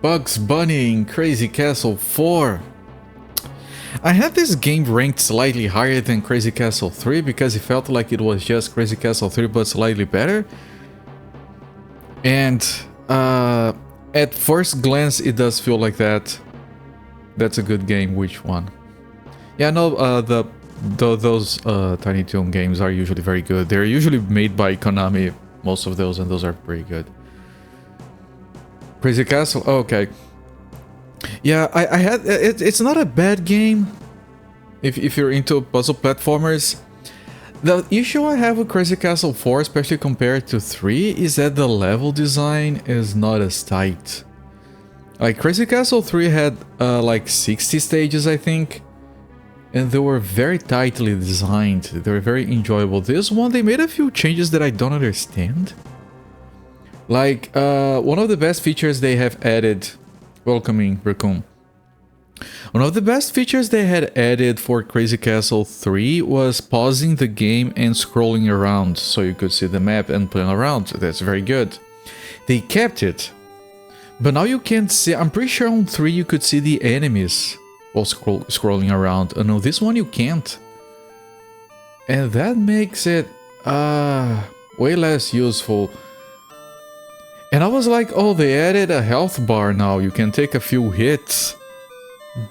Bugs Bunny in Crazy Castle 4. I had this game ranked slightly higher than Crazy Castle 3 because it felt like it was just Crazy Castle 3 but slightly better. And at first glance it does feel like that. That's a good game. Which one? Yeah, no, those Tiny Toon games are usually very good. They're usually made by Konami, most of those, and those are pretty good. Crazy Castle, oh, okay. Yeah, I had it's not a bad game if you're into puzzle platformers. The issue I have with Crazy Castle 4, especially compared to 3, is that the level design is not as tight. Like Crazy Castle 3 had like 60 stages, I think, and they were very tightly designed. They were very enjoyable. This one, they made a few changes that I don't understand. Like, one of the best features they have added... Welcoming, Raccoon. One of the best features they had added for Crazy Castle 3 was pausing the game and scrolling around so you could see the map and play around. That's very good. They kept it. But now you can't see... I'm pretty sure on 3 you could see the enemies while scrolling around. No, this one you can't. And that makes it way less useful. And I was like, oh, they added a health bar now. You can take a few hits.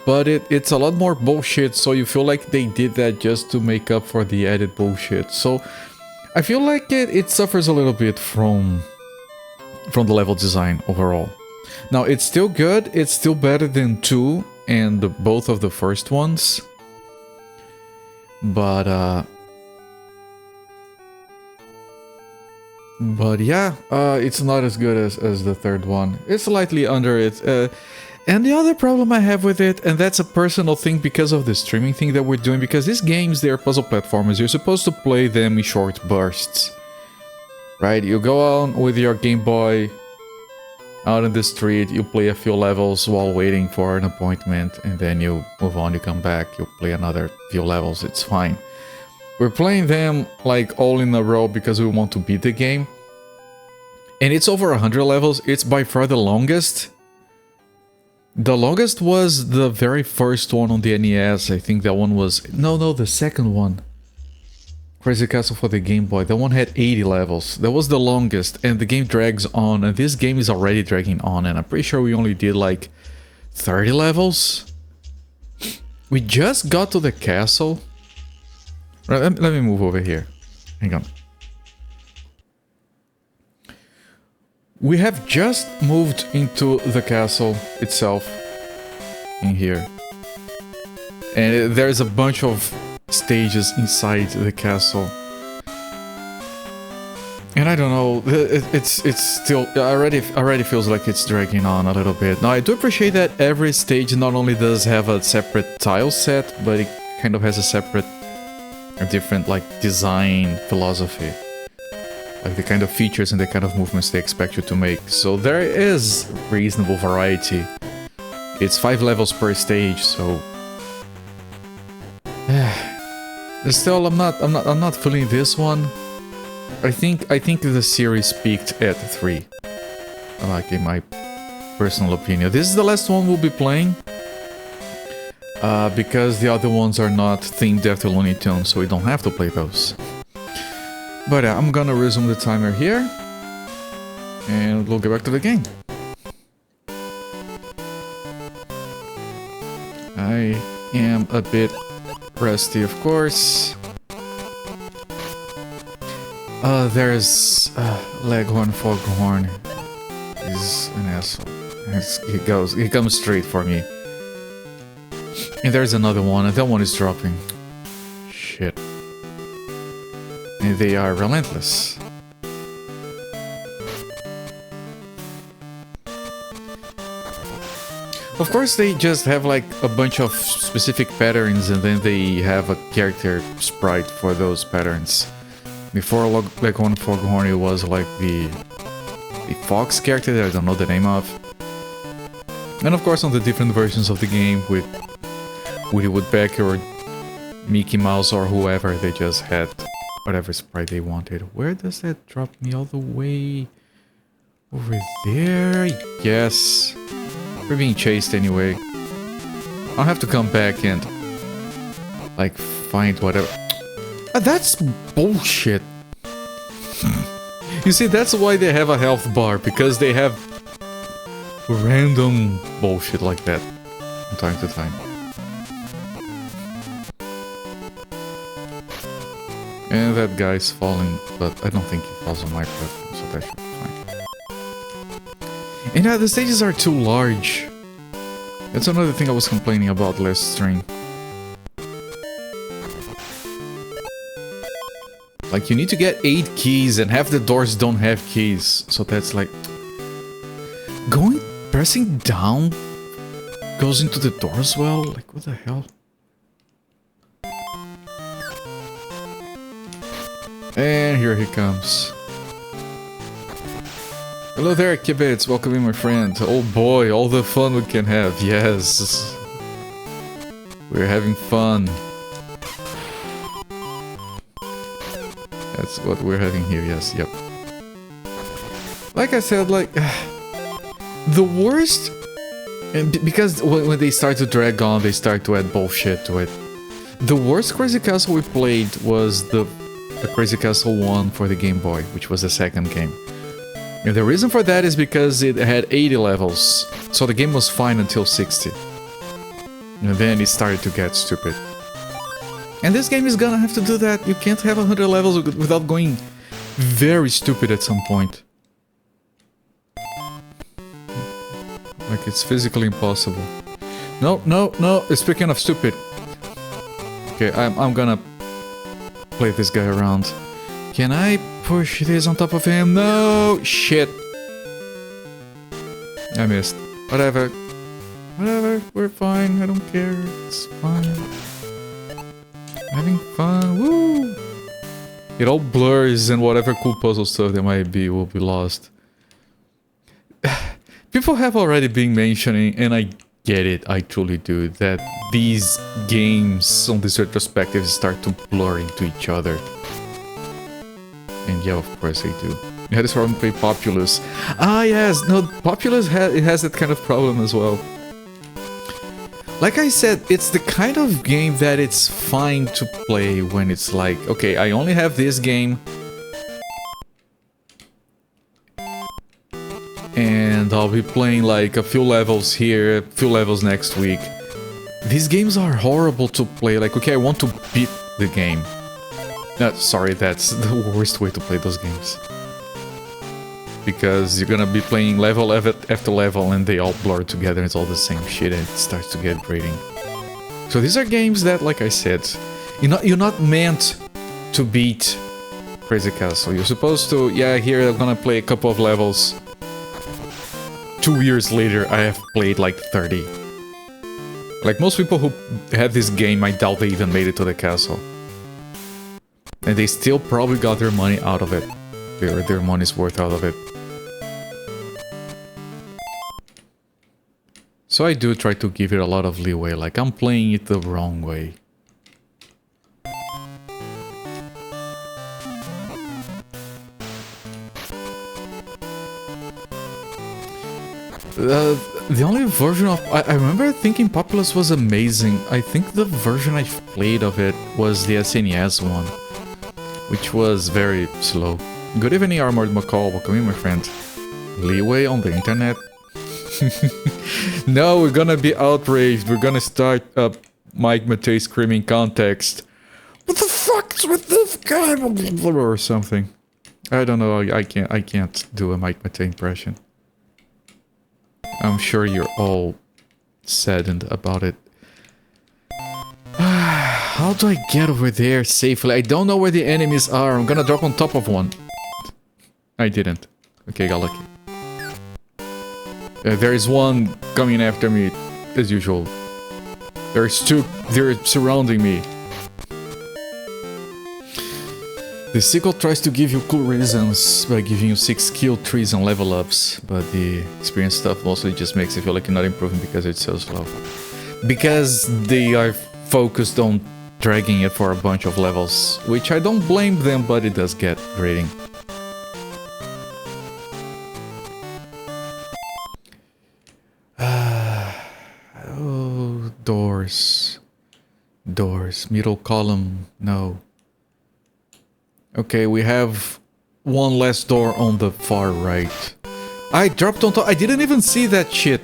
But it's a lot more bullshit, so you feel like they did that just to make up for the added bullshit. So I feel like it suffers a little bit from the level design overall. Now, it's still good. It's still better than 2 and both of the first ones. But yeah, it's not as good as the third one. It's slightly under it. And the other problem I have with it, and that's a personal thing because of the streaming thing that we're doing, because these games, they're puzzle platformers. You're supposed to play them in short bursts. Right? You go out with your Game Boy out in the street, you play a few levels while waiting for an appointment, and then you move on, you come back, you play another few levels, it's fine. We're playing them like all in a row because we want to beat the game. And it's over 100 levels. It's by far the longest. The longest was the very first one on the NES. I think that one was... No, the second one. Crazy Castle for the Game Boy. That one had 80 levels. That was the longest. And the game drags on. And this game is already dragging on. And I'm pretty sure we only did like 30 levels. We just got to the castle. Let me move over here. Hang on. We have just moved into the castle itself. In here. And there's a bunch of stages inside the castle. And I don't know, it's still... already feels like it's dragging on a little bit. Now, I do appreciate that every stage not only does have a separate tile set, but it kind of has a different like design philosophy, like the kind of features and the kind of movements they expect you to make. So there is reasonable variety. It's 5 levels per stage, so still I'm not feeling this one. I think the series peaked at 3, like in my personal opinion. This is the last one we'll be playing. Because the other ones are not themed after Looney Tunes, so we don't have to play those. But I'm gonna resume the timer here, and we'll get back to the game. I am a bit rusty, of course. There's Leghorn Foghorn. He's an asshole. He comes straight for me. And there's another one, and that one is dropping. Shit. And they are relentless. Of course, they just have like a bunch of specific patterns, and then they have a character sprite for those patterns. Before Leghorn Foghorn, it was like the fox character that I don't know the name of. And of course, on the different versions of the game with Woody Woodpecker or Mickey Mouse or whoever, they just had whatever sprite they wanted. Where does that drop me? All the way over there? Yes. We're being chased anyway. I'll have to come back and like find whatever. That's bullshit. You see, that's why they have a health bar, because they have random bullshit like that from time to time. And that guy's falling, but I don't think he falls on my platform, so that should be fine. And yeah, the stages are too large. That's another thing I was complaining about last stream. Like, you need to get 8 keys, and half the doors don't have keys. So that's like... pressing down goes into the door as well? Like, what the hell? And here he comes. Hello there, Kibitz. Welcome in, my friend. Oh boy, all the fun we can have. Yes. We're having fun. That's what we're having here, yes, yep. Like I said, like... the worst... And because when they start to drag on, they start to add bullshit to it. The worst Crazy Castle we played was the Crazy Castle 1 for the Game Boy, which was the second game. And the reason for that is because it had 80 levels, so the game was fine until 60. And then it started to get stupid. And this game is gonna have to do that. You can't have 100 levels without going very stupid at some point. Like, it's physically impossible. No, no, no, speaking of stupid. Okay, I'm gonna play this guy around. Can I push this on top of him? No! Shit! I missed. Whatever. Whatever, we're fine, I don't care. It's fine. Having fun, woo! It all blurs and whatever cool puzzle stuff there might be will be lost. People have already been mentioning, and I get it, I truly do, that these games on this retrospective start to blur into each other. And yeah, of course they do. You had this problem with Populous. Ah yes, no, Populous has that kind of problem as well. Like I said, it's the kind of game that it's fine to play when it's like, okay, I only have this game. And I'll be playing like a few levels here, a few levels next week. These games are horrible to play, like, okay, I want to beat the game. No, sorry, that's the worst way to play those games. Because you're gonna be playing level after level and they all blur together, it's all the same shit and it starts to get grating. So these are games that, like I said, you're not meant to beat Crazy Castle. You're supposed to, yeah, here I'm gonna play a couple of levels. 2 years later, I have played like 30. Like most people who had this game, I doubt they even made it to the castle. And they still probably got their money out of it. Their money's worth out of it. So I do try to give it a lot of leeway, like I'm playing it the wrong way. The only version of... I remember thinking Populous was amazing. I think the version I played of it was the SNES one, which was very slow. Good evening, Armored McCall. Welcome in, my friend. Leeway on the internet? No, we're gonna be outraged. We're gonna start a Mike Matei screaming context. What the fuck's with this guy? Or something. I don't know. I can't do a Mike Matei impression. I'm sure you're all saddened about it. How do I get over there safely? I don't know where the enemies are. I'm gonna drop on top of one. I didn't. Okay, got lucky. There is one coming after me, as usual. There's two. They're surrounding me. The sequel tries to give you cool reasons by giving you 6 skill trees and level ups, but the experience stuff mostly just makes you feel like you're not improving because it's so slow. Because they are focused on dragging it for a bunch of levels, which I don't blame them, but it does get grating. Doors. Doors. Middle column. No. Okay, we have one less door on the far right. I dropped on top. I didn't even see that shit.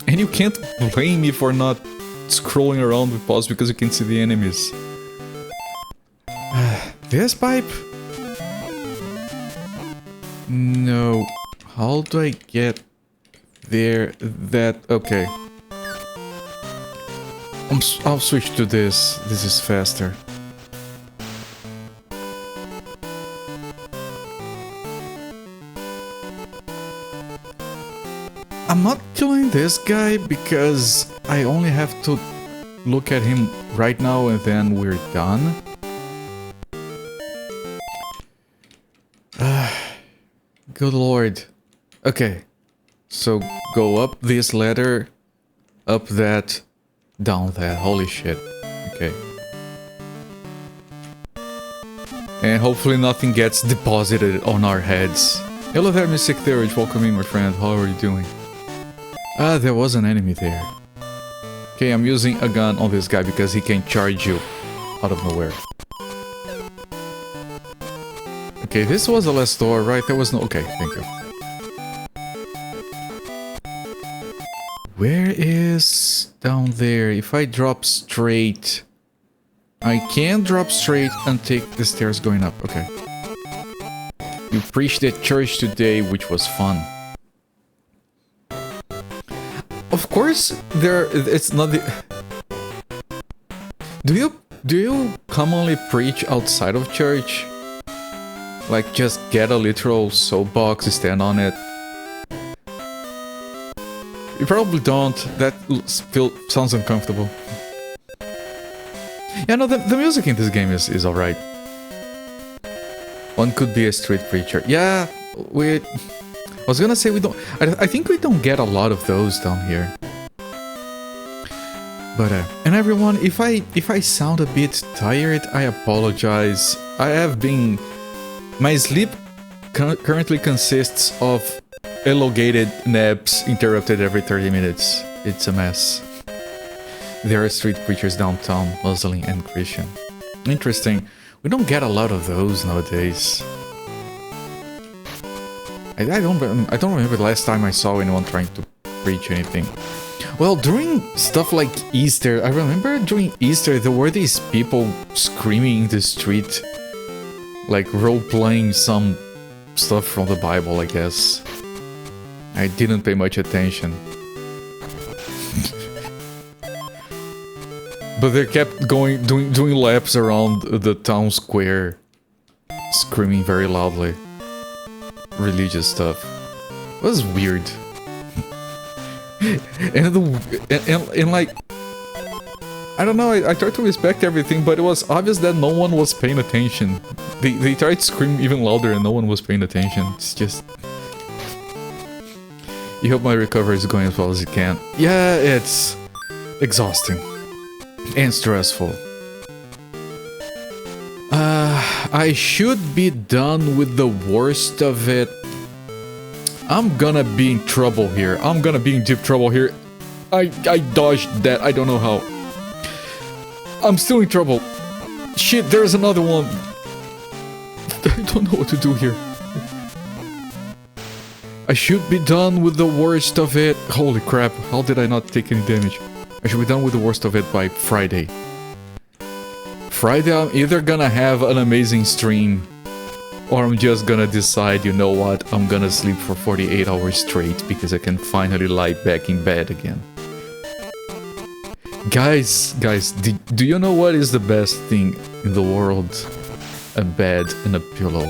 And you can't blame me for not scrolling around with pause because you can see the enemies. This pipe? No. How do I get there? That... Okay. I'll switch to this. This is faster. I'm not killing this guy because I only have to look at him right now and then we're done. Good lord. Okay. So go up this ladder, up that, down that. Holy shit. Okay. And hopefully nothing gets deposited on our heads. Hello there, Mystic Theory. Welcome in, my friend. How are you doing? Ah, there was an enemy there. Okay, I'm using a gun on this guy because he can charge you out of nowhere. Okay, this was the last door, right? There was no... Okay, thank you. Where is... down there? If I drop straight... I can drop straight and take the stairs going up. Okay. You preached at church today, which was fun. Of course, it's not the... Do you commonly preach outside of church? Like, just get a literal soapbox, stand on it? You probably don't. That sounds uncomfortable. Yeah, no, the music in this game is alright. One could be a street preacher. Yeah, I was gonna say we don't... I think we don't get a lot of those down here. But, and everyone, if I sound a bit tired, I apologize. I have been... My sleep currently consists of elongated naps interrupted every 30 minutes. It's a mess. There are street preachers downtown, Muslim and Christian. Interesting. We don't get a lot of those nowadays. I don't remember the last time I saw anyone trying to preach anything. Well, during stuff like Easter, I remember during Easter there were these people screaming in the street, like role-playing some stuff from the Bible, I guess. I didn't pay much attention. But they kept doing laps around the town square, screaming very loudly. Religious stuff. It was weird. and like, I don't know, I tried to respect everything, but it was obvious that no one was paying attention. They tried to scream even louder and no one was paying attention. It's just... You hope my recovery is going as well as it can. Yeah, it's exhausting. And stressful. I should be done with the worst of it. I'm gonna be in trouble here. I'm gonna be in deep trouble here. I dodged that. I don't know how. I'm still in trouble. Shit, there's another one. I don't know what to do here. I should be done with the worst of it. Holy crap, how did I not take any damage? I should be done with the worst of it by Friday. Friday, I'm either gonna have an amazing stream, or I'm just gonna decide, you know what, I'm gonna sleep for 48 hours straight because I can finally lie back in bed again. Guys, do you know what is the best thing in the world? A bed and a pillow.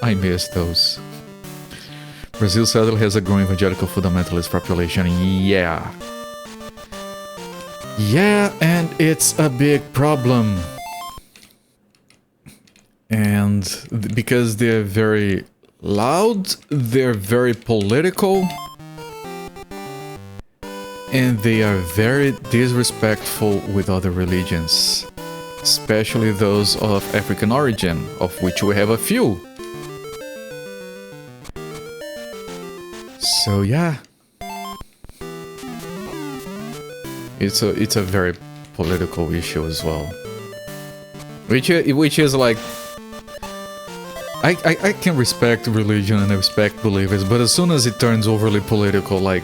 I miss those. Brazil sadly has a growing evangelical fundamentalist population. Yeah. Yeah, and it's a big problem. And because they're very loud, they're very political, and they are very disrespectful with other religions, especially those of African origin, of which we have a few. So yeah, It's a very political issue as well. Which is like, I can respect religion and respect believers, but as soon as it turns overly political, like,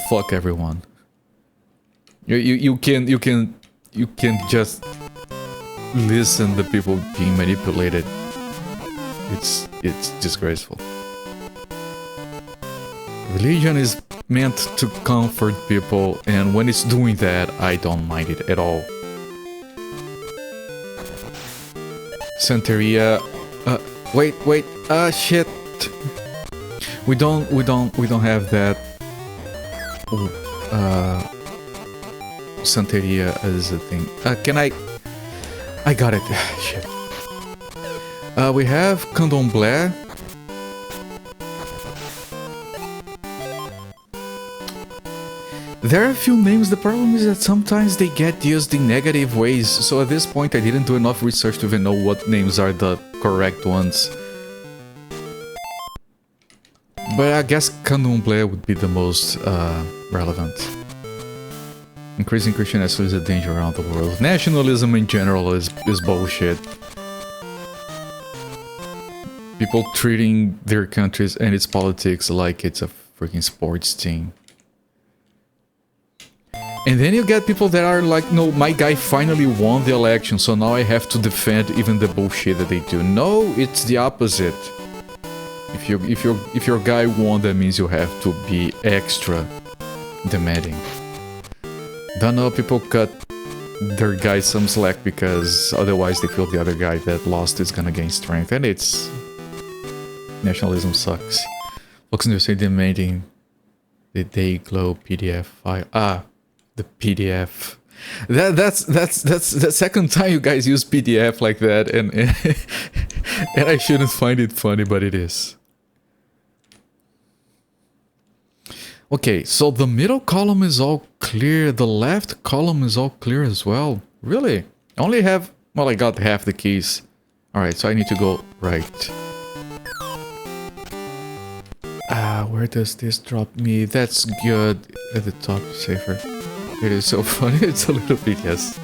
fuck everyone. You can just listen to people being manipulated. It's disgraceful. Religion is meant to comfort people, and when it's doing that, I don't mind it at all. Santeria, wait, shit. We don't have that. Santeria as a thing. Can I got it. Shit. We have Candomblé. There are a few names. The problem is that sometimes they get used in negative ways, so at this point I didn't do enough research to even know what names are the correct ones. But I guess Candomblé would be the most relevant. Increasing Christianity is a danger around the world. Nationalism in general is bullshit. People treating their countries and its politics like it's a freaking sports team. And then you get people that are like, no, my guy finally won the election, so now I have to defend even the bullshit that they do. No, it's the opposite. If your guy won, that means you have to be extra demanding. Don't know, people cut their guy some slack because otherwise they feel the other guy that lost is gonna gain strength, and it's... nationalism sucks. Looks in the demanding the Dayglow PDF file. The PDF. That's the second time you guys use PDF like that, and and I shouldn't find it funny, but it is. Okay, so the middle column is all clear. The left column is all clear as well. Really? I only have... well, I got half the keys. Alright, so I need to go right. Where does this drop me? That's good. At the top, safer. It is so funny. It's a little bit, yes.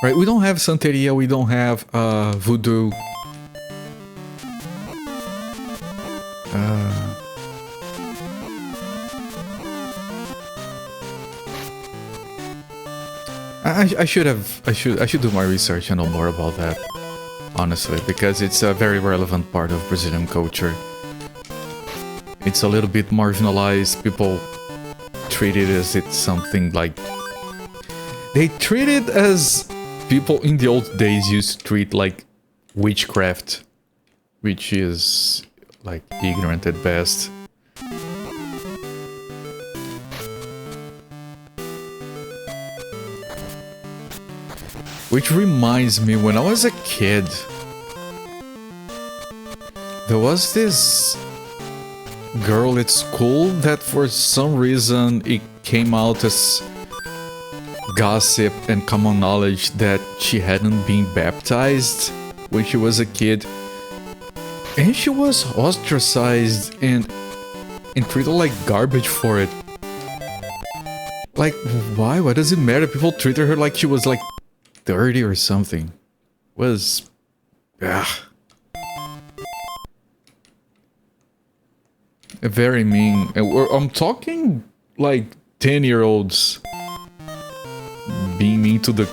Right, we don't have Santeria, we don't have Voodoo. I should do my research and know more about that, honestly, because it's a very relevant part of Brazilian culture. It's a little bit marginalized. People treat it as it's something like... they treat it as people in the old days used to treat like witchcraft, which is like ignorant at best. Which reminds me, when I was a kid, there was this girl at school that for some reason it came out as gossip and common knowledge that she hadn't been baptized when she was a kid. And she was ostracized and treated like garbage for it. Like, why? Why does it matter? People treated her like she was like 30 or something. Was... very mean. I'm talking like 10-year-olds being mean to the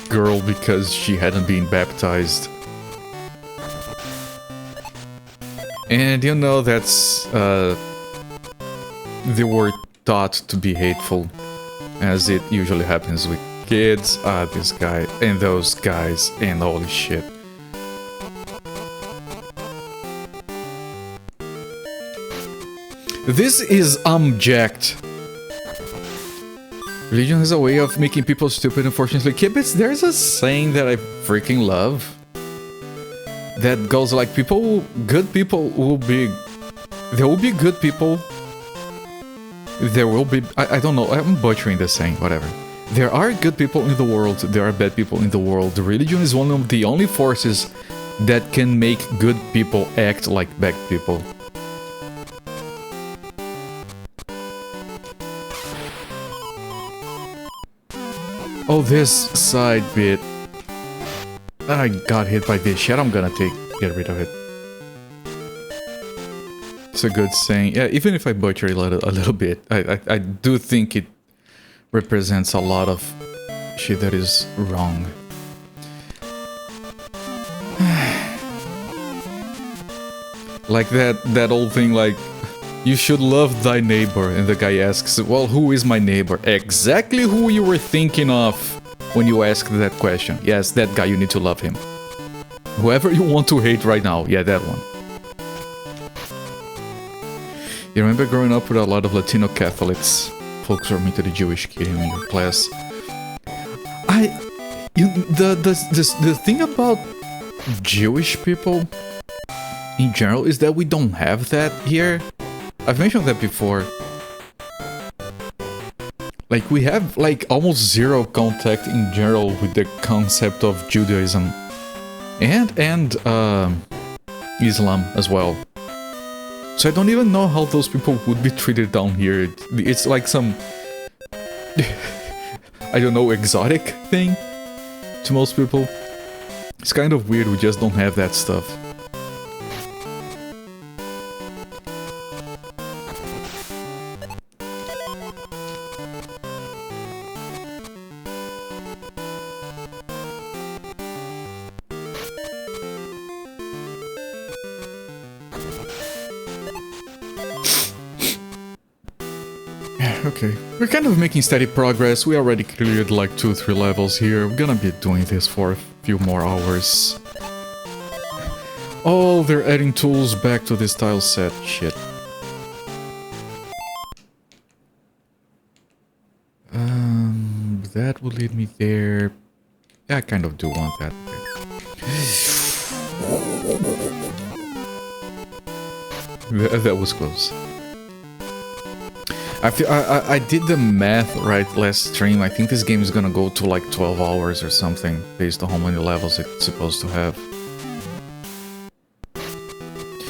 girl because she hadn't been baptized. And you know, that's... they were taught to be hateful, as it usually happens with kids. This guy and those guys and holy shit. This is jacked. Religion has a way of making people stupid, unfortunately. Kibitz, there's a saying that I freaking love that goes like, good people will be... there will be good people. There will be... I don't know, I'm butchering the saying, whatever. There are good people in the world, there are bad people in the world. Religion is one of the only forces that can make good people act like bad people. Oh, this side bit. I got hit by this shit. I'm gonna get rid of it. It's a good saying. Yeah, even if I butcher it a little bit, I do think it represents a lot of shit that is wrong. Like that old thing, like, you should love thy neighbor, and the guy asks, well, who is my neighbor? Exactly who you were thinking of when you asked that question. Yes, that guy, you need to love him. Whoever you want to hate right now, yeah, that one. You remember growing up with a lot of Latino Catholics? Folks were into the Jewish kid in your class. The thing about Jewish people in general is that we don't have that here. I've mentioned that before. Like, we have like almost zero contact in general with the concept of Judaism and Islam as well. So I don't even know how those people would be treated down here. It's like some I don't know, exotic thing to most people. It's kind of weird, we just don't have that stuff. Okay, we're kind of making steady progress. We already cleared like 2-3 levels here. We're gonna be doing this for a few more hours. Oh, they're adding tools back to this tile set. Shit. That will lead me there. Yeah, I kind of do want that. That was close. I did the math right last stream. I think this game is gonna go to like 12 hours or something, based on how many levels it's supposed to have.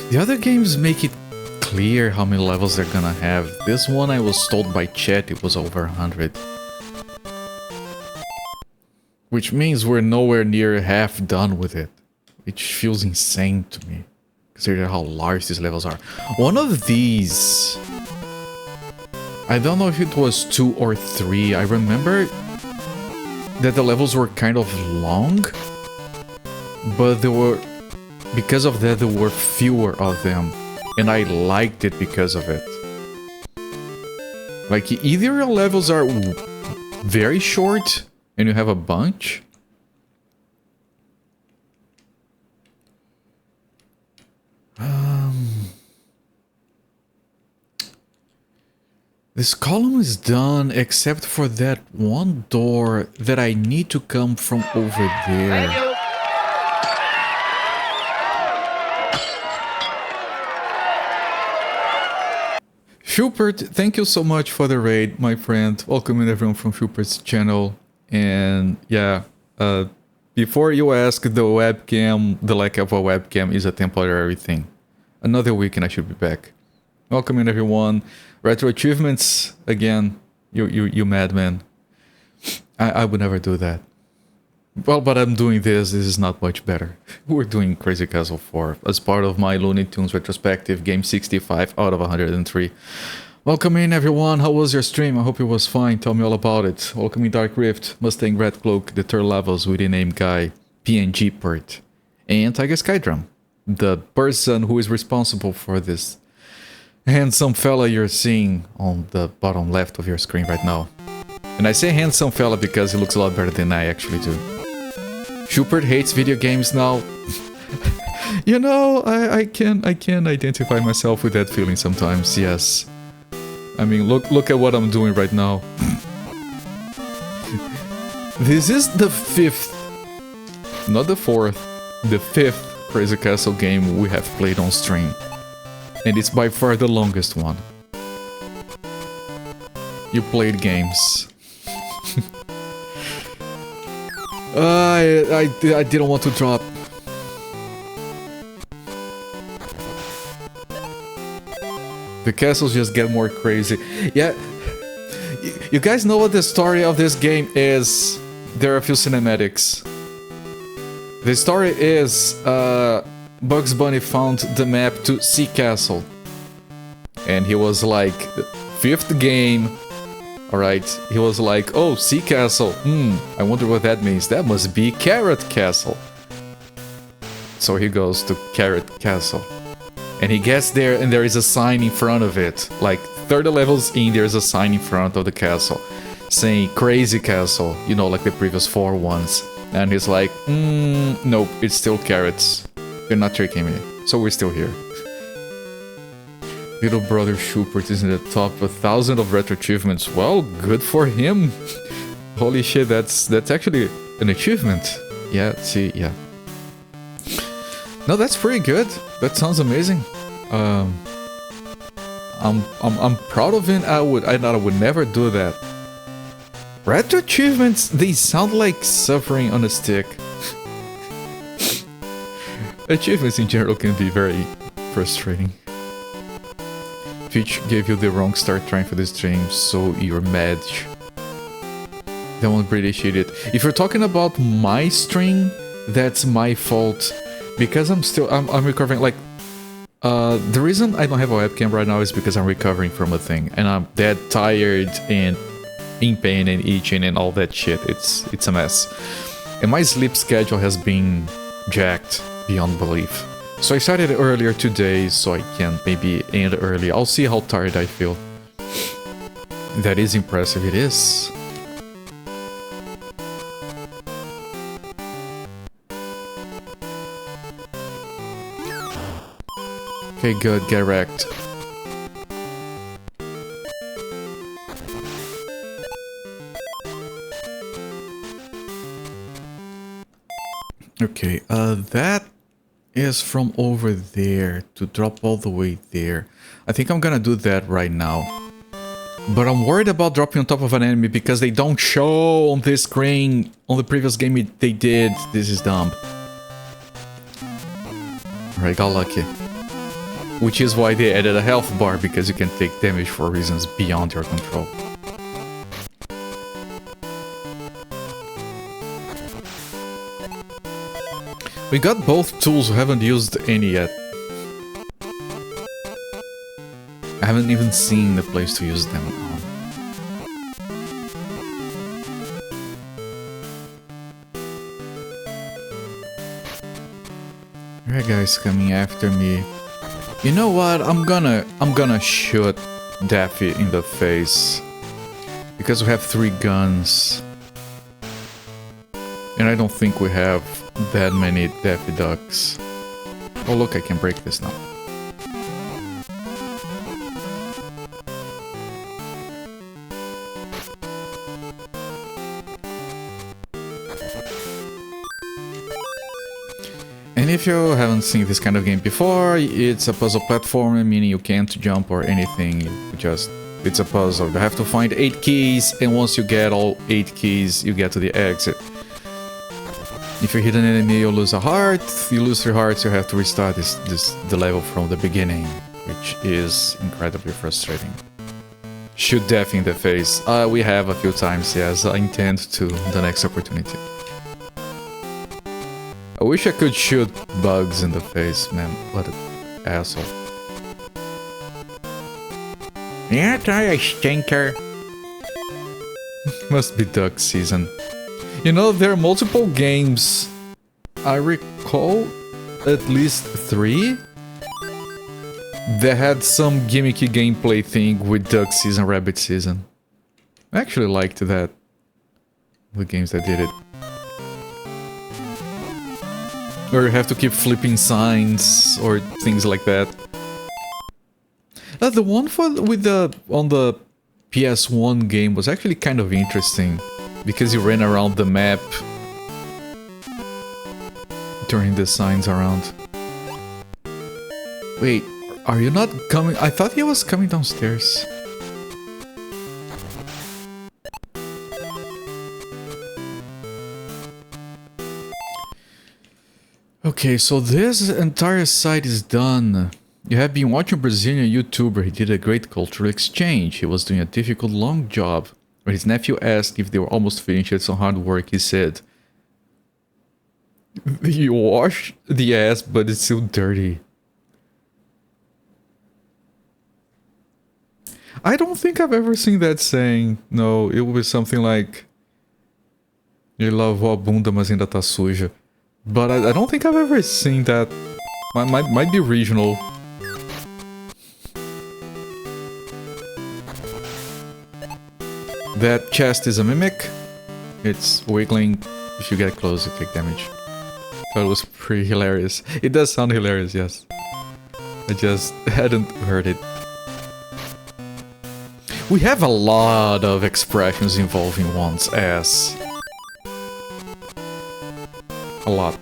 The other games make it clear how many levels they're gonna have. This one, I was told by chat it was over 100. Which means we're nowhere near half done with it. Which feels insane to me, considering how large these levels are. One of these... I don't know if it was 2 or 3. I remember that the levels were kind of long, but there were... because of that, there were fewer of them, and I liked it because of it. Like, either your levels are very short, and you have a bunch, this column is done except for that one door that I need to come from over there. Schubert, thank you so much for the raid, my friend. Welcome in everyone from Schubert's channel. And yeah, before you ask, the webcam, the lack of a webcam is a temporary thing. Another week and I should be back. Welcome in everyone. Retro achievements again. You madman. I would never do that. Well, but I'm doing this. This is not much better. We're doing Crazy Castle 4 as part of my Looney Tunes retrospective, game 65 out of 103. Welcome in everyone. How was your stream? I hope it was fine. Tell me all about it. Welcome in Dark Rift, Mustang Red Cloak, the third levels with the name Guy, PNG Pert, and Tiger Skydrum, the person who is responsible for this handsome fella you're seeing on the bottom left of your screen right now. And I say handsome fella because he looks a lot better than I actually do. Schubert hates video games now. You know, I can identify myself with that feeling sometimes, yes. I mean, look at what I'm doing right now. This is the 5th, not the 4th, the 5th Crazy Castle game we have played on stream. And it's by far the longest one. You played games. I didn't want to drop. The castles just get more crazy. Yeah, you guys know what the story of this game is. there are a few cinematics. The story is Bugs Bunny found the map to Sea Castle. And he was like, 5th game. Alright, he was like, oh, Sea Castle. I wonder what that means. That must be Carrot Castle. So he goes to Carrot Castle. And he gets there and there is a sign in front of it. Like 30 levels in, there's a sign in front of the castle saying Crazy Castle, you know, like the previous 4 ones. And he's like, nope, it's still carrots. You're not tricking me. So we're still here. Little brother Schubert is in the top 1,000 of retro achievements. Well, good for him. Holy shit, that's actually an achievement. Yeah, see, yeah. No, that's pretty good. That sounds amazing. I'm proud of it. I thought I would never do that. Retro achievements, they sound like suffering on a stick. Achievements in general can be very frustrating. Twitch gave you the wrong start trying for this stream, so you're mad. That won't appreciate it. If you're talking about my stream, that's my fault. Because I'm recovering, like, the reason I don't have a webcam right now is because I'm recovering from a thing. And I'm dead tired and in pain and itching and all that shit. It's a mess. And my sleep schedule has been jacked beyond belief. So I started earlier today, so I can maybe end early. I'll see how tired I feel. That is impressive, it is. Okay, good, get wrecked. Okay, that is from over there to drop all the way there. I think I'm gonna do that right now. But I'm worried about dropping on top of an enemy because they don't show on this screen. On the previous game they did. This is dumb. Alright, got lucky. Which is why they added a health bar, because you can take damage for reasons beyond your control. We got both tools, we haven't used any yet. I haven't even seen the place to use them on. Alright guys, coming after me. You know what? I'm gonna shoot Daffy in the face. Because we have 3 guns. And I don't think we have that many Daffy Ducks. Oh look, I can break this now. And if you haven't seen this kind of game before, it's a puzzle platformer, meaning you can't jump or anything, it's a puzzle. You have to find 8 keys, and once you get all 8 keys, you get to the exit. If you hit an enemy, you lose a heart, you lose 3 hearts, you have to restart the level from the beginning, which is incredibly frustrating. Shoot death in the face. We have a few times, yes, I intend to the next opportunity. I wish I could shoot bugs in the face, man. What an asshole. Yeah, try a stinker. Must be duck season. You know, there are multiple games. I recall at least 3 that had some gimmicky gameplay thing with duck season, rabbit season. I actually liked that. The games that did it. Or you have to keep flipping signs or things like that. The one on the PS1 game was actually kind of interesting because you ran around the map turning the signs around. Wait, are you not coming? I thought he was coming downstairs. Okay, so this entire site is done. You have been watching a Brazilian YouTuber. He did a great cultural exchange. He was doing a difficult long job. When his nephew asked if they were almost finished some hard work, he said, "You wash the ass, but it's still dirty." I don't think I've ever seen that saying. No, it was something like, "Ele lavou a bunda, mas ainda tá suja." But I don't think I've ever seen that. Might be regional. That chest is a mimic. It's wiggling. If you get close, you take damage. Thought it was pretty hilarious. It does sound hilarious, yes. I just hadn't heard it. We have a lot of expressions involving one's ass. A lot.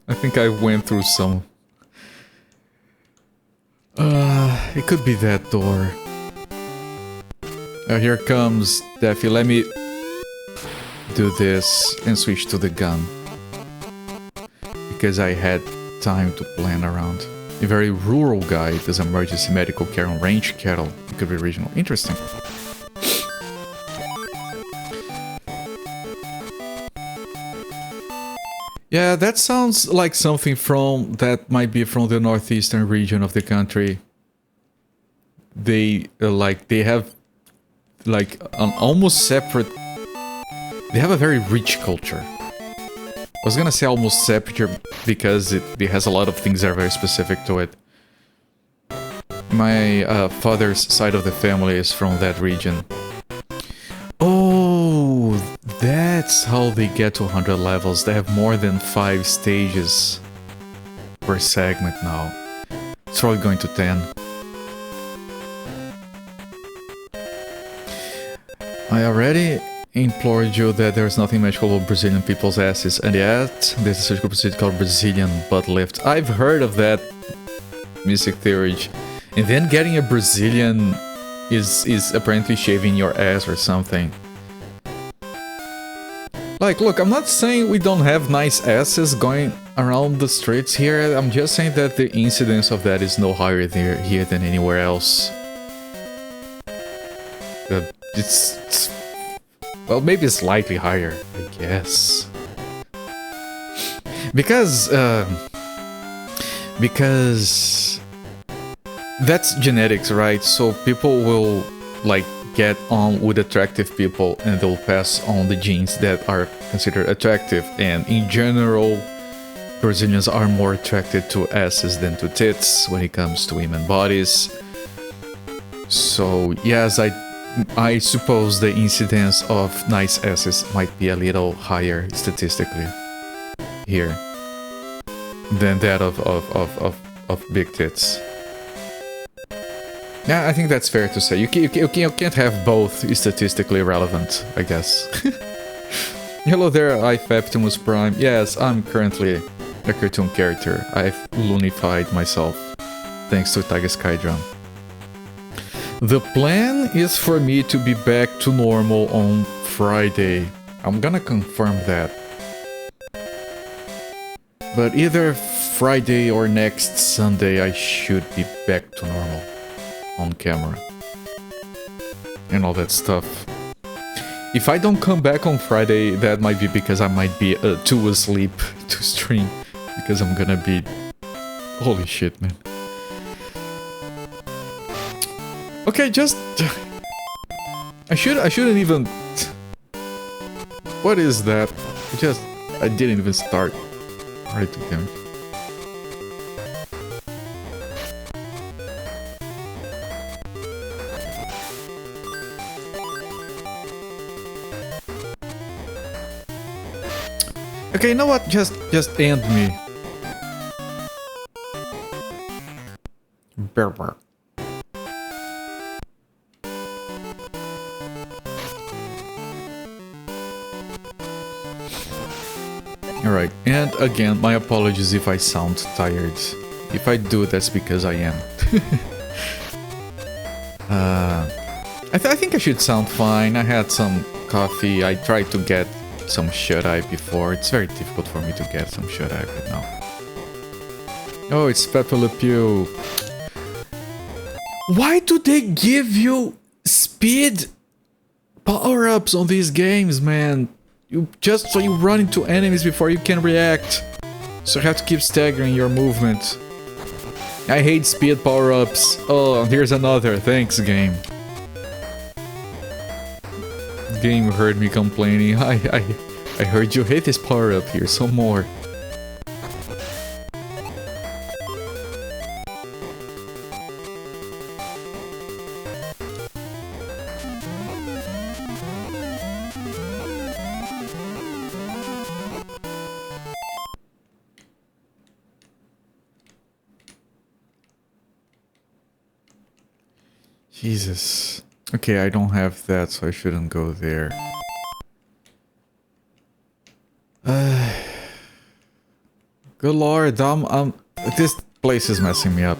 I think I went through some. It could be that door. Here comes Daffy. Let me do this and switch to the gun. Because I had time to plan around. A very rural guy does emergency medical care on range cattle. It could be regional. Interesting. Yeah, that sounds like something from that might be from the northeastern region of the country. They they have like an almost separate. They have a very rich culture. I was gonna say almost separate because it has a lot of things that are very specific to it. My father's side of the family is from that region. Oh, that's how they get to 100 levels. They have more than 5 stages per segment now. It's probably going to 10. I already implored you that there's nothing magical about Brazilian people's asses, and yet there's a surgical procedure called Brazilian butt lift. I've heard of that mystic theory. And then getting a Brazilian is apparently shaving your ass or something. Like, look, I'm not saying we don't have nice asses going around the streets here. I'm just saying that the incidence of that is no higher here than anywhere else. It's well, maybe slightly higher, I guess. Because that's genetics, right? So people will like get on with attractive people and they'll pass on the genes that are considered attractive. And in general, Brazilians are more attracted to asses than to tits when it comes to women bodies. So yes, I suppose the incidence of nice asses might be a little higher statistically here than that of big tits. Yeah, I think that's fair to say. You can't have both statistically relevant, I guess. Hello there, iFaptimus Prime. Yes, I'm currently a cartoon character. I've loonified myself, thanks to Tiger Skydrum. The plan is for me to be back to normal on Friday. I'm gonna confirm that. But either Friday or next Sunday I should be back to normal. On camera. And all that stuff. If I don't come back on Friday, that might be because I might be too asleep to stream. Because I'm gonna be... Holy shit, man. Okay, just... I shouldn't even... What is that? I didn't even start. Right to damage. Okay, you know what? Just end me. Berber. Alright, and again, my apologies if I sound tired. If I do, that's because I am. I think I should sound fine. I had some coffee. I tried to get some shut-eye before. It's very difficult for me to get some shut-eye right now. Oh, it's Pepe Le Pew. Why do they give you speed Power-ups on these games, man. You run into enemies before you can react. So you have to keep staggering your movement. I hate speed power-ups. Oh, here's another. Thanks, game. Game heard me complaining. I heard you hate this power-up. Here's some more. Jesus. Okay, I don't have that, so I shouldn't go there. Good lord, this place is messing me up.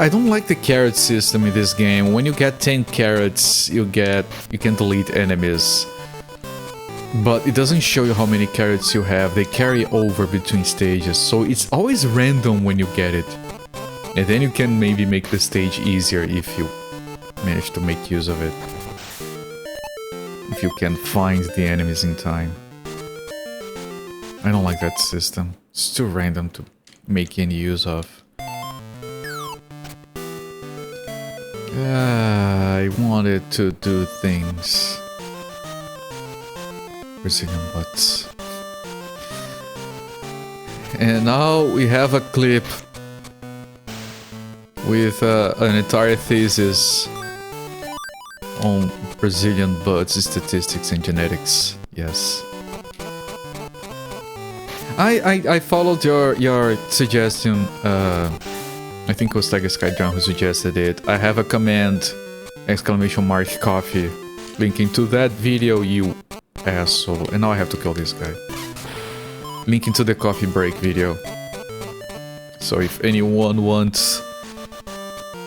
I don't like the carrot system in this game. When you get 10 carrots, you can delete enemies. But it doesn't show you how many carrots you have. They carry over between stages, so it's always random when you get it. And then you can maybe make the stage easier if you manage to make use of it. If you can find the enemies in time. I don't like that system. It's too random to make any use of. I wanted to do things. Brazilian butts. And now we have a clip with an entire thesis on Brazilian butts, statistics and genetics. Yes. I followed your suggestion. I think it was Tiger Skydrum who suggested it. I have a command, !coffee, linking to that video, you asshole. And now I have to kill this guy. Linking to the coffee break video. So if anyone wants...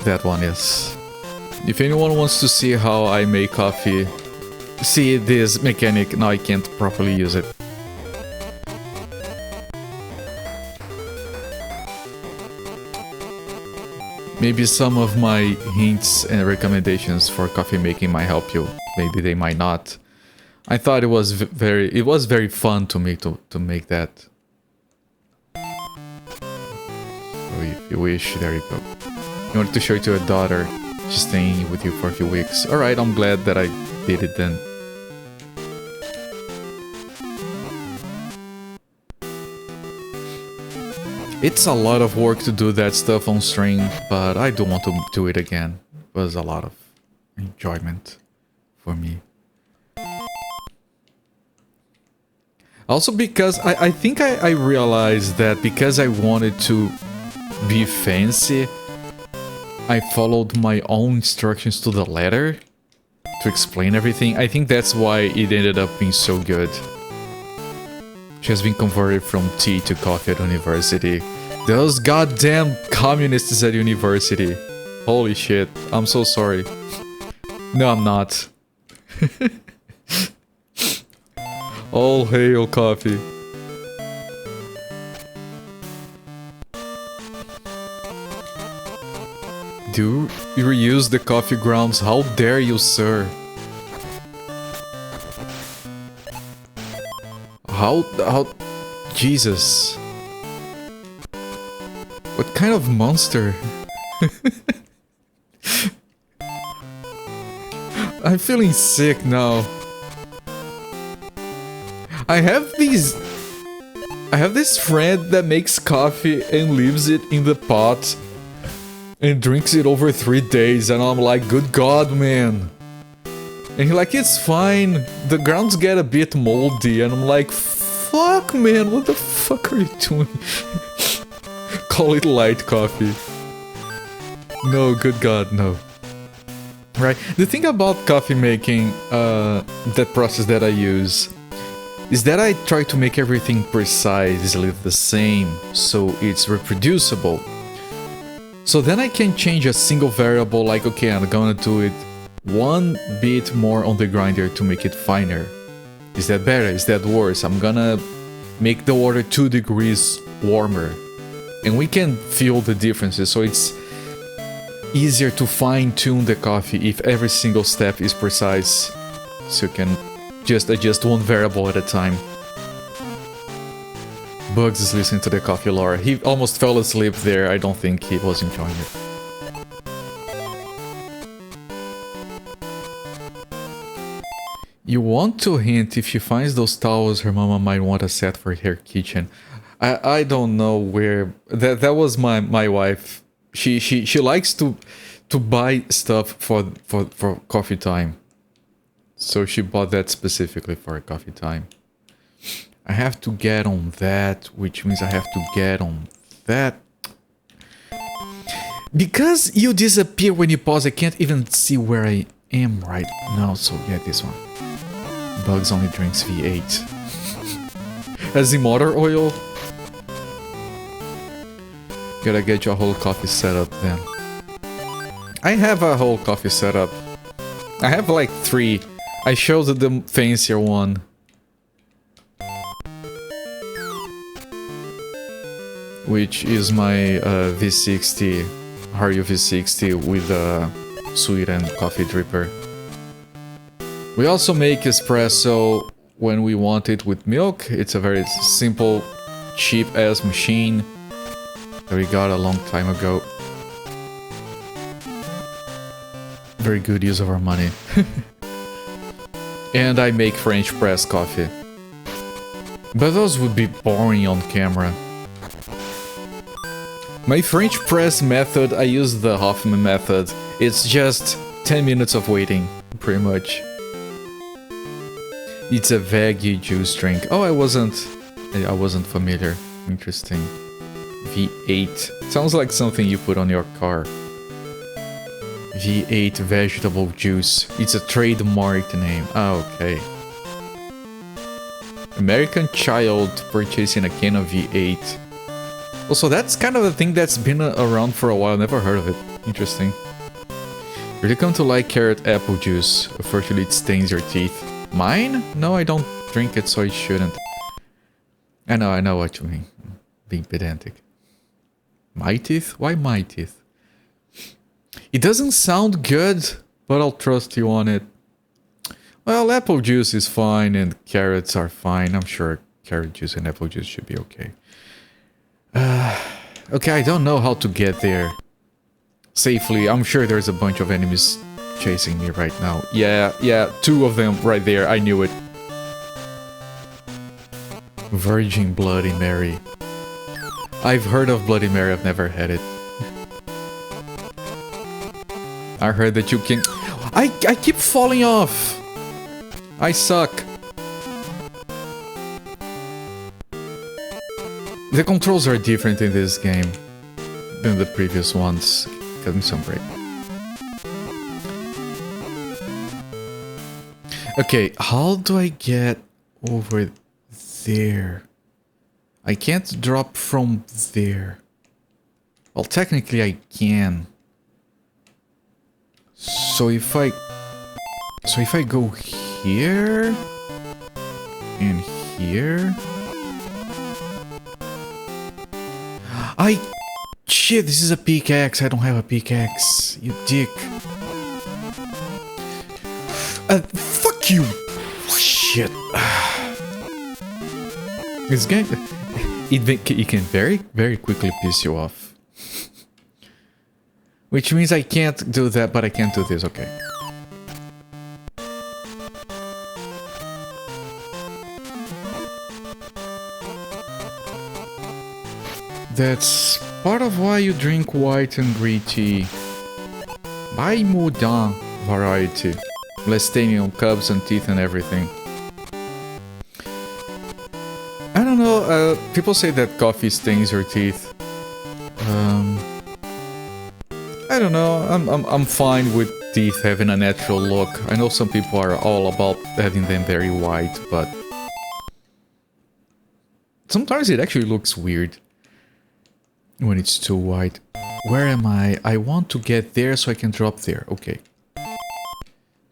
That one is. If anyone wants to see how I make coffee, see this mechanic, now I can't properly use it. Maybe some of my hints and recommendations for coffee making might help you. Maybe they might not. I thought it was very fun to me to make that. So if you wish, there you go. You wanted to show it to your daughter. She's staying with you for a few weeks. Alright, I'm glad that I did it then. It's a lot of work to do that stuff on stream, but I don't want to do it again. It was a lot of enjoyment for me. Also because I think I realized that because I wanted to be fancy, I followed my own instructions to the letter to explain everything. I think that's why it ended up being so good. She has been converted from tea to coffee at university. Those goddamn communists at university. Holy shit, I'm so sorry. No, I'm not. All hail coffee. Do you reuse the coffee grounds? How dare you, sir? How... Jesus. What kind of monster? I'm feeling sick now. I have this friend that makes coffee and leaves it in the pot and drinks it over 3 days, and I'm like, good God, man. And he's like, it's fine, the grounds get a bit moldy, and I'm like, fuck, man, what the fuck are you doing? Call it light coffee. No, good God, no. Right, the thing about coffee making, that process that I use, is that I try to make everything precisely the same, so it's reproducible. So then I can change a single variable, like, okay, I'm gonna do it one bit more on the grinder to make it finer. Is that better? Is that worse? I'm gonna make the water 2 degrees warmer. And we can feel the differences, so it's easier to fine-tune the coffee if every single step is precise. So you can just adjust one variable at a time. Bugs is listening to the coffee lore. He almost fell asleep there. I don't think he was enjoying it. You want to hint if she finds those towels, her mama might want a set for her kitchen. I don't know where that was my wife. She likes to buy stuff for coffee time. So she bought that specifically for a coffee time. I have to get on that, which means I have to get on that. Because you disappear when you pause, I can't even see where I am right now. So yeah, this one. Bugs only drinks V8. Has the motor oil? Gotta get your whole coffee setup then. I have a whole coffee setup. I have like 3. I showed the fancier one. Which is my V60, Haru V60 with a sweet and coffee dripper. We also make espresso when we want it with milk. It's a very simple, cheap-ass machine that we got a long time ago. Very good use of our money. And I make French press coffee. But those would be boring on camera. My French press method, I use the Hoffman method. It's just 10 minutes of waiting, pretty much. It's a veggie juice drink. Oh, I wasn't familiar. Interesting. V8. Sounds like something you put on your car. V8 vegetable juice. It's a trademarked name. Oh, okay. American child purchasing a can of V8. Also, that's kind of a thing that's been around for a while. Never heard of it. Interesting. Really come to like carrot apple juice. Unfortunately, it stains your teeth. Mine? No, I don't drink it, so it shouldn't. I know what you mean. Being pedantic. My teeth? Why my teeth? It doesn't sound good, but I'll trust you on it. Well, apple juice is fine and carrots are fine. I'm sure carrot juice and apple juice should be okay. Okay, I don't know how to get there safely. I'm sure there's a bunch of enemies chasing me right now. Yeah, 2 of them right there. I knew it. Virgin Bloody Mary. I've heard of Bloody Mary, I've never had it. I heard that you can... I keep falling off! I suck. The controls are different in this game than the previous ones. Give me some break. Okay, how do I get over there? I can't drop from there. Well, technically I can. So if I go here and here. Shit, this is a pickaxe. I don't have a pickaxe. You dick. Fuck you. Shit. This game, it can very, very quickly piss you off. Which means I can't do that, but I can do this. Okay. That's part of why you drink white and green tea. Buy Moudin variety. Less staining on cups and teeth and everything. I don't know, people say that coffee stains your teeth. I don't know, I'm fine with teeth having a natural look. I know some people are all about having them very white, but sometimes it actually looks weird when it's too white. Where am I? I want to get there so I can drop there. Okay.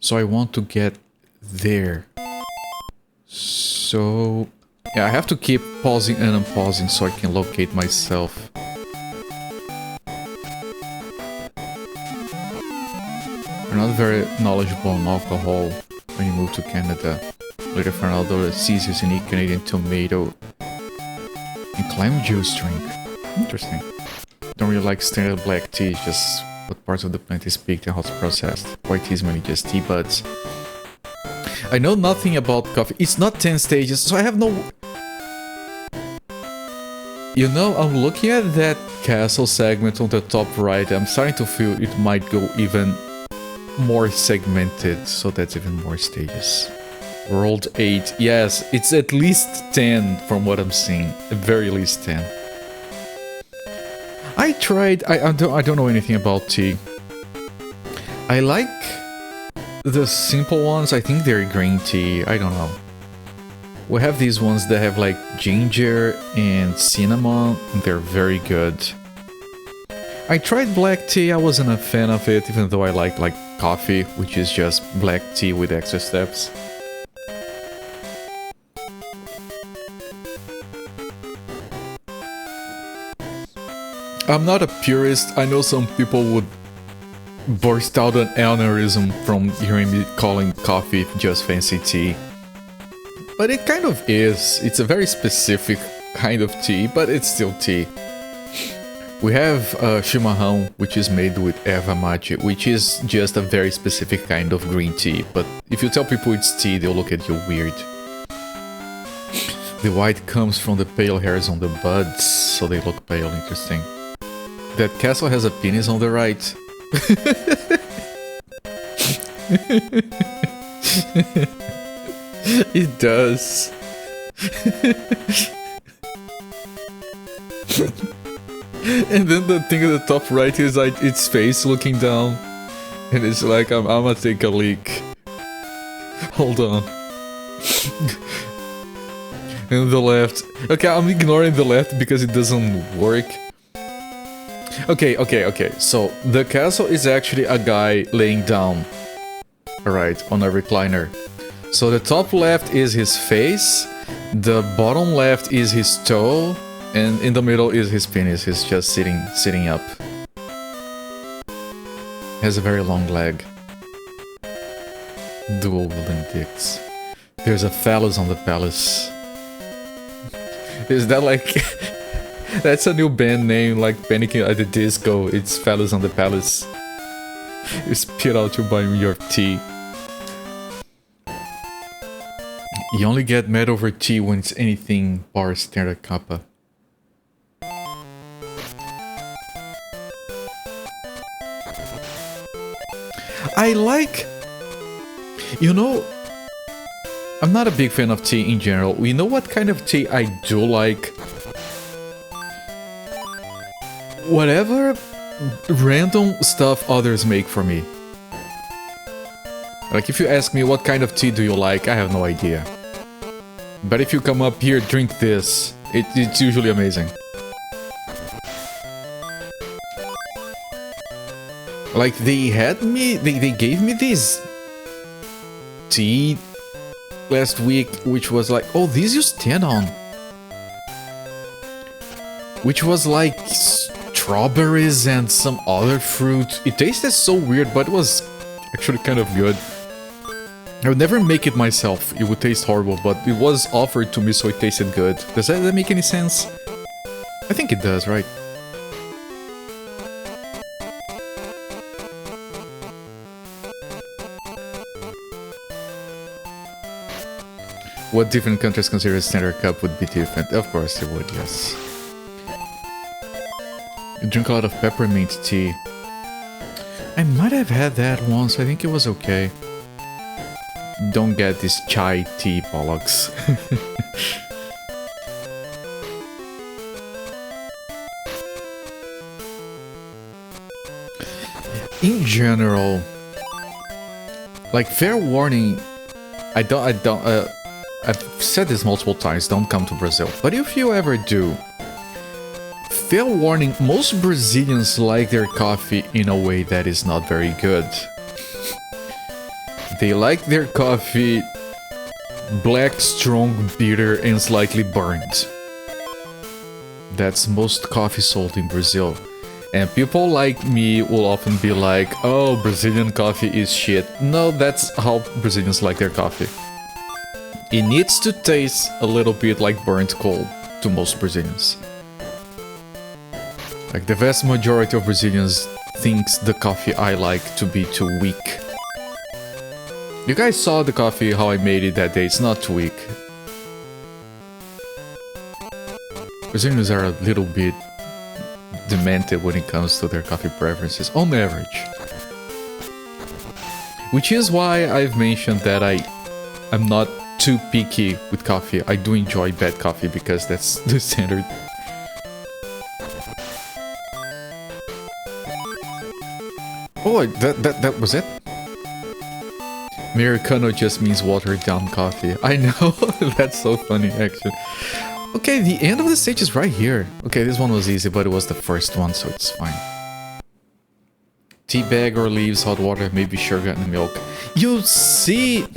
So I want to get there. So yeah, I have to keep pausing and unpausing so I can locate myself. We're not very knowledgeable on alcohol when you move to Canada. Later found out that Caesar's unique Canadian tomato and clam juice drink. Interesting. Don't really like standard black tea, just what parts of the plant is picked and how it's processed. White tea is mainly just tea buds. I know nothing about coffee. It's not 10 stages, so I have no... You know, I'm looking at that castle segment on the top right. I'm starting to feel it might go even more segmented, so that's even more stages. World 8. Yes, it's at least 10 from what I'm seeing. At very least 10. I tried... I don't know anything about tea. I like the simple ones. I think they're green tea. I don't know. We have these ones that have like ginger and cinnamon. They're very good. I tried black tea. I wasn't a fan of it, even though I like coffee, which is just black tea with extra steps. I'm not a purist. I know some people would burst out an aneurysm from hearing me calling coffee just fancy tea. But it kind of is. It's a very specific kind of tea, but it's still tea. We have chimarrão, which is made with erva mate, which is just a very specific kind of green tea. But if you tell people it's tea, they'll look at you weird. The white comes from the pale hairs on the buds, so they look pale. Interesting. That castle has a penis on the right. It does. And then the thing at the top right is like its face looking down. And it's like, I'm gonna take a leak. Hold on. And the left. Okay, I'm ignoring the left because it doesn't work. Okay. So, the castle is actually a guy laying down. Alright, on a recliner. So the top left is his face, the bottom left is his toe, and in the middle is his penis. He's just sitting up. Has a very long leg. Dual wooden dicks. There's a phallus on the palace. Is that like... That's a new band name, like Panic at the Disco. It's Phallus on the Palace. You spit out your tea. You only get mad over tea when it's anything bar standard kappa. I like... You know... I'm not a big fan of tea in general. You know what kind of tea I do like? Whatever random stuff others make for me. Like, if you ask me what kind of tea do you like, I have no idea. But if you come up here, drink this, it's usually amazing. Like, they gave me this tea last week, which was like, oh, these use tannin. Which was like strawberries and some other fruit. It tasted so weird, but it was actually kind of good. I would never make it myself. It would taste horrible, but it was offered to me, so it tasted good. Does that make any sense? I think it does, right? What different countries consider a standard cup would be different? Of course they would, yes. You drink a lot of peppermint tea. I might have had that once. I think it was okay. Don't get this chai tea bollocks. In general, like, fair warning, I've said this multiple times, don't come to Brazil. But if you ever do, fair warning, most Brazilians like their coffee in a way that is not very good. They like their coffee black, strong, bitter, and slightly burnt. That's most coffee sold in Brazil. And people like me will often be like, oh, Brazilian coffee is shit. No, that's how Brazilians like their coffee. It needs to taste a little bit like burnt coal to most Brazilians. Like the vast majority of Brazilians thinks the coffee I like to be too weak. You guys saw the coffee, how I made it that day, it's not too weak. Brazilians are a little bit demented when it comes to their coffee preferences, on average. Which is why I've mentioned that I'm not too picky with coffee. I do enjoy bad coffee because that's the standard. Oh, that was it? Americano just means watered down coffee. I know, that's so funny actually. Okay, the end of the stage is right here. Okay, this one was easy, but it was the first one, so it's fine. Tea bag or leaves, hot water, maybe sugar and milk. You see...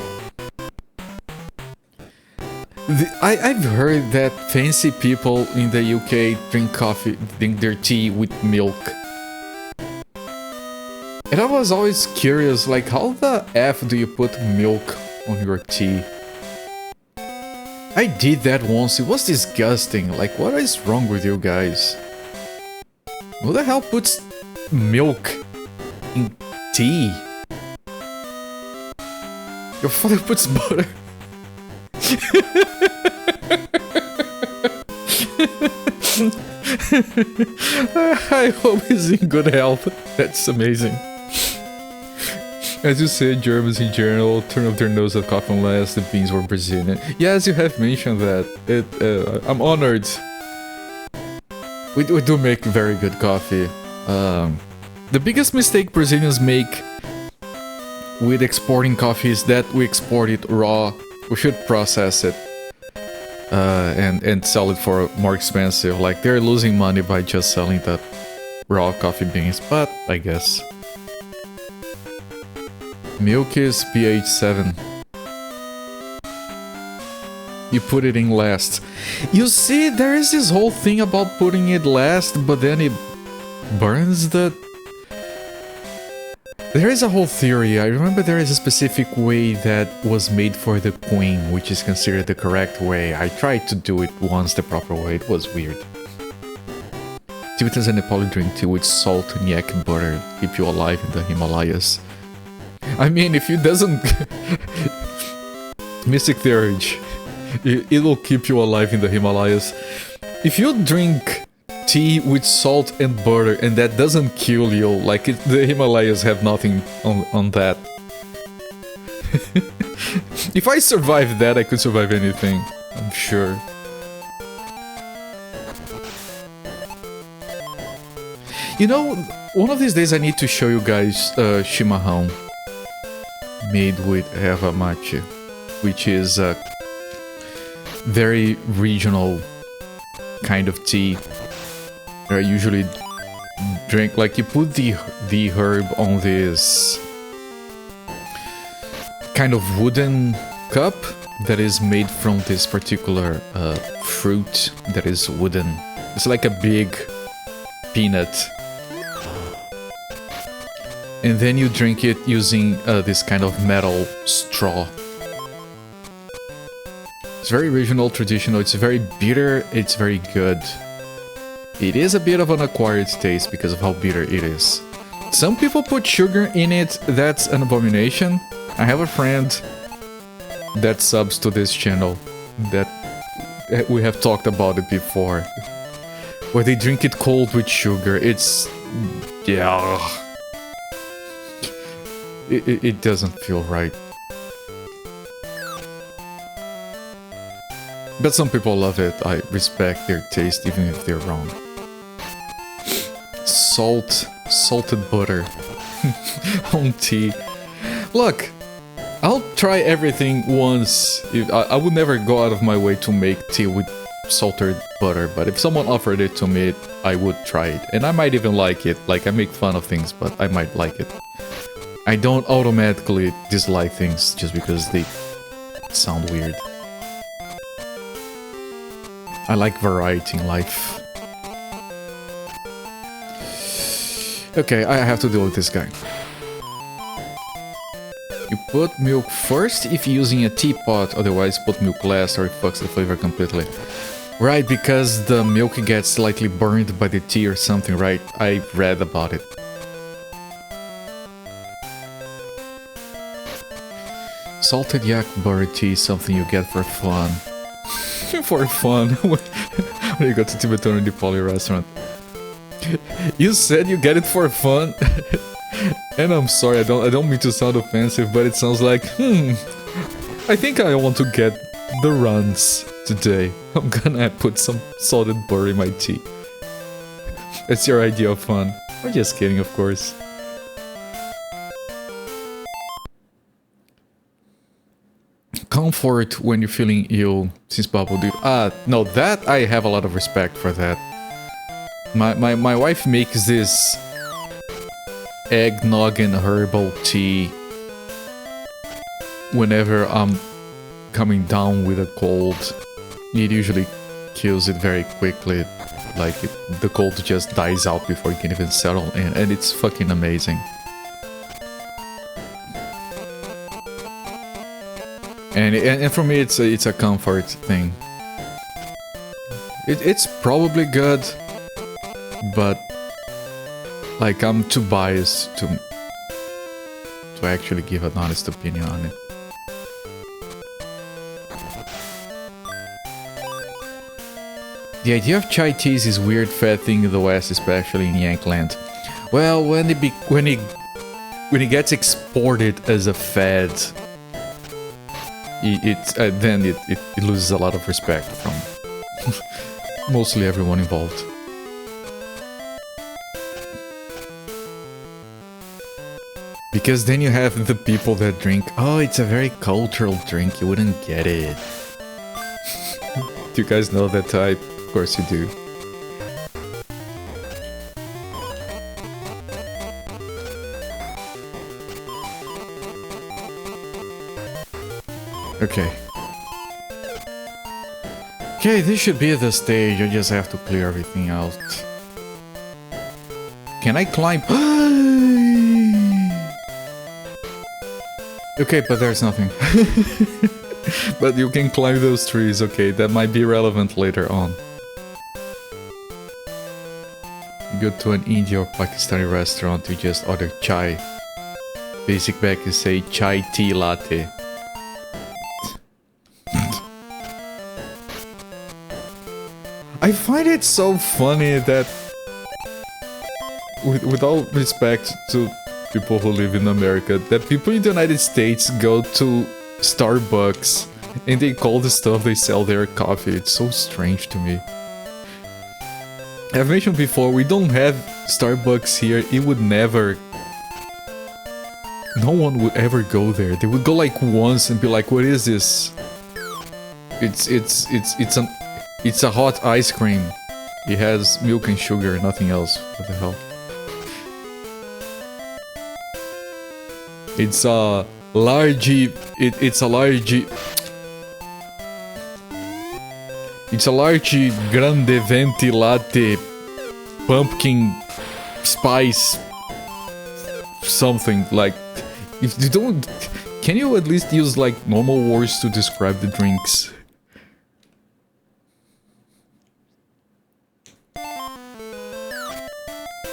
I've heard that fancy people in the UK drink their tea with milk. And I was always curious, like, how the F do you put milk on your tea? I did that once, it was disgusting. Like, what is wrong with you guys? Who the hell puts milk in tea? Your father puts butter. I hope he's in good health. That's amazing. As you said, Germans in general turn up their nose at coffee unless the beans were Brazilian. Yes, you have mentioned that. I'm honored. We do make very good coffee. The biggest mistake Brazilians make with exporting coffee is that we export it raw. We should process it and sell it for more expensive. Like, they're losing money by just selling the raw coffee beans, but I guess. Milk is pH 7. You put it in last. You see, there is this whole thing about putting it last, but then it burns the... There is a whole theory. I remember there is a specific way that was made for the queen, which is considered the correct way. I tried to do it once the proper way. It was weird. Tibetans and Nepali drink tea with salt and yak and butter. Keep you alive in the Himalayas. I mean, if it doesn't... Mystic theory. It will keep you alive in the Himalayas. If you drink tea with salt and butter and that doesn't kill you, like the Himalayas have nothing on that. If I survived that, I could survive anything, I'm sure. You know, one of these days I need to show you guys chimarrão made with erva mate, which is a very regional kind of tea. I usually drink, like, you put the herb on this kind of wooden cup that is made from this particular fruit that is wooden. It's like a big peanut. And then you drink it using this kind of metal straw. It's very regional, traditional, it's very bitter, it's very good. It is a bit of an acquired taste because of how bitter it is. Some people put sugar in it, that's an abomination. I have a friend that subs to this channel that we have talked about it before. Where they drink it cold with sugar, it's... yeah... It doesn't feel right. But some people love it. I respect their taste even if they're wrong. Salted butter on tea. Look, I'll try everything once. I would never go out of my way to make tea with salted butter, but if someone offered it to me, I would try it. And I might even like it. Like, I make fun of things, but I might like it. I don't automatically dislike things just because they sound weird. I like variety in life. Okay, I have to deal with this guy. You put milk first if using a teapot, otherwise put milk last or it fucks the flavor completely. Right, because the milk gets slightly burned by the tea or something, right? I read about it. Salted yak berry tea is something you get for fun. For fun? When you go to Tibetan Nepali restaurant. You said you get it for fun? And I'm sorry, I don't mean to sound offensive, but it sounds like, I think I want to get the runs today. I'm gonna put some salted butter in my tea. That's your idea of fun. I'm just kidding, of course. Comfort when you're feeling ill, since Bubble did. No, that I have a lot of respect for that. My wife makes this eggnog and herbal tea whenever I'm coming down with a cold. It usually kills it very quickly, like the cold just dies out before it can even settle in, and it's fucking amazing. And for me it's a comfort thing. It's probably good, but like I'm too biased to actually give an honest opinion on it. The idea of chai teas is weird fad thing in the West, especially in Yankland. Well, when it gets exported as a fad, then it loses a lot of respect from mostly everyone involved. Because then you have the people that drink, oh, it's a very cultural drink, you wouldn't get it. Do you guys know that type? Of course you do. Okay. Okay, this should be the stage, I just have to clear everything out. Can I climb? Okay, but there's nothing. But you can climb those trees, okay, that might be relevant later on. You go to an Indian or Pakistani restaurant, you just order chai. Basic back is say chai tea latte. I find it so funny that, with all respect to people who live in America, that people in the United States go to Starbucks and they call the stuff they sell there coffee. It's so strange to me. I've mentioned before, we don't have Starbucks here. It would never... No one would ever go there. They would go like once and be like, what is this? It's a hot ice cream. It has milk and sugar, nothing else. What the hell? It's a large... It's a large grande venti latte pumpkin spice something. Like, if you don't... Can you at least use like normal words to describe the drinks?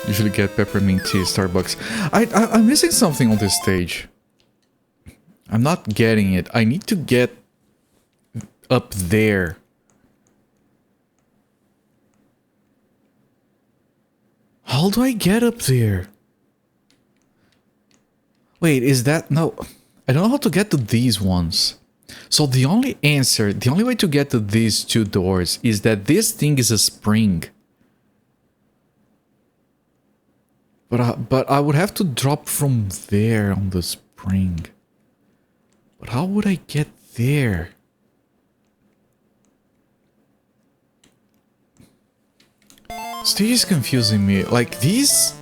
Usually get peppermint tea, Starbucks. I'm missing something on this stage. I'm not getting it. I need to get up there. How do I get up there? Wait, is that... No. I don't know how to get to these ones. So the only answer, the only way to get to these two doors is that this thing is a spring. But I would have to drop from there on the spring. But how would I get there? Stage is confusing me. Like, these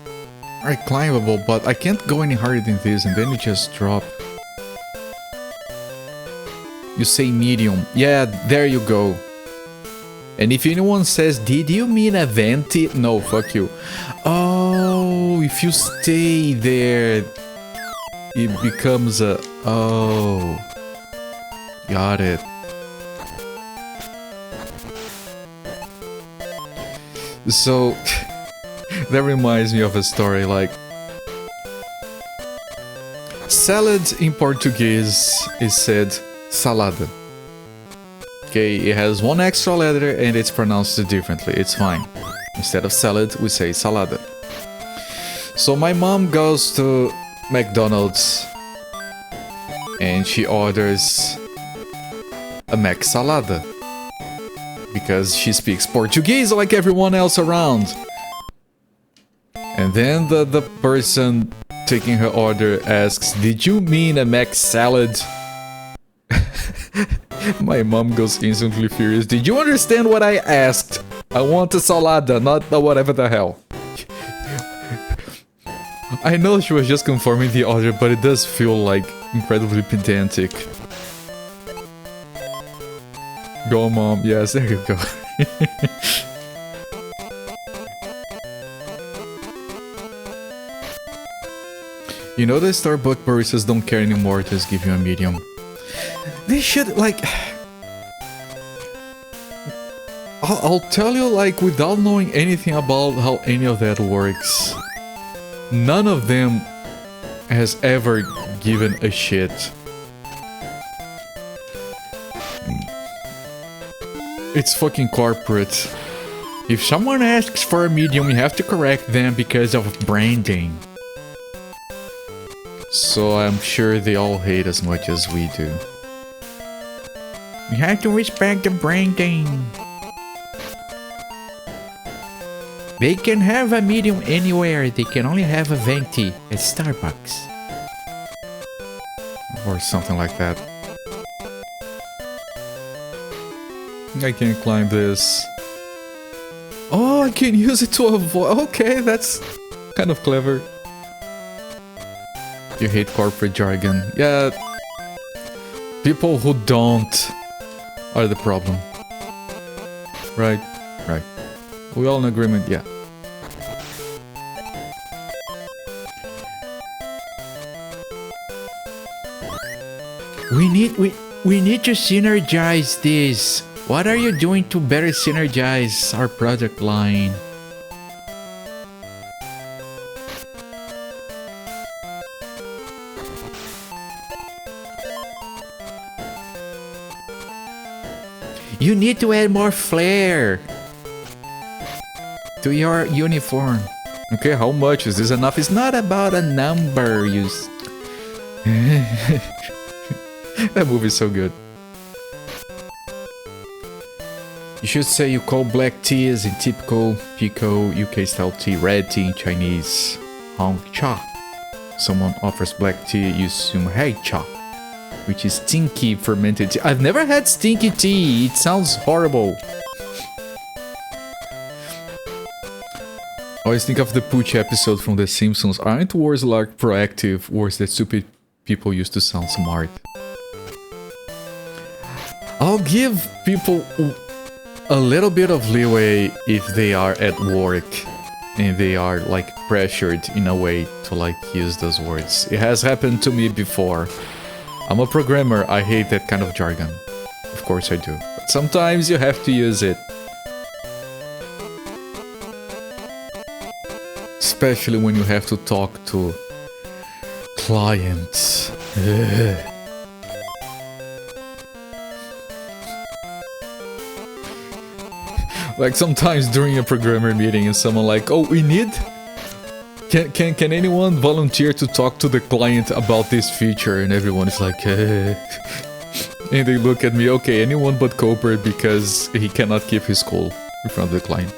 are climbable, but I can't go any harder than this, and then you just drop. You say medium. Yeah, there you go. And if anyone says, did you mean a venti? No, fuck you. Oh, if you stay there, it becomes a... Oh. Got it. So, that reminds me of a story, like... Salad in Portuguese is said salada. Okay, it has one extra letter and it's pronounced differently, it's fine. Instead of salad, we say salada. So my mom goes to McDonald's and she orders a Mac salada. Because she speaks Portuguese like everyone else around. And then the person taking her order asks, did you mean a Mac salad? My mom goes instantly furious. Did you understand what I asked? I want a salada, not the whatever the hell. I know she was just confirming the order, but it does feel like incredibly pedantic. Go, mom. Yes, there you go. You know the Starbucks baristas don't care anymore, just give you a medium. They should, like... I'll tell you, like, without knowing anything about how any of that works, none of them has ever given a shit. It's fucking corporate. If someone asks for a medium, you have to correct them because of branding. So I'm sure they all hate as much as we do. You have to respect the branding. They can have a medium anywhere, they can only have a venti at Starbucks. Or something like that. I can't climb this. Oh, I can use it to avoid. Okay, that's kind of clever. You hate corporate jargon. Yeah. People who don't are the problem. Right, right. We all in agreement, yeah. We need to synergize this. What are you doing to better synergize our product line? You need to add more flair to your uniform. Okay, how much? Is this enough? It's not about a number, you... That movie's so good. You should say you call black tea as in typical Pico UK style tea, red tea in Chinese. Hong cha. Someone offers black tea, you assume hey cha, which is stinky fermented tea. I've never had stinky tea, it sounds horrible. I always think of the Pooch episode from The Simpsons. Aren't words like proactive words that stupid people used to sound smart? I'll give people a little bit of leeway if they are at work and they are like pressured in a way to like use those words. It has happened to me before. I'm a programmer, I hate that kind of jargon. Of course I do. But sometimes you have to use it. Especially when you have to talk to clients. Like sometimes during a programmer meeting and someone like, oh, we need... Can anyone volunteer to talk to the client about this feature? And everyone is like, And they look at me, okay, anyone but Cooper because he cannot keep his cool in front of the client.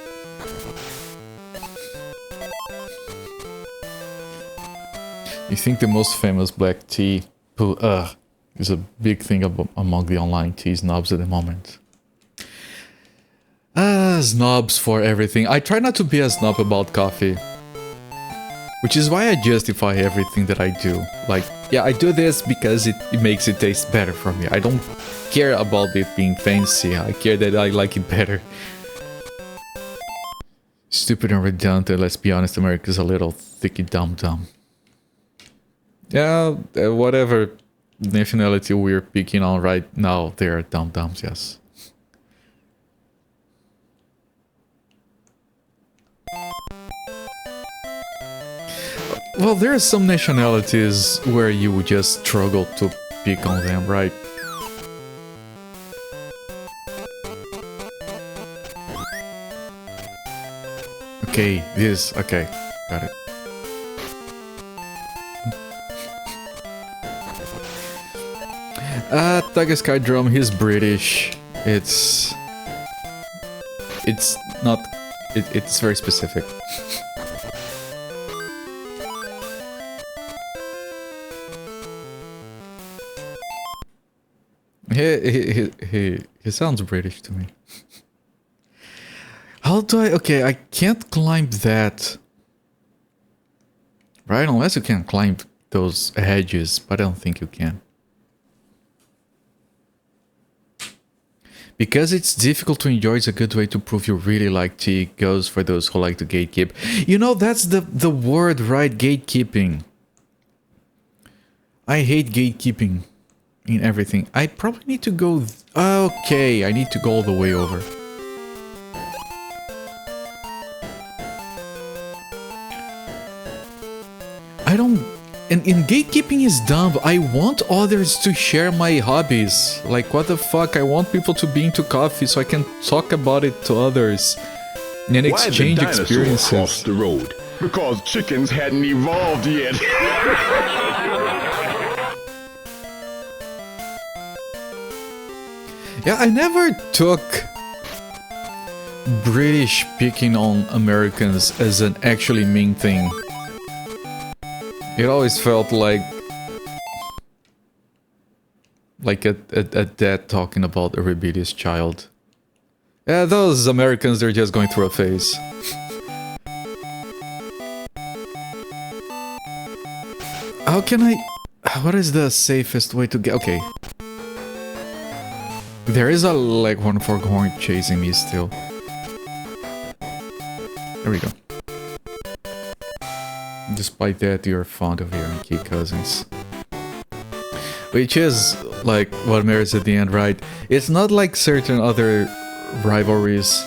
You think the most famous black tea is a big thing among the online tea snobs at the moment. Snobs for everything. I try not to be a snob about coffee. Which is why I justify everything that I do. Like, yeah, I do this because it makes it taste better for me. I don't care about it being fancy. I care that I like it better. Stupid and redundant, let's be honest, America's a little thicky dum-dum. Yeah, whatever nationality we're picking on right now, they're dum-dums, yes. Well, there are some nationalities where you would just struggle to pick on them, right? Okay, okay, got it. Tiger Sky Drum, he's British. It's not, it's very specific. He sounds British to me. How do I... Okay, I can't climb that. Right? Unless you can climb those hedges, but I don't think you can. Because it's difficult to enjoy, it's a good way to prove you really like tea. Goes for those who like to gatekeep. You know, that's the word, right? Gatekeeping. I hate gatekeeping in everything. I probably need to go... Okay, I need to go all the way over. I don't... And gatekeeping is dumb. I want others to share my hobbies. Like, what the fuck? I want people to be into coffee so I can talk about it to others and exchange experiences. Crossed the road? Because chickens hadn't evolved yet. Yeah, I never took British picking on Americans as an actually mean thing. It always felt like a dad talking about a rebellious child. Yeah, those Americans, they're just going through a phase. How can I... What is the safest way to get... Okay. There is a leghorn foghorn chasing me still. There we go. Despite that, you're fond of hearing key cousins. Which is, like, what matters at the end, right? It's not like certain other rivalries.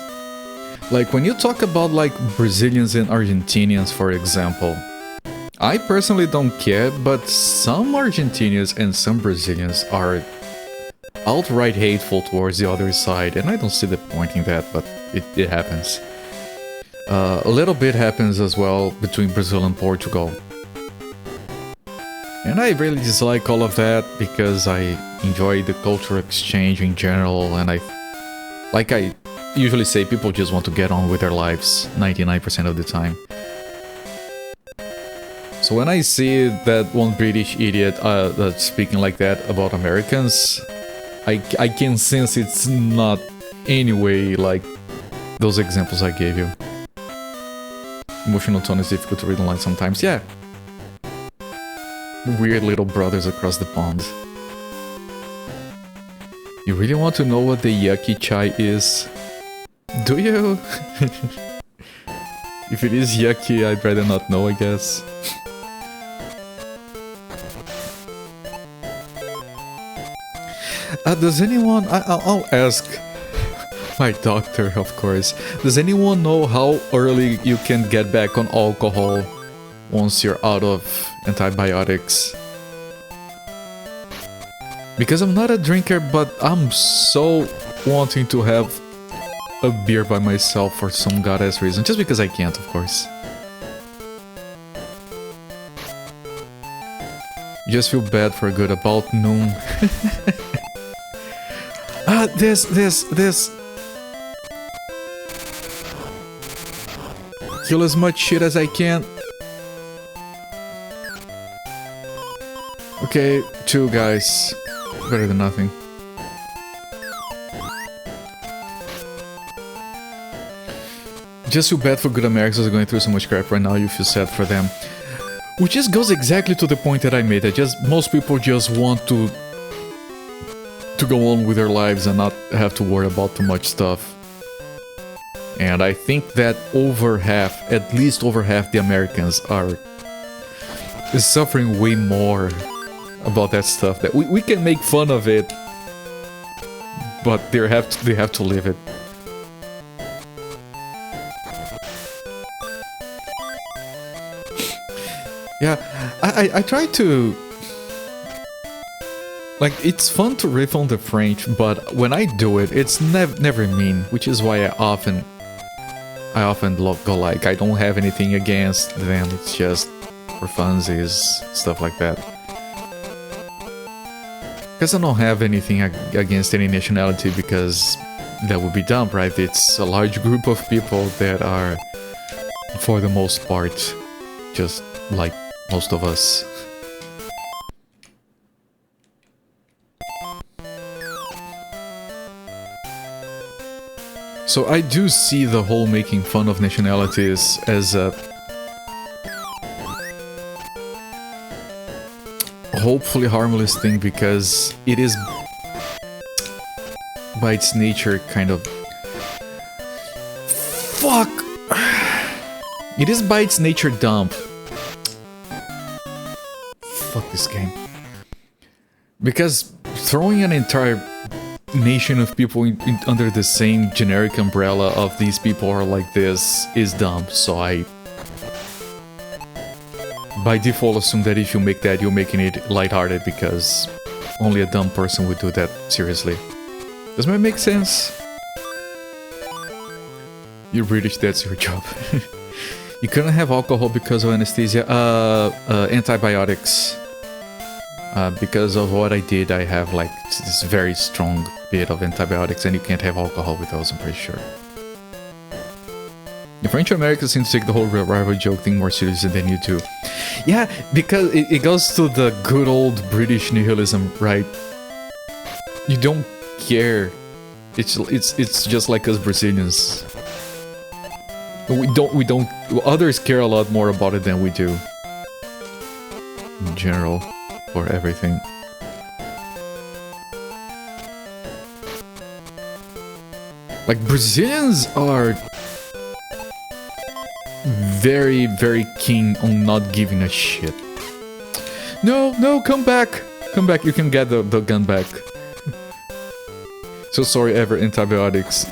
Like, when you talk about, like, Brazilians and Argentinians, for example, I personally don't care, but some Argentinians and some Brazilians are outright hateful towards the other side, and I don't see the point in that, but it happens. A little bit happens as well between Brazil and Portugal. And I really dislike all of that because I enjoy the cultural exchange in general, and like I usually say, people just want to get on with their lives 99% of the time. So when I see that one British idiot that's speaking like that about Americans, I can sense it's not anyway like those examples I gave you. Emotional tone is difficult to read online sometimes, yeah. Weird little brothers across the pond. You really want to know what the yucky chai is? Do you? If it is yucky, I'd rather not know, I guess. Does anyone... I'll ask my doctor, of course. Does anyone know how early you can get back on alcohol once you're out of antibiotics? Because I'm not a drinker, but I'm so wanting to have a beer by myself for some goddess reason. Just because I can't, of course. You just feel bad for a good about noon. This. Kill as much shit as I can. Okay, 2 guys. Better than nothing. Just feel bad for good Americans going through so much crap right now, you feel sad for them. Which just goes exactly to the point that I made, that just most people just want to go on with their lives and not have to worry about too much stuff. And I think that over half, at least over half the Americans is suffering way more about that stuff. That we can make fun of it, but they have to live it. Yeah, I try to... Like, it's fun to riff on the French, but when I do it, it's never mean, which is why I often go like, I don't have anything against them, it's just for funsies, stuff like that. Because I don't have anything against any nationality, because that would be dumb, right? It's a large group of people that are, for the most part, just like most of us. So I do see the whole making fun of nationalities as a hopefully harmless thing, because it is by its nature kind of... Fuck! It is by its nature dumb. Fuck this game. Because throwing an entire nation of people under the same generic umbrella of these people are like this is dumb, so I by default assume that if you make that, you're making it lighthearted, because only a dumb person would do that seriously. Does that make sense? You're British, that's your job. You couldn't have alcohol because of anesthesia. Antibiotics. Because of what I did, I have like this very strong bit of antibiotics, and you can't have alcohol with those, I'm pretty sure. The French Americans seem to take the whole rival joke thing more seriously than you do. Yeah, because it goes to the good old British nihilism, right? You don't care. It's just like us Brazilians. We don't. Others care a lot more about it than we do. In general, for everything. Like, Brazilians are very, very keen on not giving a shit. No, come back! Come back, you can get the gun back. So sorry, ever antibiotics.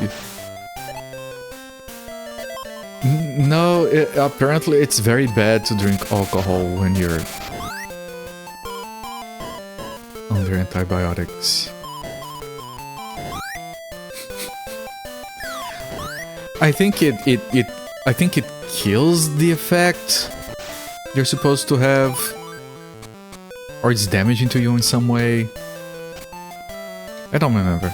No, apparently it's very bad to drink alcohol when you're under antibiotics. I think it kills the effect you're supposed to have, or it's damaging to you in some way. I don't remember.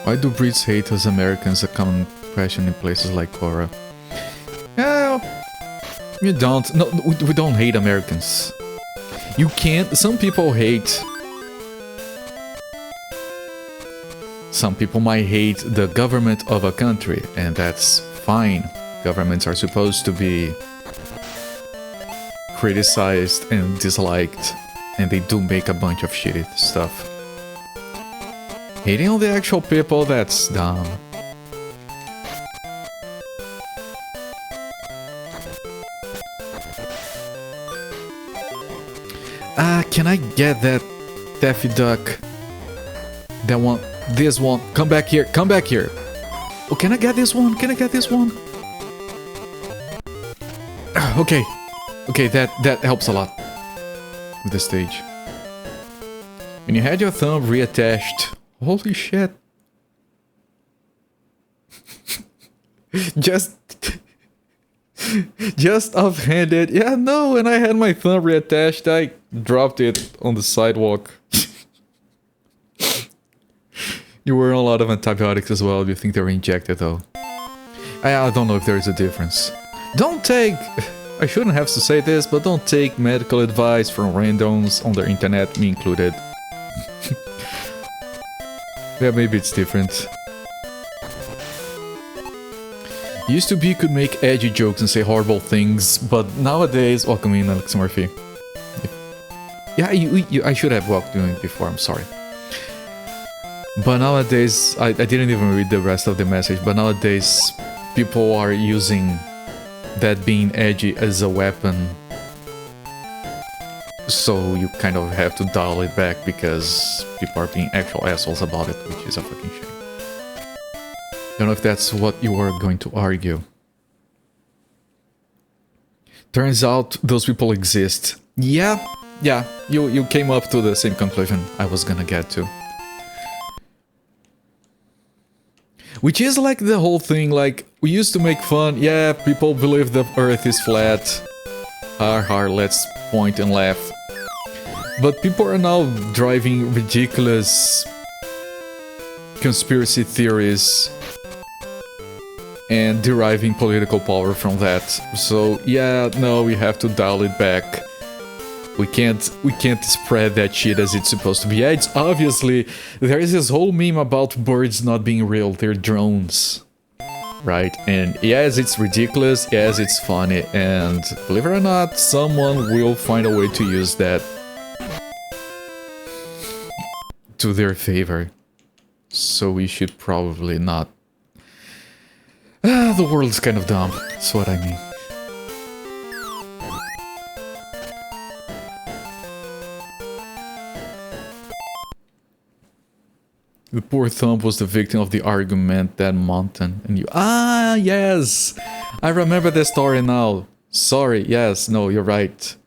Why do Brits hate us Americans? A common question in places like Cora. Well, you don't. No, we don't hate Americans. You can't. Some people hate. Some people might hate the government of a country, and that's fine. Governments are supposed to be criticized and disliked, and they do make a bunch of shitty stuff. Hating on the actual people, that's dumb. Can I get that Daffy Duck? That one, this one. Come back here, come back here. Oh, can I get this one? Can I get this one? Okay. Okay, that helps a lot with the stage. When you had your thumb reattached. Holy shit. Just offhanded. Yeah, no, when I had my thumb reattached, I dropped it on the sidewalk. You were on a lot of antibiotics as well. Do you think they were injected though? I don't know if there is a difference. Don't take... I shouldn't have to say this, but don't take medical advice from randoms on the internet, me included. Yeah, maybe it's different. Used to be you could make edgy jokes and say horrible things, but nowadays... Welcome in, Alex Murphy. Yeah, I should have walked you in before, I'm sorry. But nowadays, I didn't even read the rest of the message, but nowadays people are using that being edgy as a weapon. So you kind of have to dial it back because people are being actual assholes about it, which is a fucking shame. Don't know if that's what you were going to argue. Turns out those people exist. Yeah, you came up to the same conclusion I was gonna get to. Which is like the whole thing, like, we used to make fun, yeah, people believe the earth is flat. Har, let's point and laugh. But people are now driving ridiculous conspiracy theories and deriving political power from that. So yeah, no, we have to dial it back. We can't spread that shit as it's supposed to be. Yeah, it's obviously, there is this whole meme about birds not being real, they're drones. Right? And yes, it's ridiculous, yes, it's funny, and believe it or not, someone will find a way to use that to their favor. So we should probably not. The world's kind of dumb, that's what I mean. The poor Thumb was the victim of the argument that mountain and you... Ah, yes! I remember the story now. Sorry, yes, no, you're right.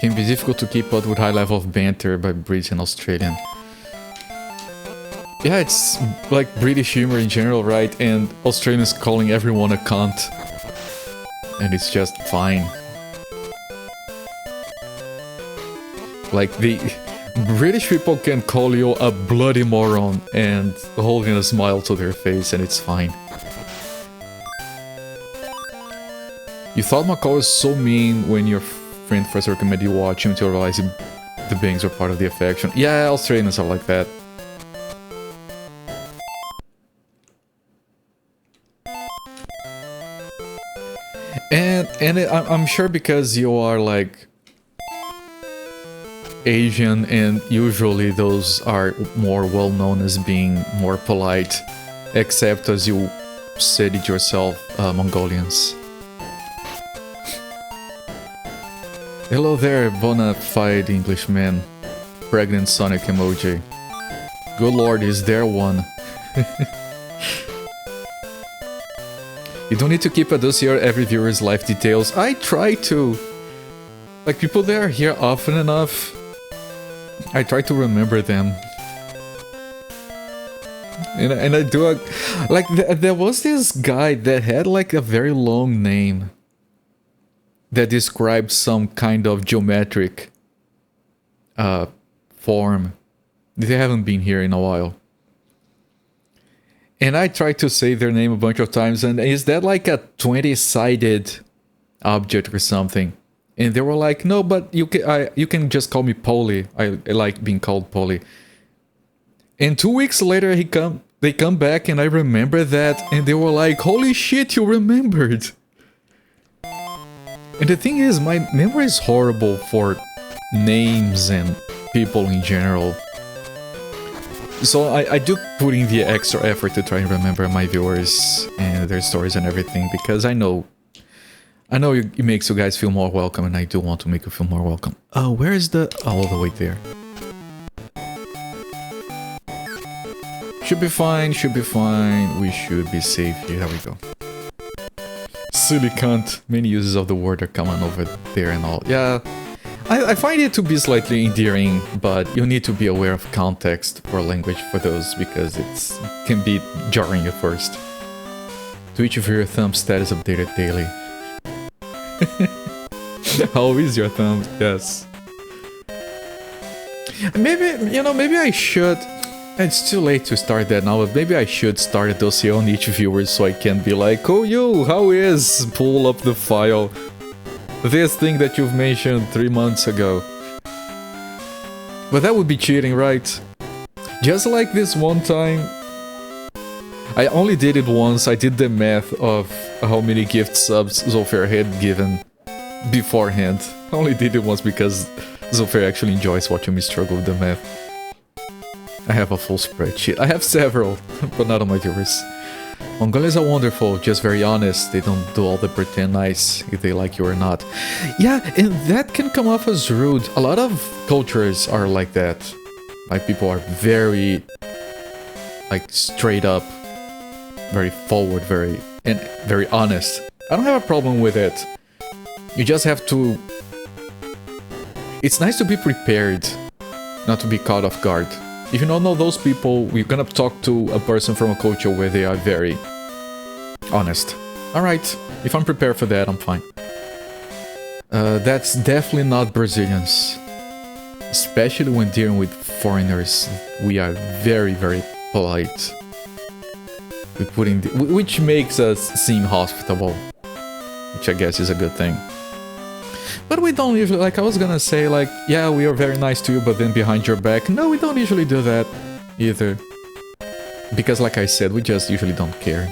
Can be difficult to keep up with high level of banter by British and Australian. Yeah, it's like British humor in general, right? And Australians calling everyone a cunt. And it's just fine. Like, the British people can call you a bloody moron and holding a smile to their face, and it's fine. You thought Macaw was so mean when your friend first recommended you watch him until you realized the bangs were part of the affection. Yeah, Australians are like that. And I'm sure because you are like Asian, and usually those are more well known as being more polite, except as you said it yourself, Mongolians. Hello there, bona fide Englishman. Pregnant Sonic emoji. Good lord, is there one? You don't need to keep a dossier every viewer's life details. I try to. Like, people that are here often enough, I try to remember them. And I do like, there was this guy that had like a very long name that described some kind of geometric form. They haven't been here in a while. And I tried to say their name a bunch of times, and is that like a 20-sided object or something? And they were like, no, but you can just call me Polly. I like being called Polly. And 2 weeks later, they come back, and I remember that, and they were like, holy shit, you remembered. And the thing is, my memory is horrible for names and people in general. So I do put in the extra effort to try and remember my viewers and their stories and everything, because I know it makes you guys feel more welcome, and I do want to make you feel more welcome. Oh, where is the... all the way there. Should be fine, we should be safe. Here we go. Silly cunt. Many uses of the word are common over there and all. Yeah, I find it to be slightly endearing, but you need to be aware of context for language for those, because it can be jarring at first. Twitch viewer thumb status updated daily. How is your thumb? Yes. Maybe I should... It's too late to start that now, but maybe I should start a dossier on each viewer so I can be like, oh yo, how is? Pull up the file. This thing that you've mentioned 3 months ago. But that would be cheating, right? Just like this one time, I only did it once. I did the math of how many gift subs Zolfair had given beforehand. I only did it once because Zolfair actually enjoys watching me struggle with the math. I have a full spreadsheet. I have several, but not on my viewers. Mongolians are wonderful, just very honest. They don't do all the pretend nice if they like you or not. Yeah, and that can come off as rude. A lot of cultures are like that. Like, people are very, like, straight up, very forward, very honest. I don't have a problem with it. You just have to... It's nice to be prepared, not to be caught off guard. If you don't know those people, we're gonna talk to a person from a culture where they are very honest. Alright, if I'm prepared for that, I'm fine. That's definitely not Brazilians. Especially when dealing with foreigners, we are very, very polite. We put in which makes us seem hospitable, which I guess is a good thing. But we don't usually, like I was gonna say, like, yeah, we are very nice to you, but then behind your back, no, we don't usually do that either. Because like I said, we just usually don't care.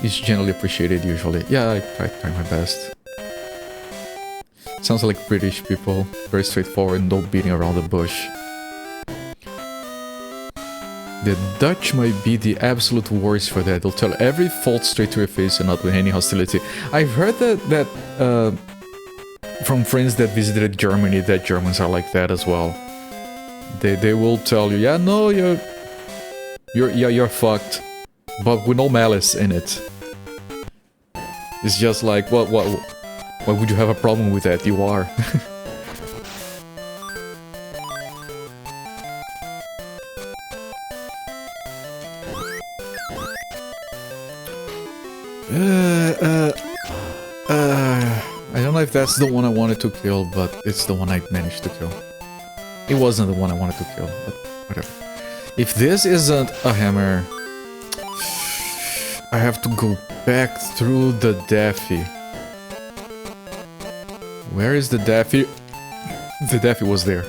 It's generally appreciated usually. Yeah, I try my best. Sounds like British people, very straightforward, no beating around the bush. The Dutch might be the absolute worst for that. They'll tell every fault straight to your face and not with any hostility. I've heard that from friends that visited Germany, that Germans are like that as well. They will tell you, yeah, no, you're fucked, but with no malice in it. It's just like, what would you have a problem with that? You are. I don't know if that's the one I wanted to kill, but it's the one I managed to kill. It wasn't the one I wanted to kill, but whatever. If this isn't a hammer, I have to go back through the Daffy. Where is the Daffy? The Daffy was there.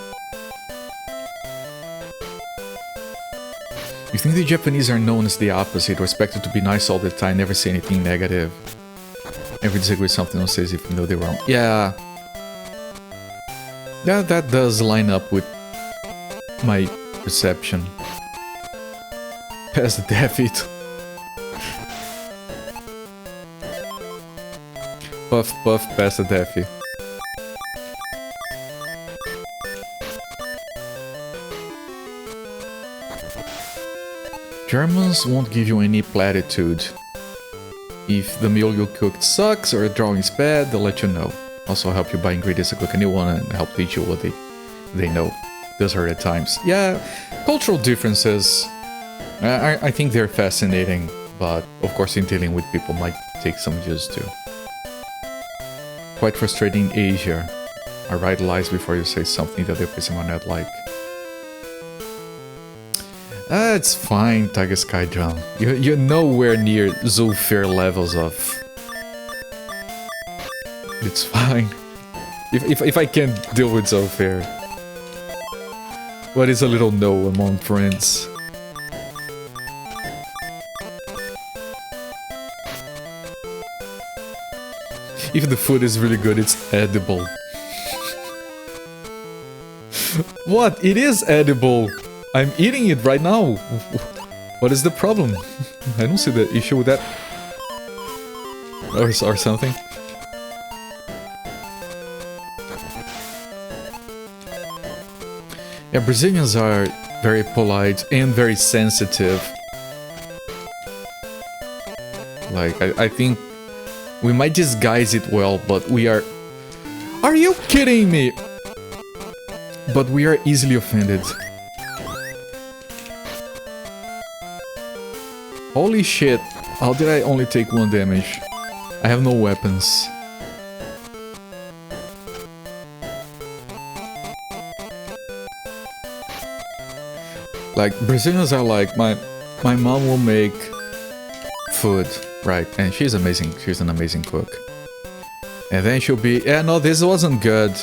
You think the Japanese are known as the opposite, or expected to be nice all the time, never say anything negative? Never disagree with something one says if you know they're wrong. Yeah. Yeah, that does line up with my perception. Pass the Daffy. Puff, puff, pass the Daffy. Germans won't give you any platitude. If the meal you cooked sucks or a drawing is bad, they'll let you know. Also help you buy ingredients to cook a new one and help teach you what they know. Those are the times. Yeah, cultural differences, I think they're fascinating, but of course in dealing with people might take some years too. Quite frustrating in Asia. I write lies before you say something that the person might not like. It's fine, Tiger Sky Drum. You're nowhere near Zulfir levels of... It's fine. If I can't deal with Zulfir. What is a little no among friends? If the food is really good, it's edible. What? It is edible! I'm eating it right now! What is the problem? I don't see the issue with that. Or something. Yeah, Brazilians are very polite and very sensitive. Like, I think we might disguise it well, but we are... Are you kidding me? But we are easily offended. Holy shit, how did I only take 1 damage? I have no weapons. Like, Brazilians are like, my mom will make food, right? And she's amazing, she's an amazing cook. And then she'll be, yeah, no, this wasn't good.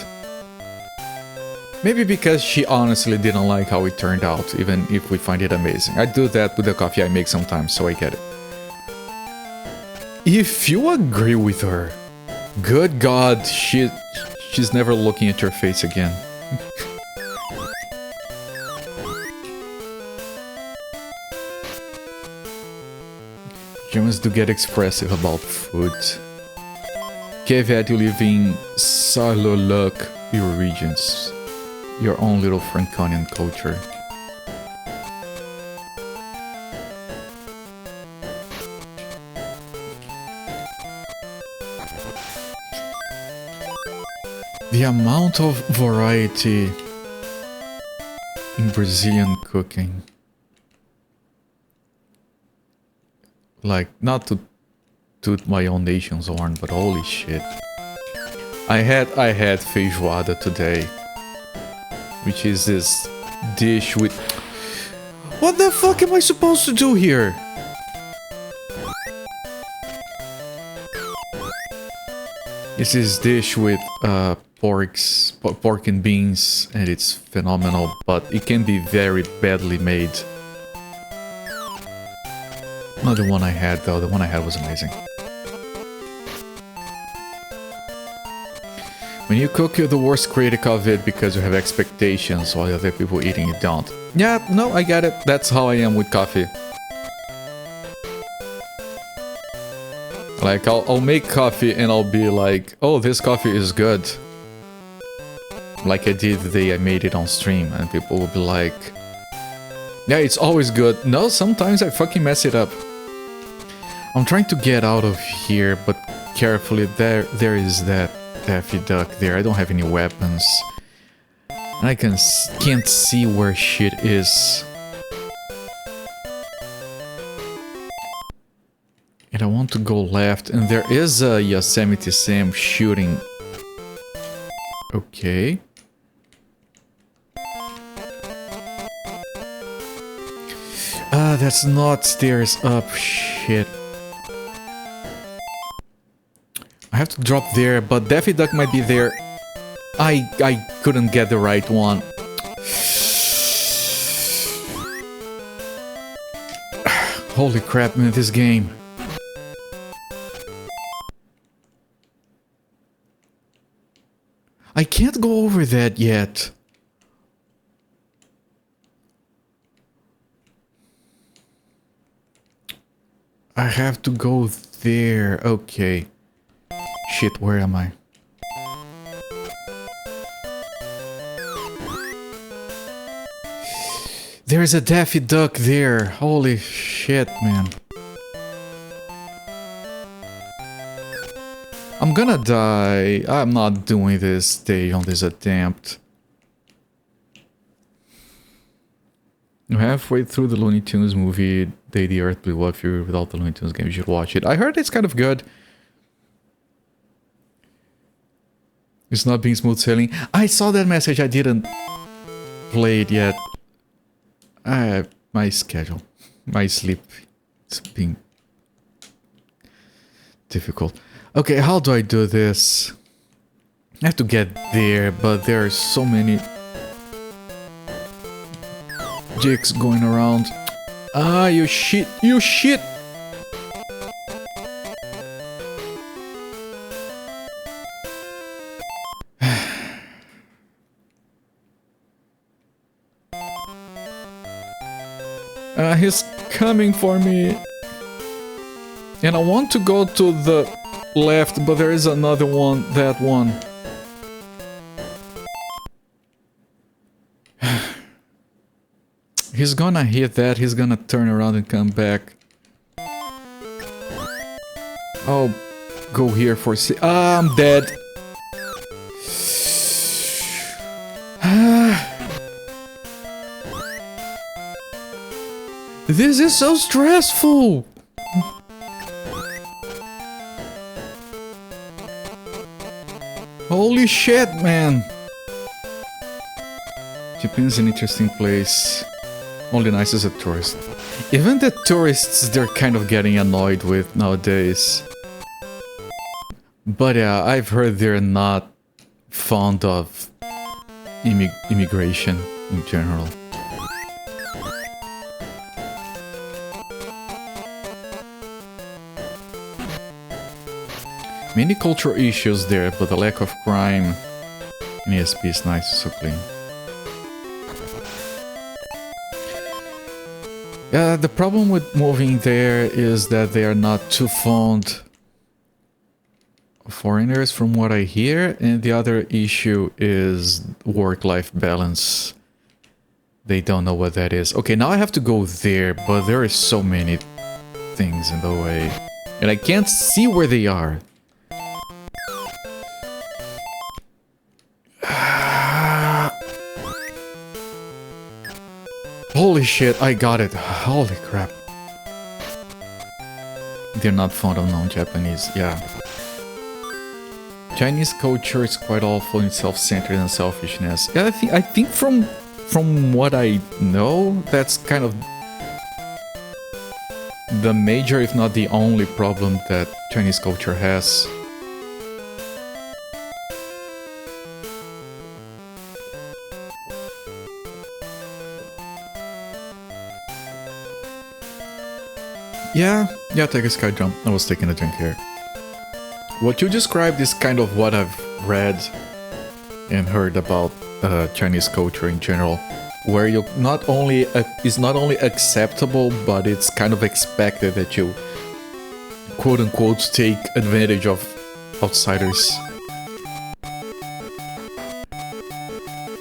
Maybe because she honestly didn't like how it turned out, even if we find it amazing. I do that with the coffee I make sometimes, so I get it. If you agree with her, good God, she's never looking at your face again. Germans do get expressive about food. Caveat, you live in Sarloluk, your regions. Your own little Franconian culture. The amount of variety in Brazilian cooking. Like, not to toot my own nation's horn, but holy shit. I had feijoada today. Which is this dish with... What the fuck am I supposed to do here? It's this dish with pork and beans, and it's phenomenal, but it can be very badly made. Not the one I had though, the one I had was amazing. When you cook, you're the worst critic of it because you have expectations while other people eating it don't. Yeah, no, I get it. That's how I am with coffee. Like, I'll make coffee and I'll be like, oh, this coffee is good. Like I did the day I made it on stream, and people will be like, yeah, it's always good. No, sometimes I fucking mess it up. I'm trying to get out of here, but carefully, there is that Daffy Duck there. I don't have any weapons. And I can't see where shit is. And I want to go left, and there is a Yosemite Sam shooting. Okay. Ah, that's not stairs up. Shit. I have to drop there, but Daffy Duck might be there. I couldn't get the right one. Holy crap, man, this game. I can't go over that yet. I have to go there. Okay. Shit, where am I? There's a Daffy Duck there. Holy shit, man. I'm gonna die. I'm not doing this day on this attempt. I'm halfway through the Looney Tunes movie, Day the Earth Blew Up. If you're without the Looney Tunes game, you should watch it. I heard it's kind of good. It's not being smooth sailing. I saw that message. I didn't play it yet. My schedule. My sleep. It's being difficult. Okay, how do I do this? I have to get there, but there are so many jigs going around. Ah, you shit! You shit! He's coming for me. And I want to go to the left, but there is another one, that one. He's gonna hit that, he's gonna turn around and come back. I'll go here for I'm dead. This is so stressful! Holy shit, man! Japan's an interesting place. Only nice as a tourist. Even the tourists, they're kind of getting annoyed with nowadays. But yeah, I've heard they're not fond of immigration in general. Many cultural issues there, but the lack of crime in ESP is nice, so clean. Yeah, the problem with moving there is that they are not too fond of foreigners from what I hear, and the other issue is work-life balance. They don't know what that is. Okay, now I have to go there, but there are so many things in the way, and I can't see where they are. Holy shit, I got it. Holy crap. They're not fond of non-Japanese, yeah. Chinese culture is quite awful in self-centered and selfishness. Yeah, I think from what I know, that's kind of the major, if not the only problem that Chinese culture has. Yeah, take a sky jump. I was taking a drink here. What you described is kind of what I've read and heard about Chinese culture in general, where you not only is not only acceptable, but it's kind of expected that you quote unquote take advantage of outsiders.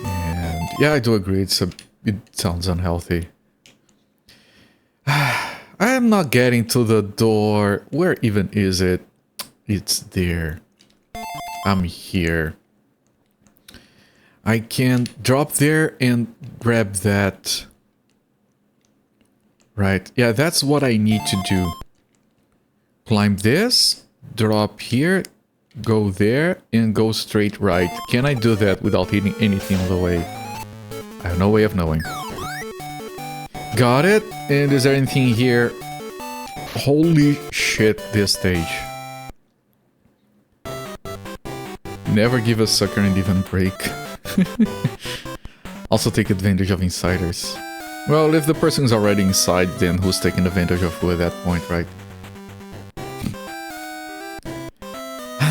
And yeah, I do agree. It sounds unhealthy. I am not getting to the door. Where even is it? It's there. I'm here. I can drop there and grab that. Right. Yeah, that's what I need to do. Climb this, drop here, go there, and go straight right. Can I do that without hitting anything on the way? I have no way of knowing. Got it. And is there anything here? Holy shit, this stage. Never give a sucker an even break. Also take advantage of insiders. Well, if the person's already inside, then who's taking advantage of who at that point, right?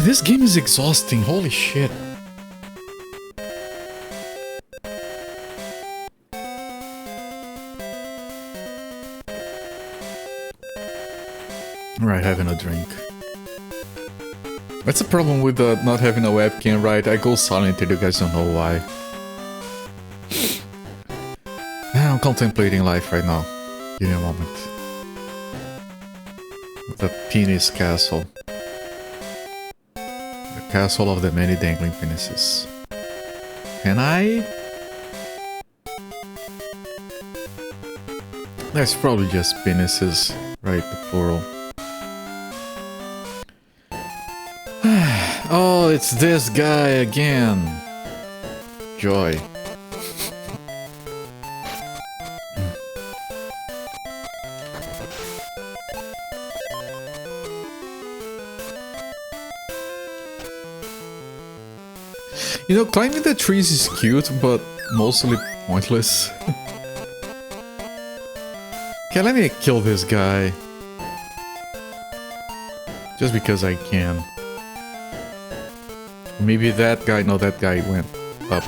This game is exhausting, holy shit. Right, having a drink. That's a problem with not having a webcam, right? I go silent and you guys don't know why. I'm contemplating life right now. Give me a moment. The penis castle. The castle of the many dangling penises. Can I? That's probably just penises, right? The plural. Oh, it's this guy again. Joy. You know, climbing the trees is cute, but mostly pointless. Okay, let me kill this guy. Just because I can. Maybe that guy, no, that guy went up.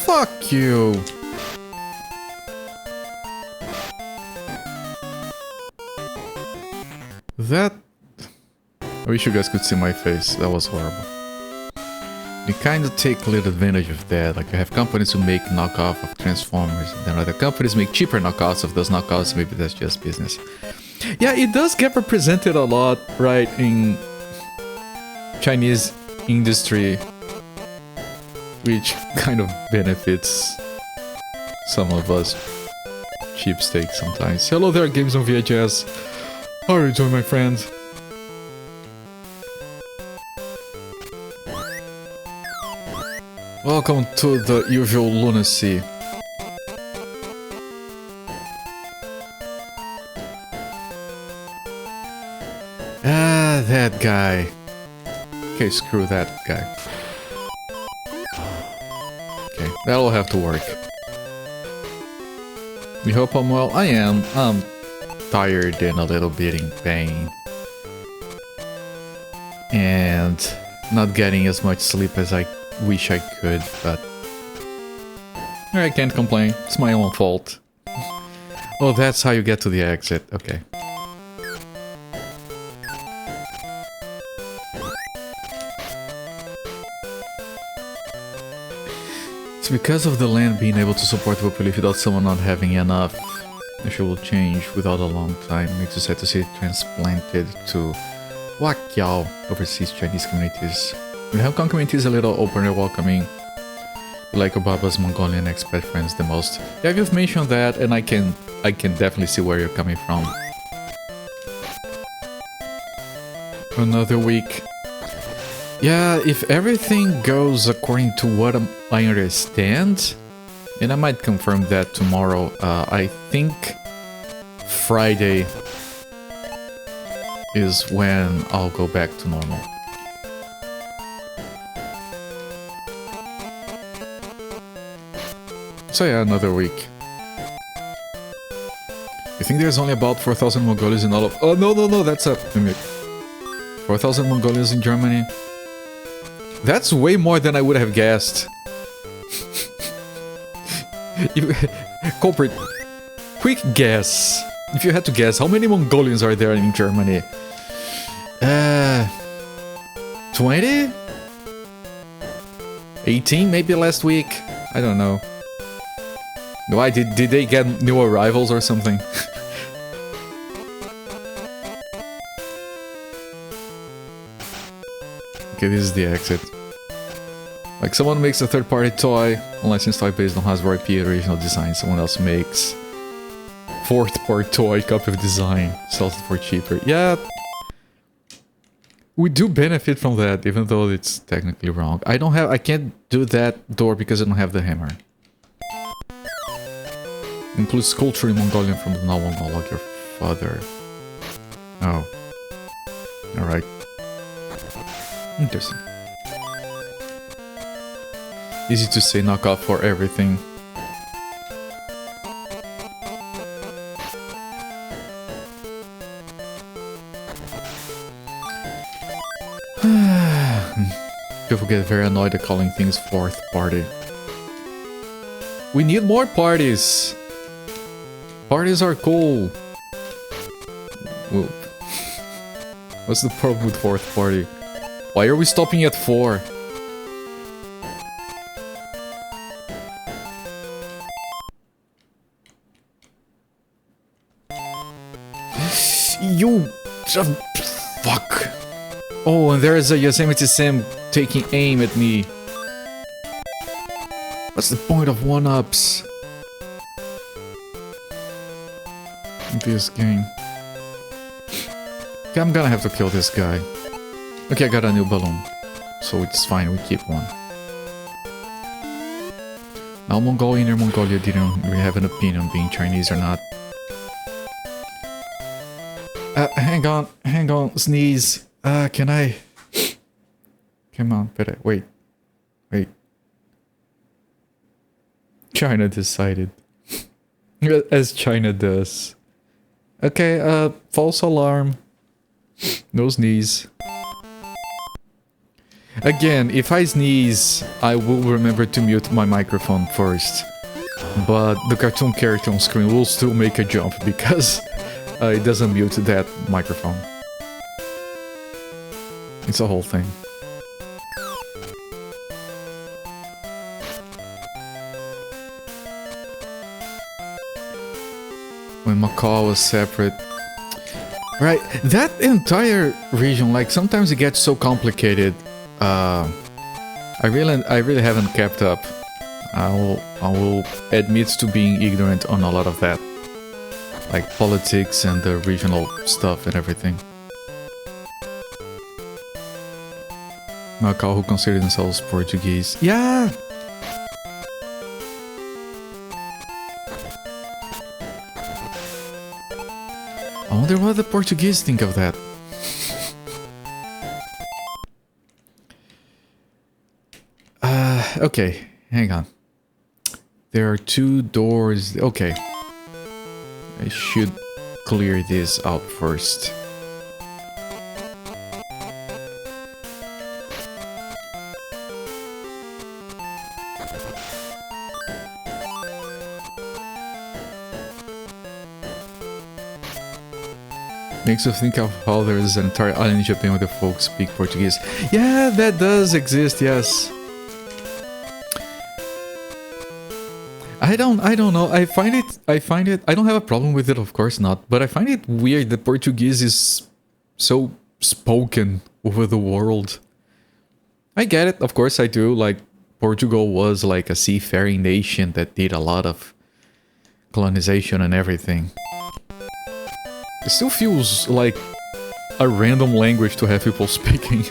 Fuck you. That... I wish you guys could see my face. That was horrible. You kind of take little advantage of that. Like, you have companies who make knockoff of Transformers, and then other companies make cheaper knockoffs of those knockoffs. Maybe that's just business. Yeah, it does get represented a lot, right, in Chinese industry, which kind of benefits some of us cheapskates sometimes. Hello there, Games on VHS. How are you doing, my friends? Welcome to the usual lunacy. Ah, that guy. Okay, screw that guy. Okay, that'll have to work. We hope I'm well. I am. I'm tired and a little bit in pain. And not getting as much sleep as I wish I could, but I can't complain. It's my own fault. Oh, that's how you get to the exit. Okay. It's because of the land being able to support the population without someone not having enough. The show will change without a long time. Makes it sad to see it transplanted to Wakyao, overseas Chinese communities. We have Hong Kong communities a little open and welcoming. We like Obaba's Mongolian expat friends the most. Yeah, you've mentioned that, and I can definitely see where you're coming from. Another week. Yeah, if everything goes according to what I understand, and I might confirm that tomorrow, I think Friday is when I'll go back to normal. So yeah, another week. You think there's only about 4,000 Mongolians in all of... Oh, no, that's a... 4,000 Mongolians in Germany? That's way more than I would have guessed. Culprit, quick guess. If you had to guess, how many Mongolians are there in Germany? 20? 18 maybe last week? I don't know. Why, did they get new arrivals or something? Okay, this is the exit. Like, someone makes a third-party toy, unlicensed toy based on Hasbro IP original design. Someone else makes fourth-party toy, copy of design, sells it for cheaper. Yeah, we do benefit from that, even though it's technically wrong. I can't do that door because I don't have the hammer. Includes culture in Mongolian from the novel Monologue Your Father. Oh. Alright. Interesting. Easy to say knockoff for everything. People get very annoyed at calling things fourth party. We need more parties! Parties are cool! Whoa. What's the problem with fourth party? Why are we stopping at 4? You... fuck. Oh, and there is a Yosemite Sam taking aim at me. What's the point of one-ups? This game. Okay, I'm gonna have to kill this guy. Okay, I got a new balloon. So it's fine, we keep one. Now Mongolia, Inner Mongolia didn't really have an opinion on being Chinese or not. Hang on, sneeze. Can I... Come on, better, wait. China decided. As China does. Okay, false alarm. No sneeze. Again, if I sneeze, I will remember to mute my microphone first. But the cartoon character on screen will still make a jump because it doesn't mute that microphone. It's a whole thing. When Macau was separate. Right, that entire region, like, sometimes it gets so complicated. I really haven't kept up. I will admit to being ignorant on a lot of that. Like politics and the regional stuff and everything. Macau, who consider themselves Portuguese. Yeah, I wonder what the Portuguese think of that. Okay, hang on. There are 2 doors. Okay. I should clear this out first. Makes you think of how there is an entire island in Japan where the folks speak Portuguese. Yeah, that does exist, yes. I don't know. I find it, I don't have a problem with it, of course not, but I find it weird that Portuguese is so spoken over the world. I get it, of course I do, like, Portugal was like a seafaring nation that did a lot of colonization and everything. It still feels like a random language to have people speaking,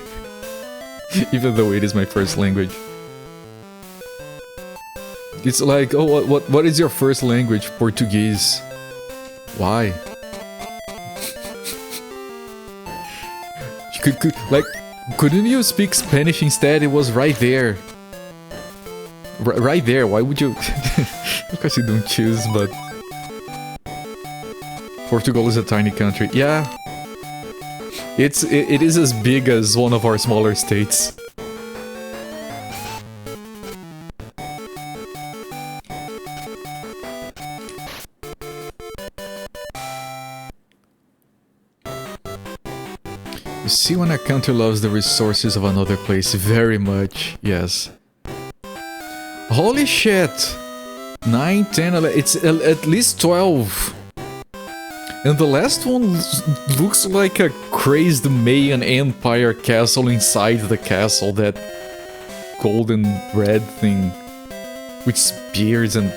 even though it is my first language. It's like, oh, what is your first language? Portuguese. Why? Couldn't you speak Spanish instead? It was right there. Right there. Why would you? Of course you don't choose, but Portugal is a tiny country. Yeah, it is as big as one of our smaller states. You see when a country loves the resources of another place very much, yes. Holy shit! 9, 10, 11, it's at least 12. And the last one looks like a crazed Mayan Empire castle inside the castle, that golden red thing with spears and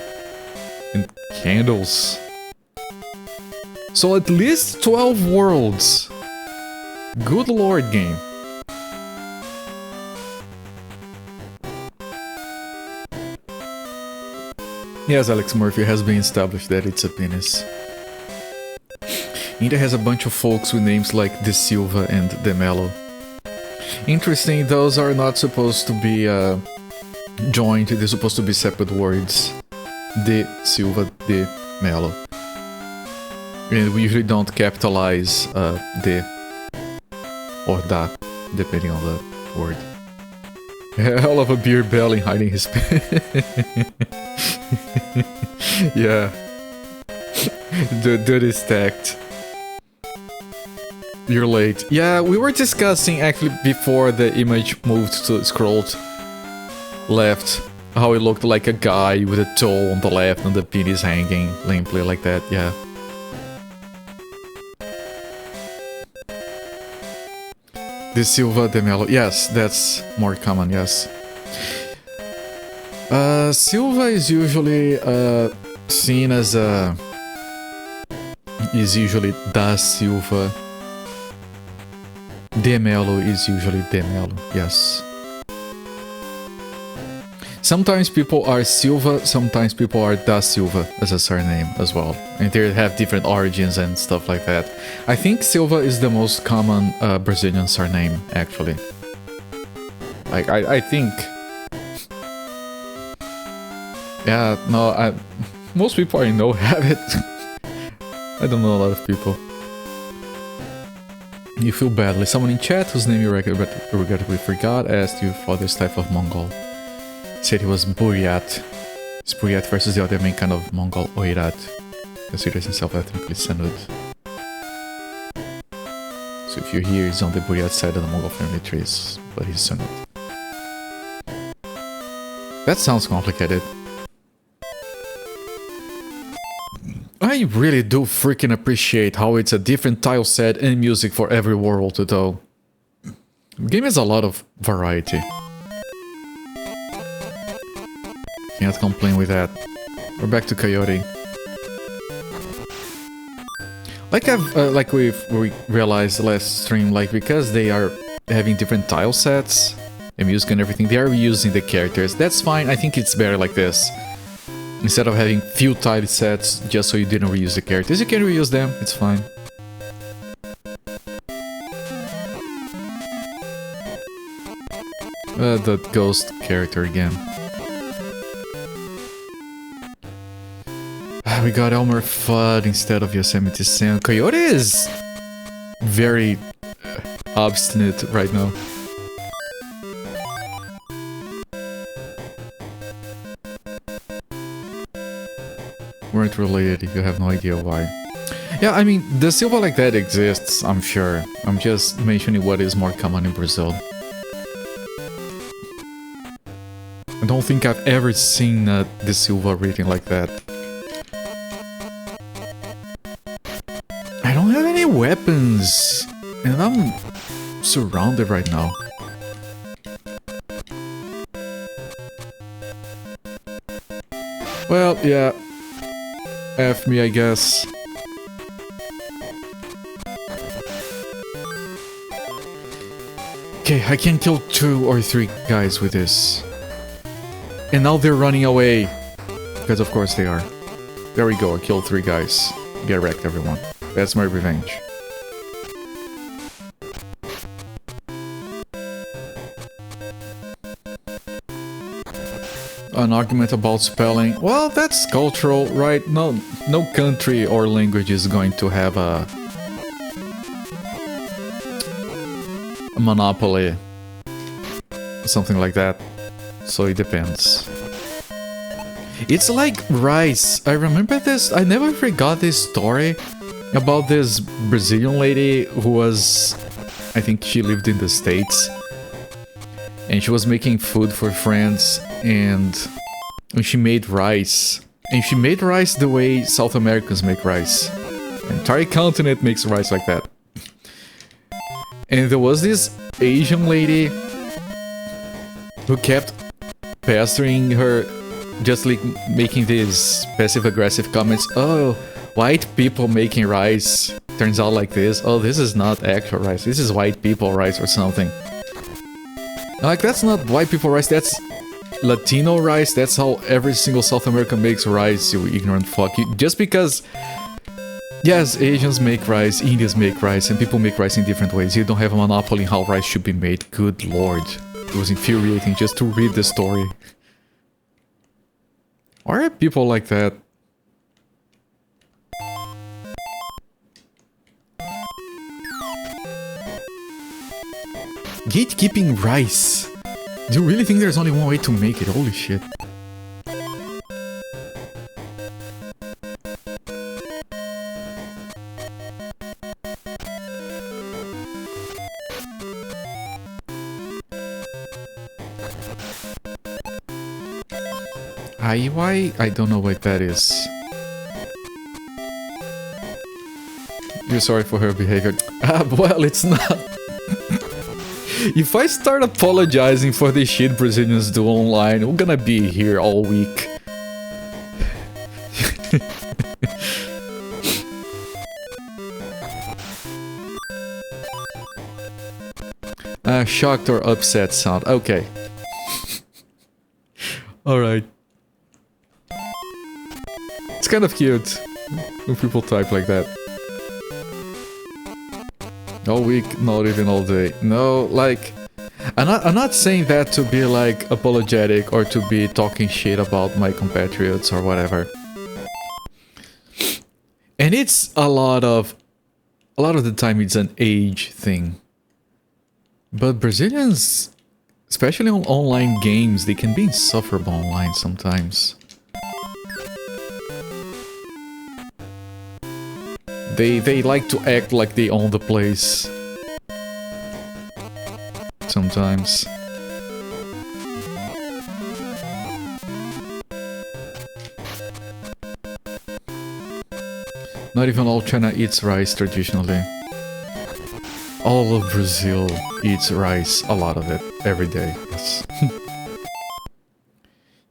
candles. So at least 12 worlds. Good lord, game. Yes, Alex Murphy, has been established that it's a penis. India has a bunch of folks with names like De Silva and De Mello. Interesting, those are not supposed to be joined, they're supposed to be separate words. De Silva, De Mello. And we usually don't capitalize De or Da, depending on the word. Hell of a beer belly hiding his yeah. Dude is stacked. You're late. Yeah, we were discussing actually before the image moved to scrolled left, how it looked like a guy with a toe on the left and the penis hanging limply like that, yeah. De Silva, De Mello. Yes, that's more common, yes. Silva is usually seen as a... is usually Da Silva. De Mello is usually De Mello, yes. Sometimes people are Silva, sometimes people are Da Silva as a surname as well. And they have different origins and stuff like that. I think Silva is the most common Brazilian surname, actually. Like, I think... Yeah, no, most people I know have it. I don't know a lot of people. You feel badly. Someone in chat whose name you regrettably forgot asked you for this type of Mongol. Said he was Buryat. It's Buryat versus the other main kind of Mongol, Oirat. Considers himself ethnically Sanud. So if you're here, he's on the Buryat side of the Mongol family trees, but he's Sanud. That sounds complicated. I really do freaking appreciate how it's a different tile set and music for every world, though. The game has a lot of variety. Can't complain with that. We're back to Coyote. Like we realized last stream, like because they are having different tile sets and music and everything, they are reusing the characters. That's fine. I think it's better like this. Instead of having few tile sets just so you didn't reuse the characters, you can reuse them. It's fine. The ghost character again. We got Elmer Fudd instead of Yosemite Sam. Coyote is very obstinate right now. Weren't related, you have no idea why. Yeah, I mean, the silva like that exists, I'm sure. I'm just mentioning what is more common in Brazil. I don't think I've ever seen the silva written like that. I don't have any weapons, and I'm surrounded right now. Well, yeah. F me, I guess. Okay, I can kill 2 or 3 guys with this. And now they're running away. Because of course they are. There we go, I killed 3 guys. Get wrecked, everyone. That's my revenge. An argument about spelling. Well, that's cultural, right? No country or language is going to have a monopoly. Something like that. So it depends. It's like rice. I remember this. I never forgot this story about this Brazilian lady who was... I think she lived in the States. And she was making food for friends, and she made rice. And she made rice the way South Americans make rice. The entire continent makes rice like that. And there was this Asian lady who kept pestering her, just like making these passive-aggressive comments. Oh, white people making rice turns out like this. Oh, this is not actual rice. This is white people rice or something. Like, that's not white people rice, that's Latino rice. That's how every single South American makes rice, you ignorant fuck. Just because... Yes, Asians make rice, Indians make rice, and people make rice in different ways. You don't have a monopoly in how rice should be made. Good lord. It was infuriating just to read the story. Why are people like that? Gatekeeping rice. Do you really think there's only one way to make it? Holy shit. Why? I don't know what that is. You're sorry for her behavior. Well, it's not. If I start apologizing for the shit Brazilians do online, we're gonna be here all week. Shocked or upset sound. Okay. Alright. It's kind of cute when people type like that. All week, not even all day. No, like... I'm not saying that to be like apologetic or to be talking shit about my compatriots or whatever. And it's a lot of the time it's an age thing. But Brazilians, especially on online games, they can be insufferable online sometimes. They like to act like they own the place. Sometimes. Not even all China eats rice traditionally. All of Brazil eats rice, a lot of it, every day. Yes.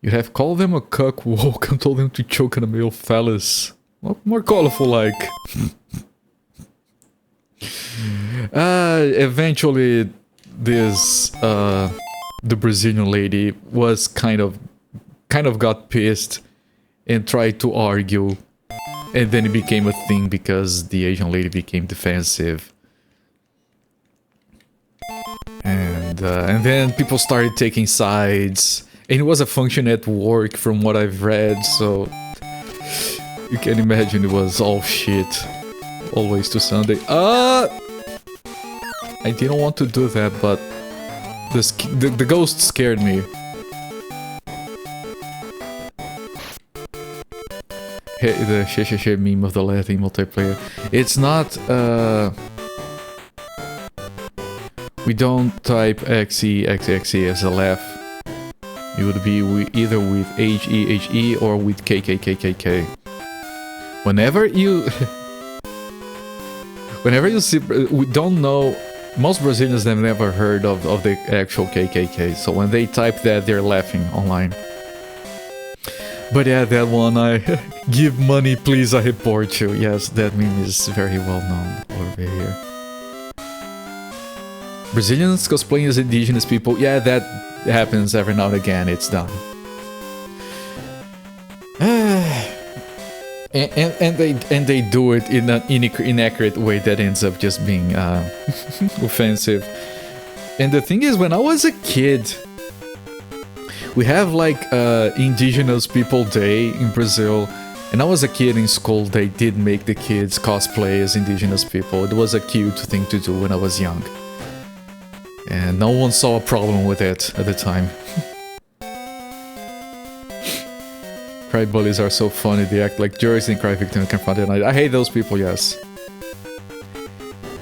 You have called them a cuck woke and told them to choke on a male phallus. More colorful like. Eventually this the Brazilian lady was kind of got pissed and tried to argue, and then it became a thing because the Asian lady became defensive. And and then people started taking sides, and it was a function at work from what I've read, so you can imagine it was all shit. Always to Sunday. I didn't want to do that, but the ghost scared me. Hey, the she meme of the Latin multiplayer. It's not, we don't type XE as a laugh. It would be either with HEHE or with KKKKK. Whenever you see, we don't know, most Brazilians have never heard of the actual KKK, so when they type that, they're laughing online. But yeah, that one, I give money, please, I report you. Yes, that meme is very well known over here. Brazilians cosplaying as indigenous people, yeah, that happens every now and again, it's done. And they do it in an inaccurate way that ends up just being offensive. And the thing is, when I was a kid, we have like Indigenous People Day in Brazil, and I was a kid in school. They did make the kids cosplay as indigenous people. It was a cute thing to do when I was young, and no one saw a problem with it at the time. Cry bullies are so funny, they act like jurors and cry victims confronted. I hate those people, yes.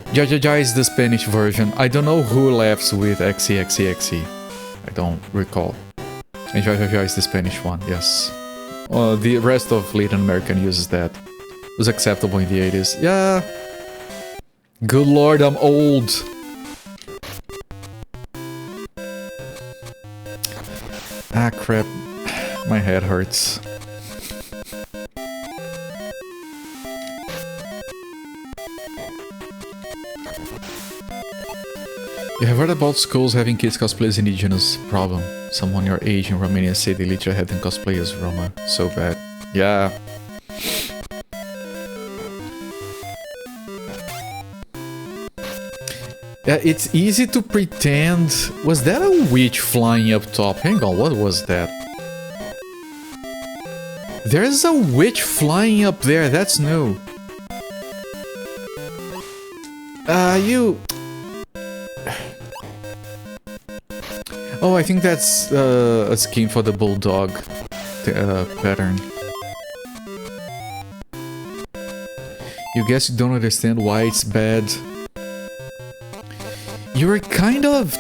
Jajaja is the Spanish version. I don't know who laughs with XEXEXE. I don't recall. And Jajaja is the Spanish one, yes. The rest of Latin American uses that. It was acceptable in the 80s. Yeah. Good lord, I'm old. Ah, crap. My head hurts. You have heard about schools having kids cosplay as indigenous? Problem. Someone your age in Romania said they literally had them cosplay as Roma. So bad. Yeah. Yeah, it's easy to pretend. Was that a witch flying up top? Hang on, what was that? There's a witch flying up there, that's new. You... Oh, I think that's a skin for the bulldog pattern. You guess you don't understand why it's bad. You're kind of...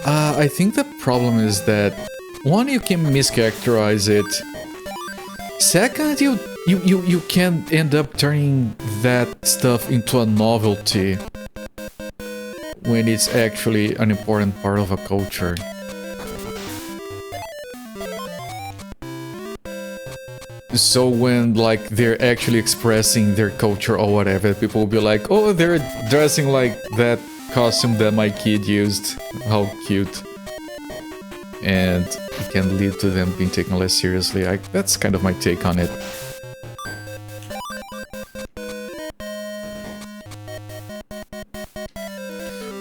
I think the problem is that... One, you can mischaracterize it. Second, you can end up turning that stuff into a novelty when it's actually an important part of a culture. So when, like, they're actually expressing their culture or whatever, people will be like, oh, they're dressing like that costume that my kid used. How cute. And it can lead to them being taken less seriously. That's kind of my take on it.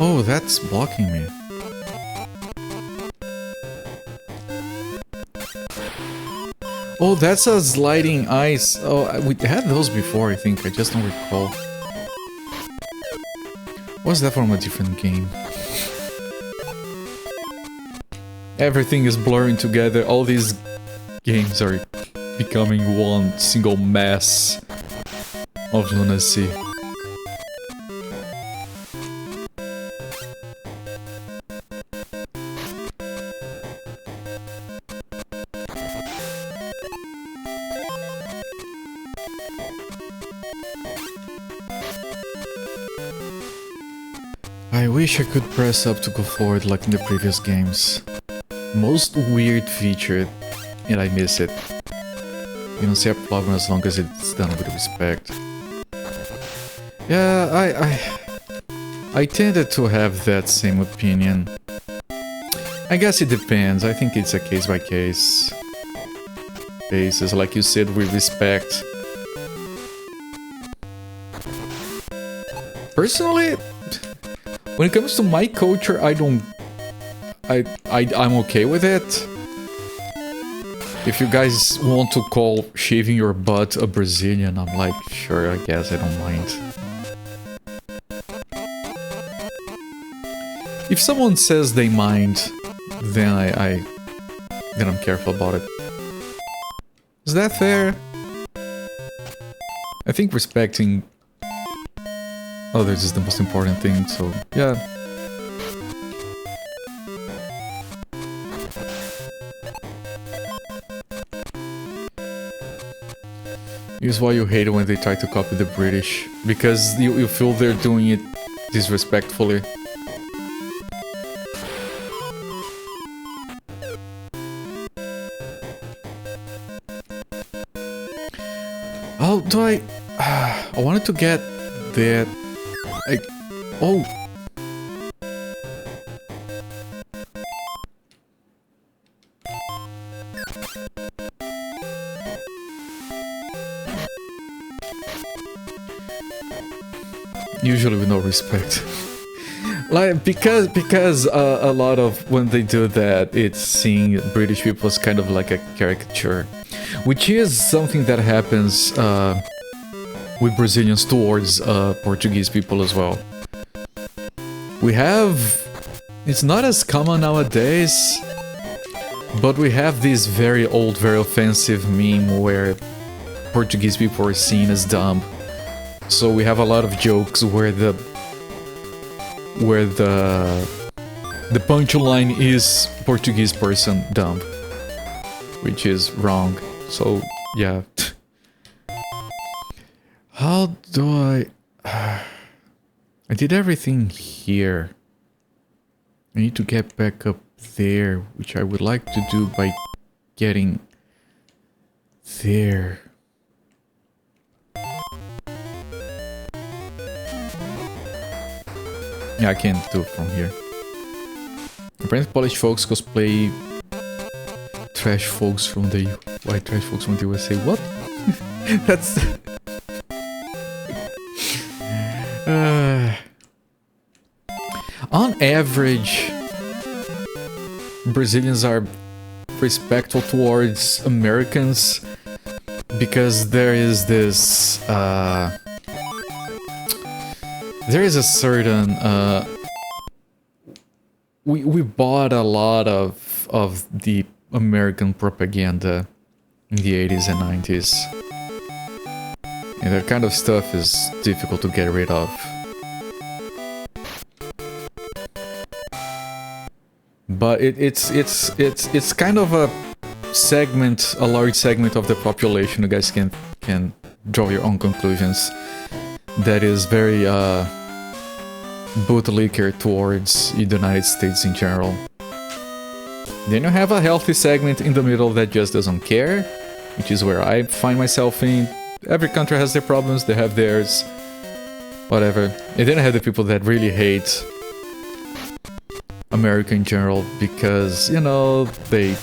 Oh, that's blocking me. Oh, that's a sliding ice. Oh, we had those before, I think. I just don't recall. Was that from a different game? Everything is blurring together. All these games are becoming one single mass of lunacy. I wish I could press up to go forward like in the previous games. Most weird feature, and I miss it. You don't see a problem as long as it's done with respect. Yeah, I tended to have that same opinion. I guess it depends. I think it's a case-by-case basis, like you said, with respect. Personally, when it comes to my culture, I don't I'm okay with it. If you guys want to call shaving your butt a Brazilian, I'm like, sure, I guess, I don't mind. If someone says they mind, then then I'm careful about it. Is that fair? I think respecting others is the most important thing, so yeah. Here's why you hate it when they try to copy the British. Because you feel they're doing it disrespectfully. Oh, do I wanted to get that... oh! Usually with no respect. Like, because a lot of when they do that, it's seeing British people as kind of like a caricature. Which is something that happens with Brazilians towards Portuguese people as well. We have... it's not as common nowadays, but we have this very old, very offensive meme where Portuguese people are seen as dumb. So we have a lot of jokes where the punchline is Portuguese person dumb, which is wrong. So yeah. How do I did everything here. I need to get back up there, which I would like to do by getting there. Yeah, I can't do it from here. Apparently Polish folks cosplay trash folks from the... white trash folks from the USA. What? That's... on average, Brazilians are respectful towards Americans because there is this... there is a certain... we bought a lot of the American propaganda in the 80s and 90s. And that kind of stuff is difficult to get rid of. But it's kind of a segment, a large segment of the population. You guys can draw your own conclusions. That is very bootlicker towards the United States in general. Then you have a healthy segment in the middle that just doesn't care, which is where I find myself in. Every country has their problems, they have theirs, whatever. And then I have the people that really hate America in general because, you know, they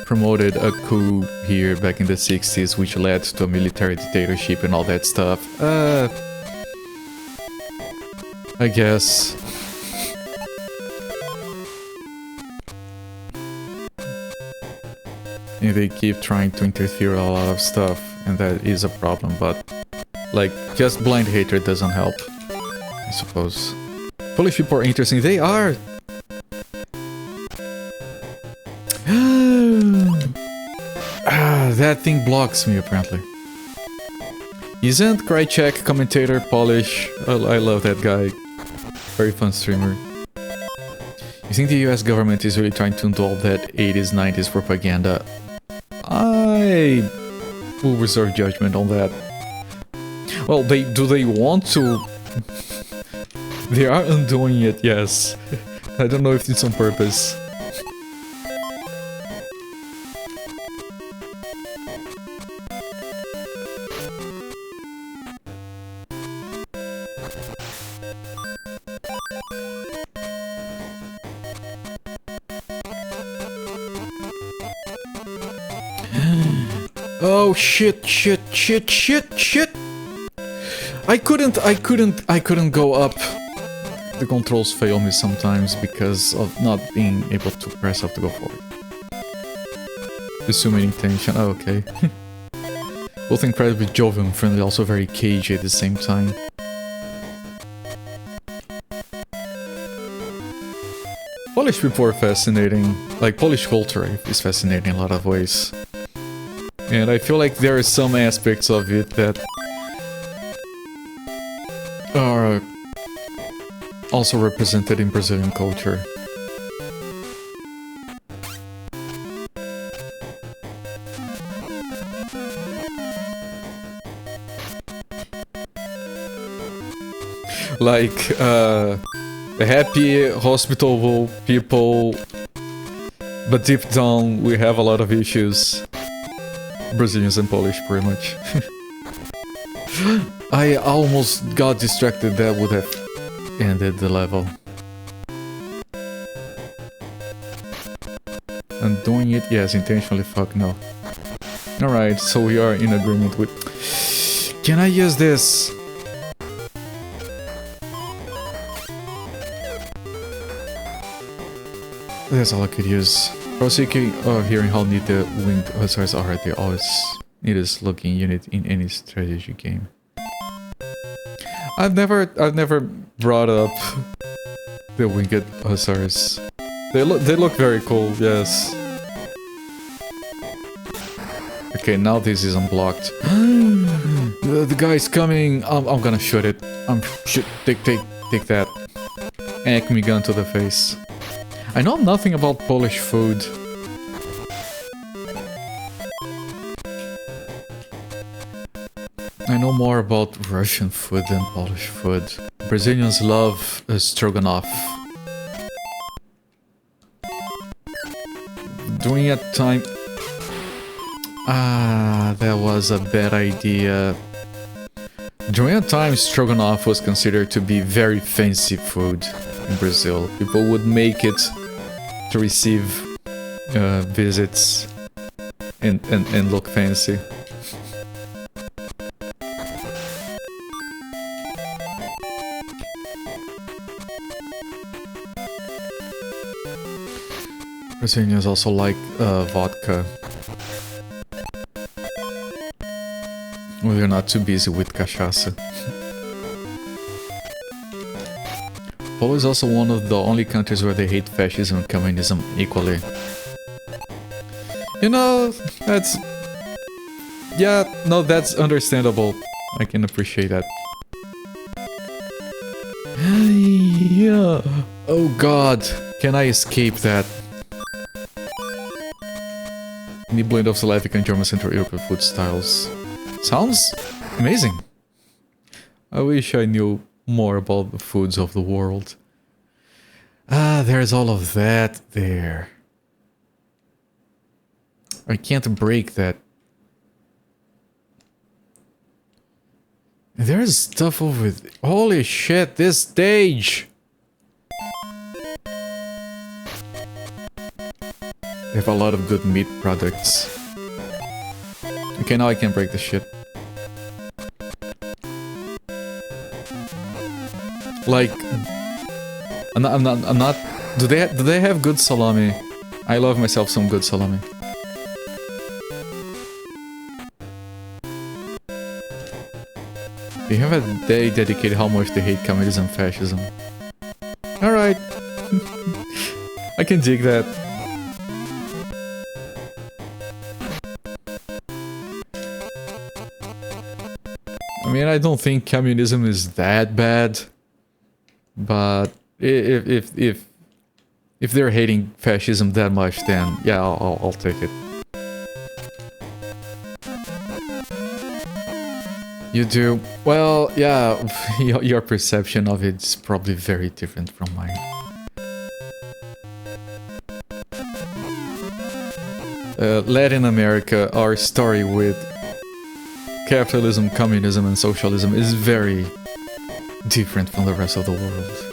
promoted a coup here back in the 60s, which led to a military dictatorship and all that stuff. I guess. And they keep trying to interfere in a lot of stuff, and that is a problem, but like, just blind hatred doesn't help, I suppose. Polish people are interesting, they are! That thing blocks me, apparently. Isn't Krychek commentator Polish? I love that guy. Very fun streamer. You think the US government is really trying to indulge that 80s, 90s propaganda? I will reserve judgment on that. Well, do they want to? They are undoing it, yes. I don't know if it's on purpose. Oh shit, shit, shit, shit, shit! I couldn't go up. the controls fail me sometimes because of not being able to press up to go forward. Assuming intention. Oh, okay. Both incredibly jovial and friendly, also very cagey at the same time. Polish people are fascinating. Like, Polish culture is fascinating in a lot of ways. And I feel like there are some aspects of it that are also represented in Brazilian culture. Like, the happy, hospitable people, but deep down we have a lot of issues. Brazilians and Polish, pretty much. I almost got distracted, that would have ended the level. And doing it, yes, intentionally, fuck no. Alright, so we are in agreement with... Can I use this? That's all I could use. I was thinking, hearing how neat the winged hussars are, they always neatest looking unit in any strategy game. I've never brought up the winged hussars. They look very cool, yes. Okay, now this is unblocked. The guy's coming. I'm gonna shoot it. Take that. Acme gun to the face. I know nothing about Polish food. I know more about Russian food than Polish food. Brazilians love stroganoff. During a time... Ah, that was a bad idea. During a time, stroganoff was considered to be very fancy food in Brazil. People would make it to receive visits and look fancy. Brazilians also like vodka. Well, they're not too busy with cachaça. Poland is also one of the only countries where they hate fascism and communism equally. You know, that's... Yeah, no, that's understandable. I can appreciate that. Yeah. Oh god, can I escape that? Any blend of Slavic and German Central European food styles. Sounds amazing. I wish I knew more about the foods of the world. Ah, there's all of that there. I can't break that. There's stuff over there. Holy shit, this stage! They have a lot of good meat products. Okay, now I can break the shit. Like, I'm not. Do they have good salami? I love myself some good salami. They have a day dedicated how much they hate communism and fascism. Alright. I can dig that. I mean, I don't think communism is that bad, but if they're hating fascism that much, then yeah, I'll take it. You do? Well, yeah, your perception of it is probably very different from mine. Latin America, our story with capitalism, communism, and socialism is very different from the rest of the world.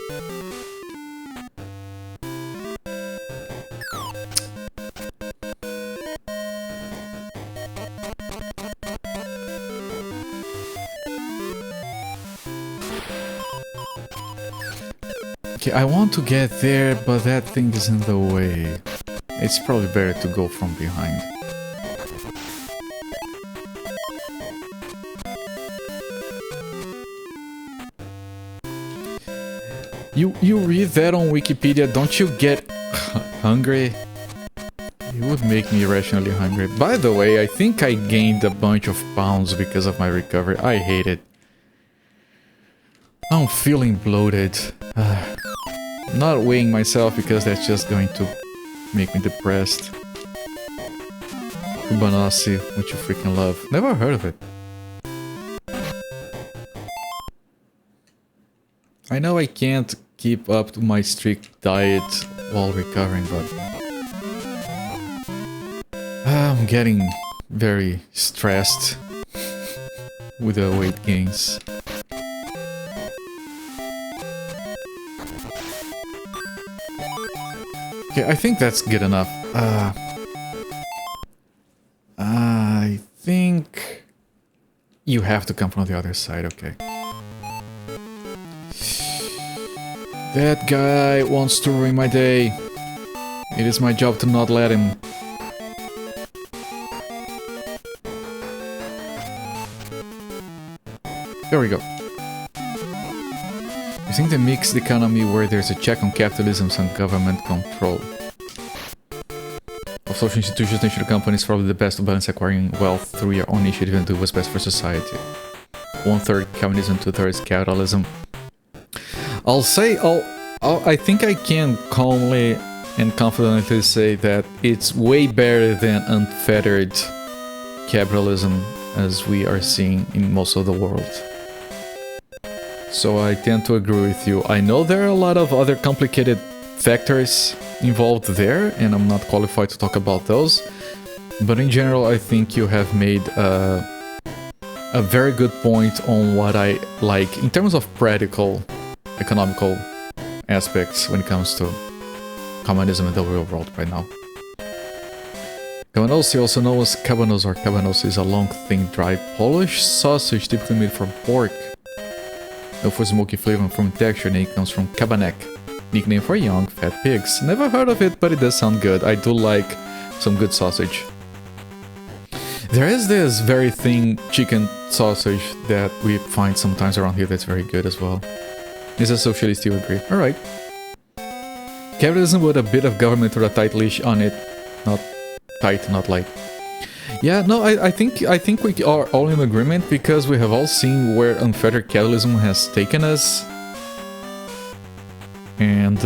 Okay, I want to get there, but that thing is in the way. It's probably better to go from behind. You read that on Wikipedia, don't you get hungry? It would make me irrationally hungry. By the way, I think I gained a bunch of pounds because of my recovery. I hate it. I'm feeling bloated. Not weighing myself because that's just going to make me depressed. Kubanasi, which you freaking love. Never heard of it. I know I can't keep up to my strict diet while recovering, but I'm getting very stressed with the weight gains. Okay, I think that's good enough. I think you have to come from the other side, okay. That guy wants to ruin my day. It is my job to not let him. There we go. I think the mixed economy where there's a check on capitalism and government control of social institutions and companies is probably the best to balance acquiring wealth through your own initiative and do what's best for society. 1/3 communism, 2/3 capitalism. I think I can calmly and confidently say that it's way better than unfettered capitalism as we are seeing in most of the world. So I tend to agree with you. I know there are a lot of other complicated factors involved there, and I'm not qualified to talk about those. But in general, I think you have made a very good point on what I like in terms of practical, economical aspects when it comes to communism in the real world right now. Cabanossi, also known as cabanos or cabanos, is a long, thin, dry Polish sausage typically made from pork. Known for smoky flavor and from texture, name comes from kabanek, nickname for young, fat pigs. Never heard of it, but it does sound good. I do like some good sausage. There is this very thin chicken sausage that we find sometimes around here that's very good as well. Is a socialist, you agree? Alright. Capitalism with a bit of government or a tight leash on it. Not tight, not light. Yeah, no, I think we are all in agreement because we have all seen where unfettered capitalism has taken us. And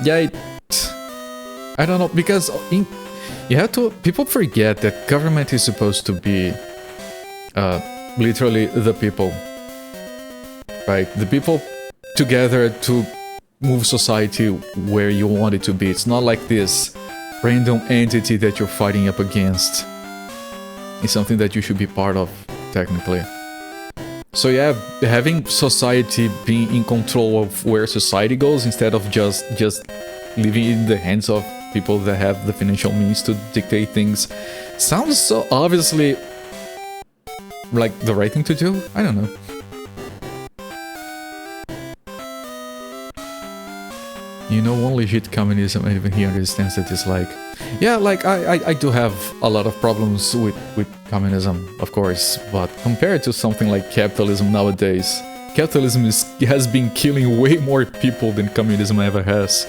yeah, I don't know, because you have to, people forget that government is supposed to be literally the people, right? The people together to move society where you want it to be. It's not like this random entity that you're fighting up against. It's something that you should be part of, technically. So yeah, having society being in control of where society goes instead of just leaving it in the hands of people that have the financial means to dictate things sounds so obviously like the right thing to do. I don't know. You know, one legit communism, and even he understands that it's like, yeah, like I do have a lot of problems with communism, of course, but compared to something like capitalism nowadays, capitalism has been killing way more people than communism ever has.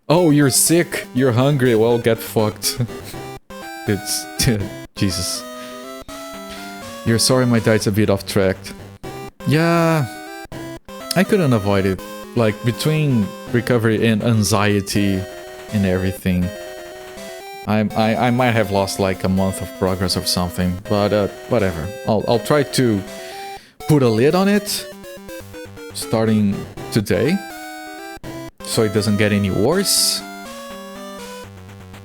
Oh, you're sick, you're hungry, well, get fucked. It's... Jesus. You're sorry my diet's a bit off track. Yeah, I couldn't avoid it. Like, between recovery and anxiety and everything, I might have lost like a month of progress or something, but whatever. I'll try to put a lid on it starting today, so it doesn't get any worse,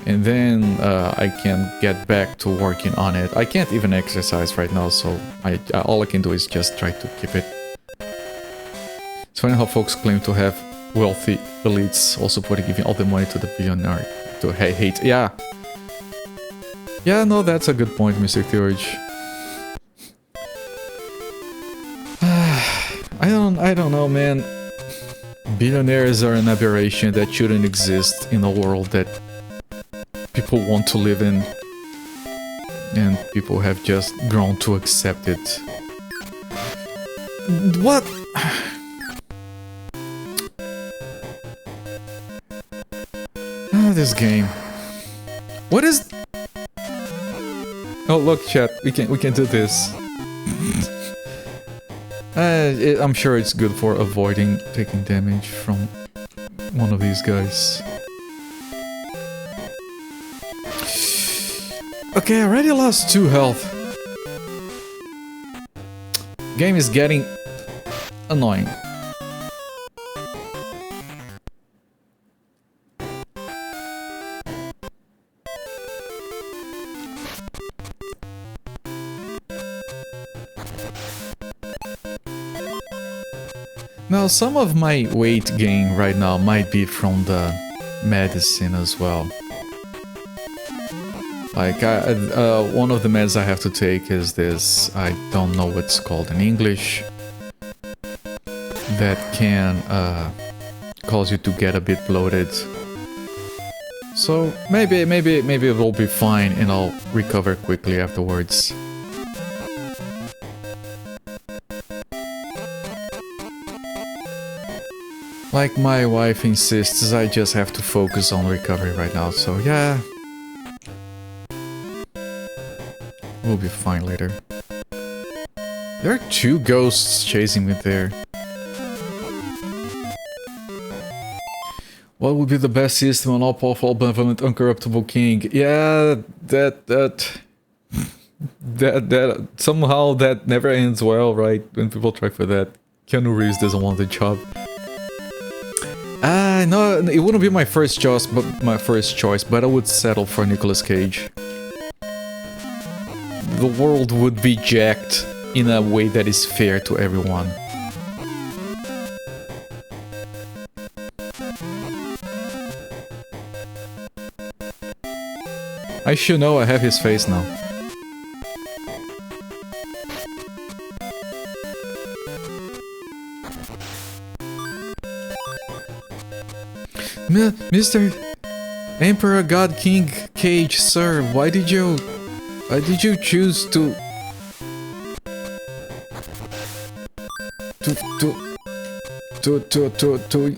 and then I can get back to working on it. I can't even exercise right now, so all I can do is just try to keep it. It's funny how folks claim to have wealthy elites also giving all the money to the billionaire to hate. Yeah. Yeah, no, that's a good point, Mr. Theurge. I don't know, man. Billionaires are an aberration that shouldn't exist in a world that people want to live in. And people have just grown to accept it. What? This game. What is... Oh look, chat, we can do this. I'm sure it's good for avoiding taking damage from one of these guys. Okay, I already lost 2 health. Game is getting annoying. Now, some of my weight gain right now might be from the medicine as well. Like, one of the meds I have to take is this, I don't know what's called in English, that can cause you to get a bit bloated. So maybe it will be fine and I'll recover quickly afterwards. Like my wife insists, I just have to focus on recovery right now, so yeah. We'll be fine later. There are 2 ghosts chasing me there. What would be the best system, an all-powerful, benevolent, uncorruptible king? Yeah, that somehow that never ends well, right? When people try for that. Keanu Reeves doesn't want the job. No, it wouldn't be my first choice, but I would settle for Nicolas Cage. The world would be jacked in a way that is fair to everyone. I should know, I have his face now. Mr. Emperor God King Cage, sir, why did you choose to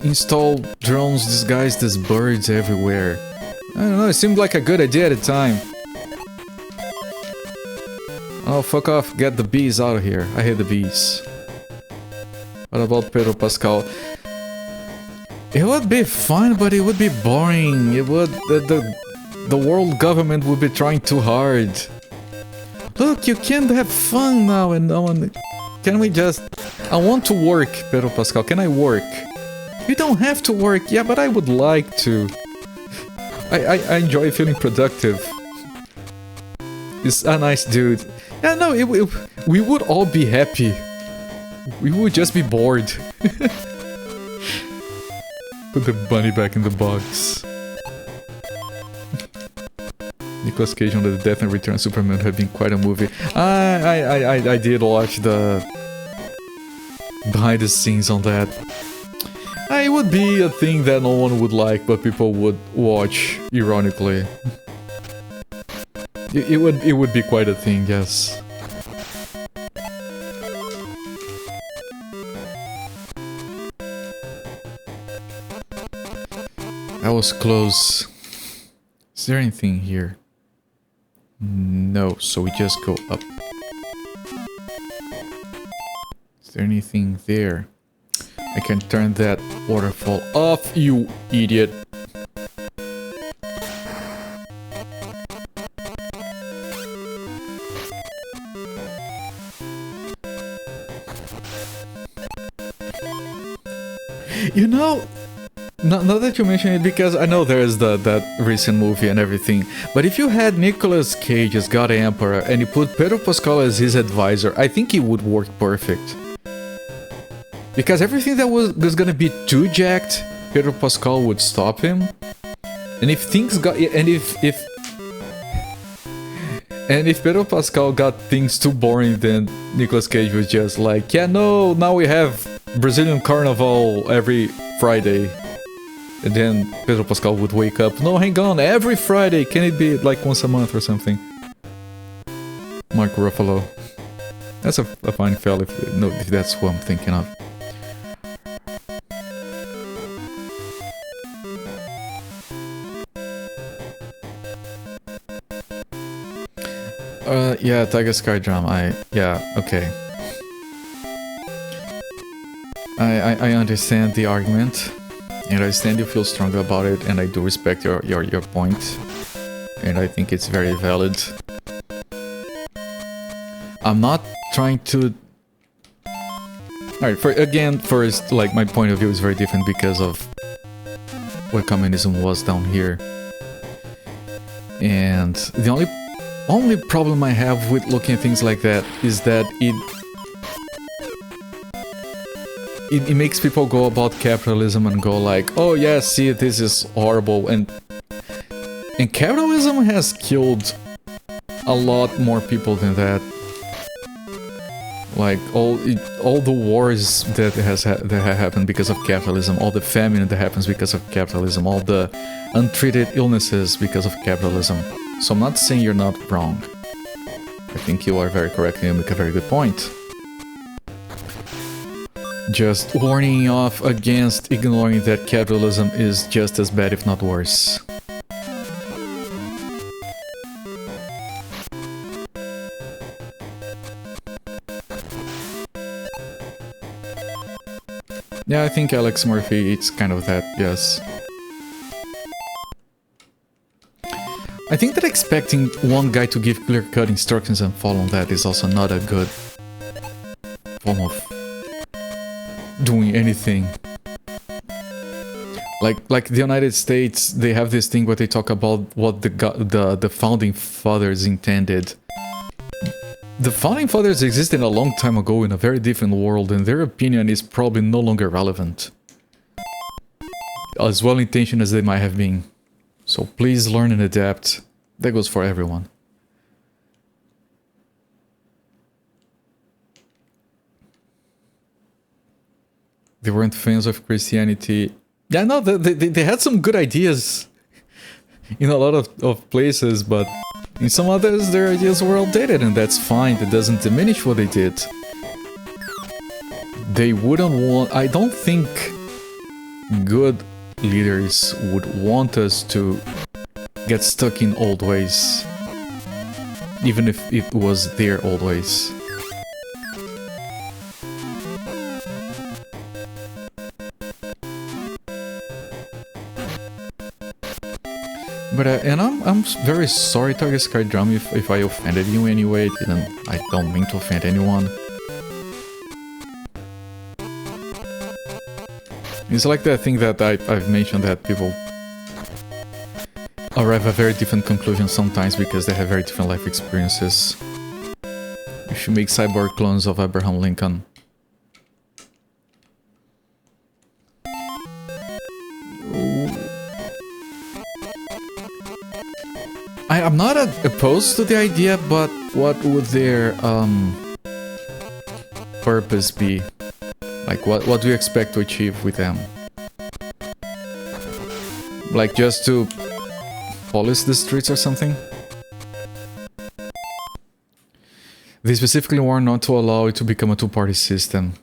install drones disguised as birds everywhere? I don't know, it seemed like a good idea at the time. Oh, fuck off, get the bees out of here. I hate the bees. What about Pedro Pascal? It would be fun, but it would be boring. It would... The world government would be trying too hard. Look, you can't have fun now and no one... Can we just... I want to work, Pedro Pascal. Can I work? You don't have to work. Yeah, but I would like to. I enjoy feeling productive. He's a nice dude. Yeah, no, we would all be happy. We would just be bored. Put the bunny back in the box. Nicolas Cage on the Death and Return of Superman have been quite a movie. I did watch the behind the scenes on that. It would be a thing that no one would like, but people would watch ironically. It would be quite a thing, yes. That was close. Is there anything here? No, so we just go up. Is there anything there? I can turn that waterfall off, you idiot. You know, now that you mention it, because I know there's that recent movie and everything, but if you had Nicolas Cage as God Emperor and you put Pedro Pascal as his advisor, I think it would work perfect. Because everything that was gonna be too jacked, Pedro Pascal would stop him. And if things got... And if Pedro Pascal got things too boring, then Nicolas Cage was just like, yeah, no, now we have Brazilian Carnival every Friday. And then Pedro Pascal would wake up. No, hang on, every Friday. Can it be like once a month or something? Mark Ruffalo. That's a fine fella if that's who I'm thinking of. Yeah, Tiger Sky Drum. Okay. I understand the argument, and I understand you feel strongly about it, and I do respect your point, and I think it's very valid. I'm not trying to... Alright, first, like, my point of view is very different because of what communism was down here. And the only problem I have with looking at things like that is that it makes people go about capitalism and go like, oh yeah, see, this is horrible, and capitalism has killed a lot more people than that. Like all the wars that have happened because of capitalism, all the famine that happens because of capitalism, all the untreated illnesses because of capitalism. So I'm not saying you're not wrong. I think you are very correct and you make a very good point. Just warning off against ignoring that capitalism is just as bad, if not worse. Yeah, I think Alex Murphy, it's kind of that, yes. I think that expecting one guy to give clear-cut instructions and follow that is also not a good form of doing anything. Like the United States, they have this thing where they talk about what the founding fathers intended. The founding fathers existed a long time ago in a very different world, and their opinion is probably no longer relevant. As well-intentioned as they might have been. So please learn and adapt. That goes for everyone. They weren't fans of Christianity. Yeah, no, they had some good ideas in a lot of places, but in some others their ideas were outdated, and that's fine. That doesn't diminish what they did. They wouldn't want... I don't think good leaders would want us to get stuck in old ways, even if it was their old ways. But and I'm very sorry, Target Sky Drum, if I offended you in any way. I don't mean to offend anyone. It's like that thing that I've mentioned, that people arrive at very different conclusions sometimes because they have very different life experiences. You should make cyborg clones of Abraham Lincoln. I'm not opposed to the idea, but what would their purpose be? Like, what do you expect to achieve with them? Like, just to police the streets or something? They specifically warn not to allow it to become a two-party system.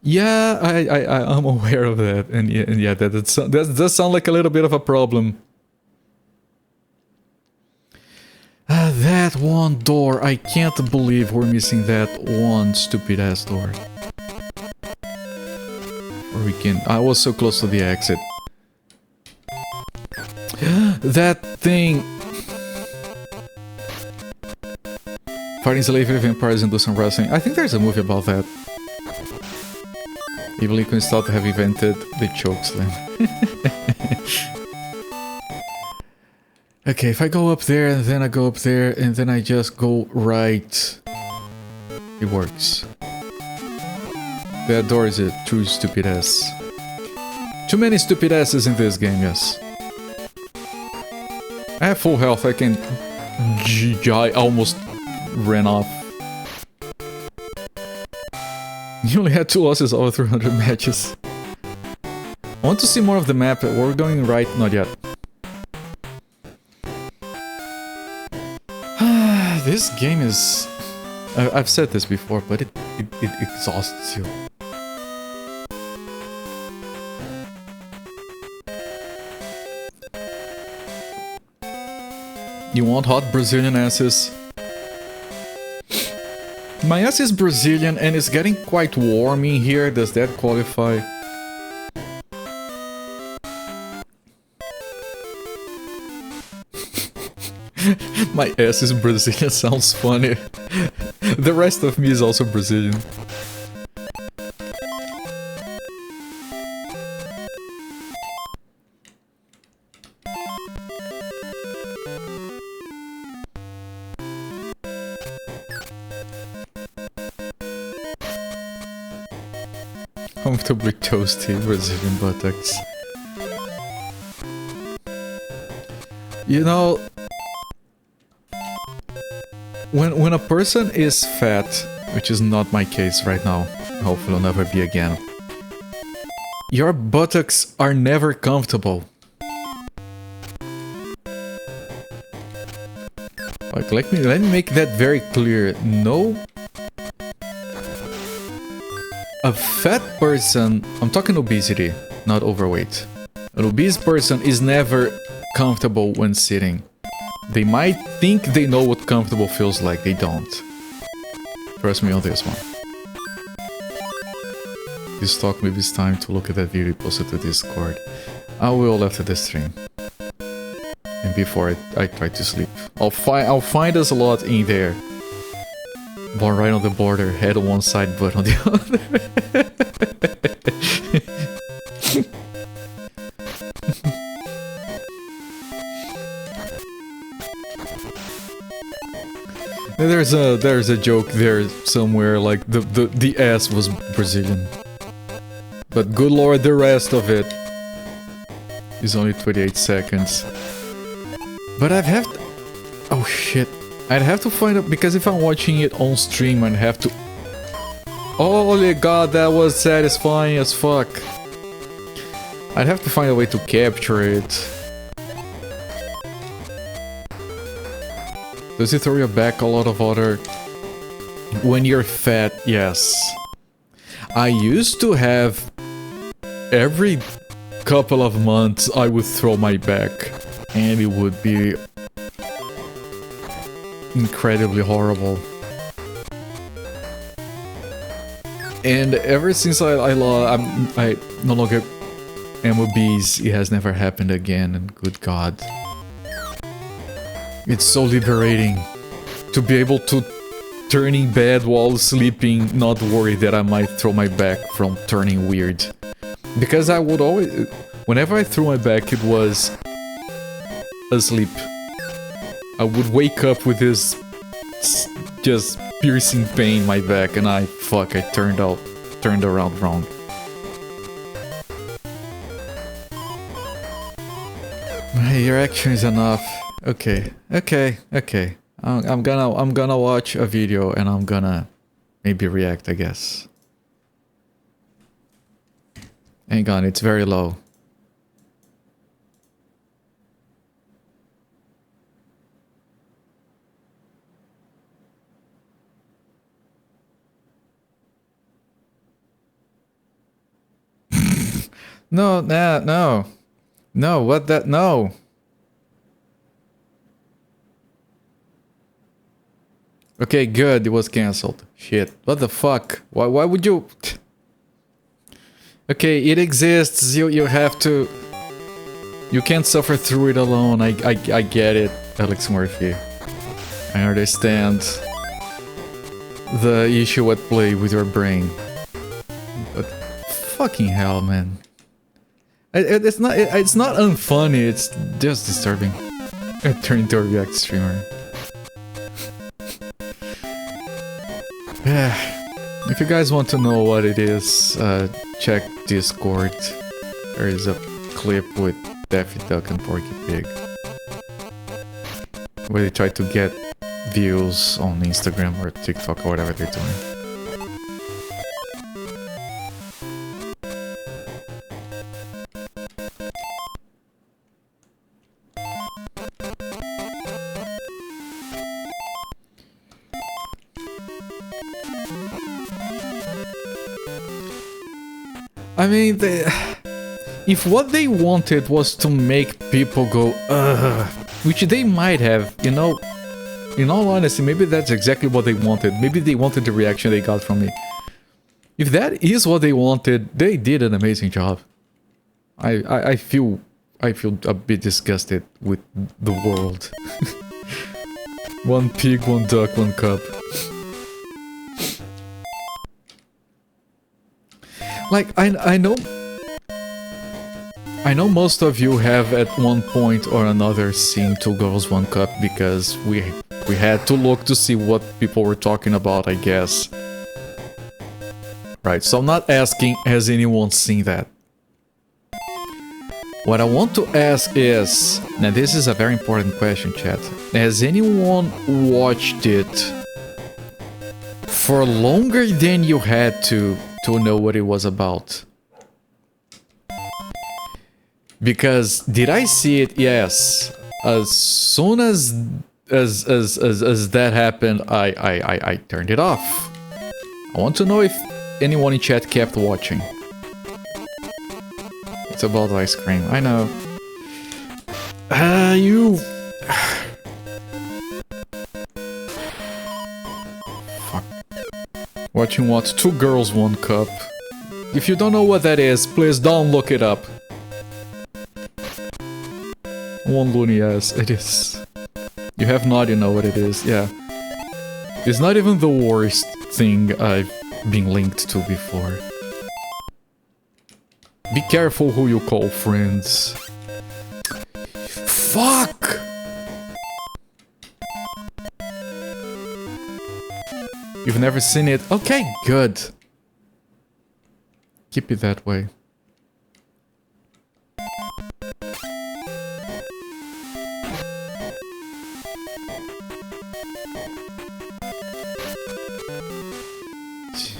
Yeah, I'm aware of that, and yeah, that does sound like a little bit of a problem. That one door, I can't believe we're missing that one stupid-ass door. Or we can... I was so close to the exit. That thing! Fighting slave vampires and do some wrestling. I think there's a movie about that. Even Lincoln is thought to have invented the chokeslam. Okay, if I go up there, and then I go up there, and then I just go right... It works. That door is a true stupid ass. Too many stupid asses in this game, yes. I have full health, I can... I almost ran off. You only had 2 losses over 300 matches. I want to see more of the map. We're going right, not yet. This game is... I've said this before, but it exhausts you. You want hot Brazilian asses? My ass is Brazilian and it's getting quite warm in here. Does that qualify? My ass is Brazilian sounds funny. The rest of me is also Brazilian. Comfortably toasty Brazilian buttocks. You know, when a person is fat, which is not my case right now, hopefully will never be again, your buttocks are never comfortable. Like, let me make that very clear. No. A fat person, I'm talking obesity, not overweight. An obese person is never comfortable when sitting. They might think they know what comfortable feels like, they don't. Trust me on this one. This talk, maybe it's time to look at that video posted to Discord. I will after the stream. And before I try to sleep. I'll find us a lot in there. Born right on the border, head on one side, butt on the other. There's a joke there somewhere, like the ass was Brazilian. But good lord, the rest of it is only 28 seconds. But oh shit. I'd have to find out, because if I'm watching it on stream, I'd have to... Holy god, that was satisfying as fuck. I'd have to find a way to capture it. Does it throw your back a lot of water? When you're fat, yes. I used to have... Every couple of months, I would throw my back. And it would be... incredibly horrible. And ever since I no longer am obese, it has never happened again, and good god. It's so liberating to be able to turn in bed while sleeping, not worry that I might throw my back from turning weird. Because I would always... Whenever I threw my back, it was asleep. I would wake up with this just piercing pain in my back, and I turned around wrong. Your action is enough. Okay. I'm gonna watch a video and I'm gonna maybe react, I guess. Hang on, it's very low. No, what that, no. Okay, good, it was cancelled. Shit, what the fuck? Why would you... Okay, it exists, you have to... You can't suffer through it alone, I get it, Alex Murphy. I understand the issue at play with your brain. But fucking hell, man. It's not unfunny, it's just disturbing. I turned into a React streamer. If you guys want to know what it is, check Discord. There is a clip with Daffy Duck and Porky Pig, where they try to get views on Instagram or TikTok or whatever they're doing. I mean, if what they wanted was to make people go, ugh, which they might have, you know, in all honesty, maybe that's exactly what they wanted. Maybe they wanted the reaction they got from me. If that is what they wanted, they did an amazing job. I feel a bit disgusted with the world. One pig, one duck, one cup. Like, I know most of you have at one point or another seen Two Girls, One Cup because we had to look to see what people were talking about, I guess. Right, so I'm not asking, has anyone seen that? What I want to ask is, now this is a very important question, chat. Has anyone watched it for longer than you had to know what it was about? Because did I see it? Yes. As soon as that happened, I turned it off. I want to know if anyone in chat kept watching. It's about ice cream. I know. You. Fuck. Watching what? Two Girls, One Cup. If you don't know what that is, please don't look it up. One loony ass, it is. You have not, you know what it is, yeah. It's not even the worst thing I've been linked to before. Be careful who you call friends. Fuck! You've never seen it? Okay, good. Keep it that way.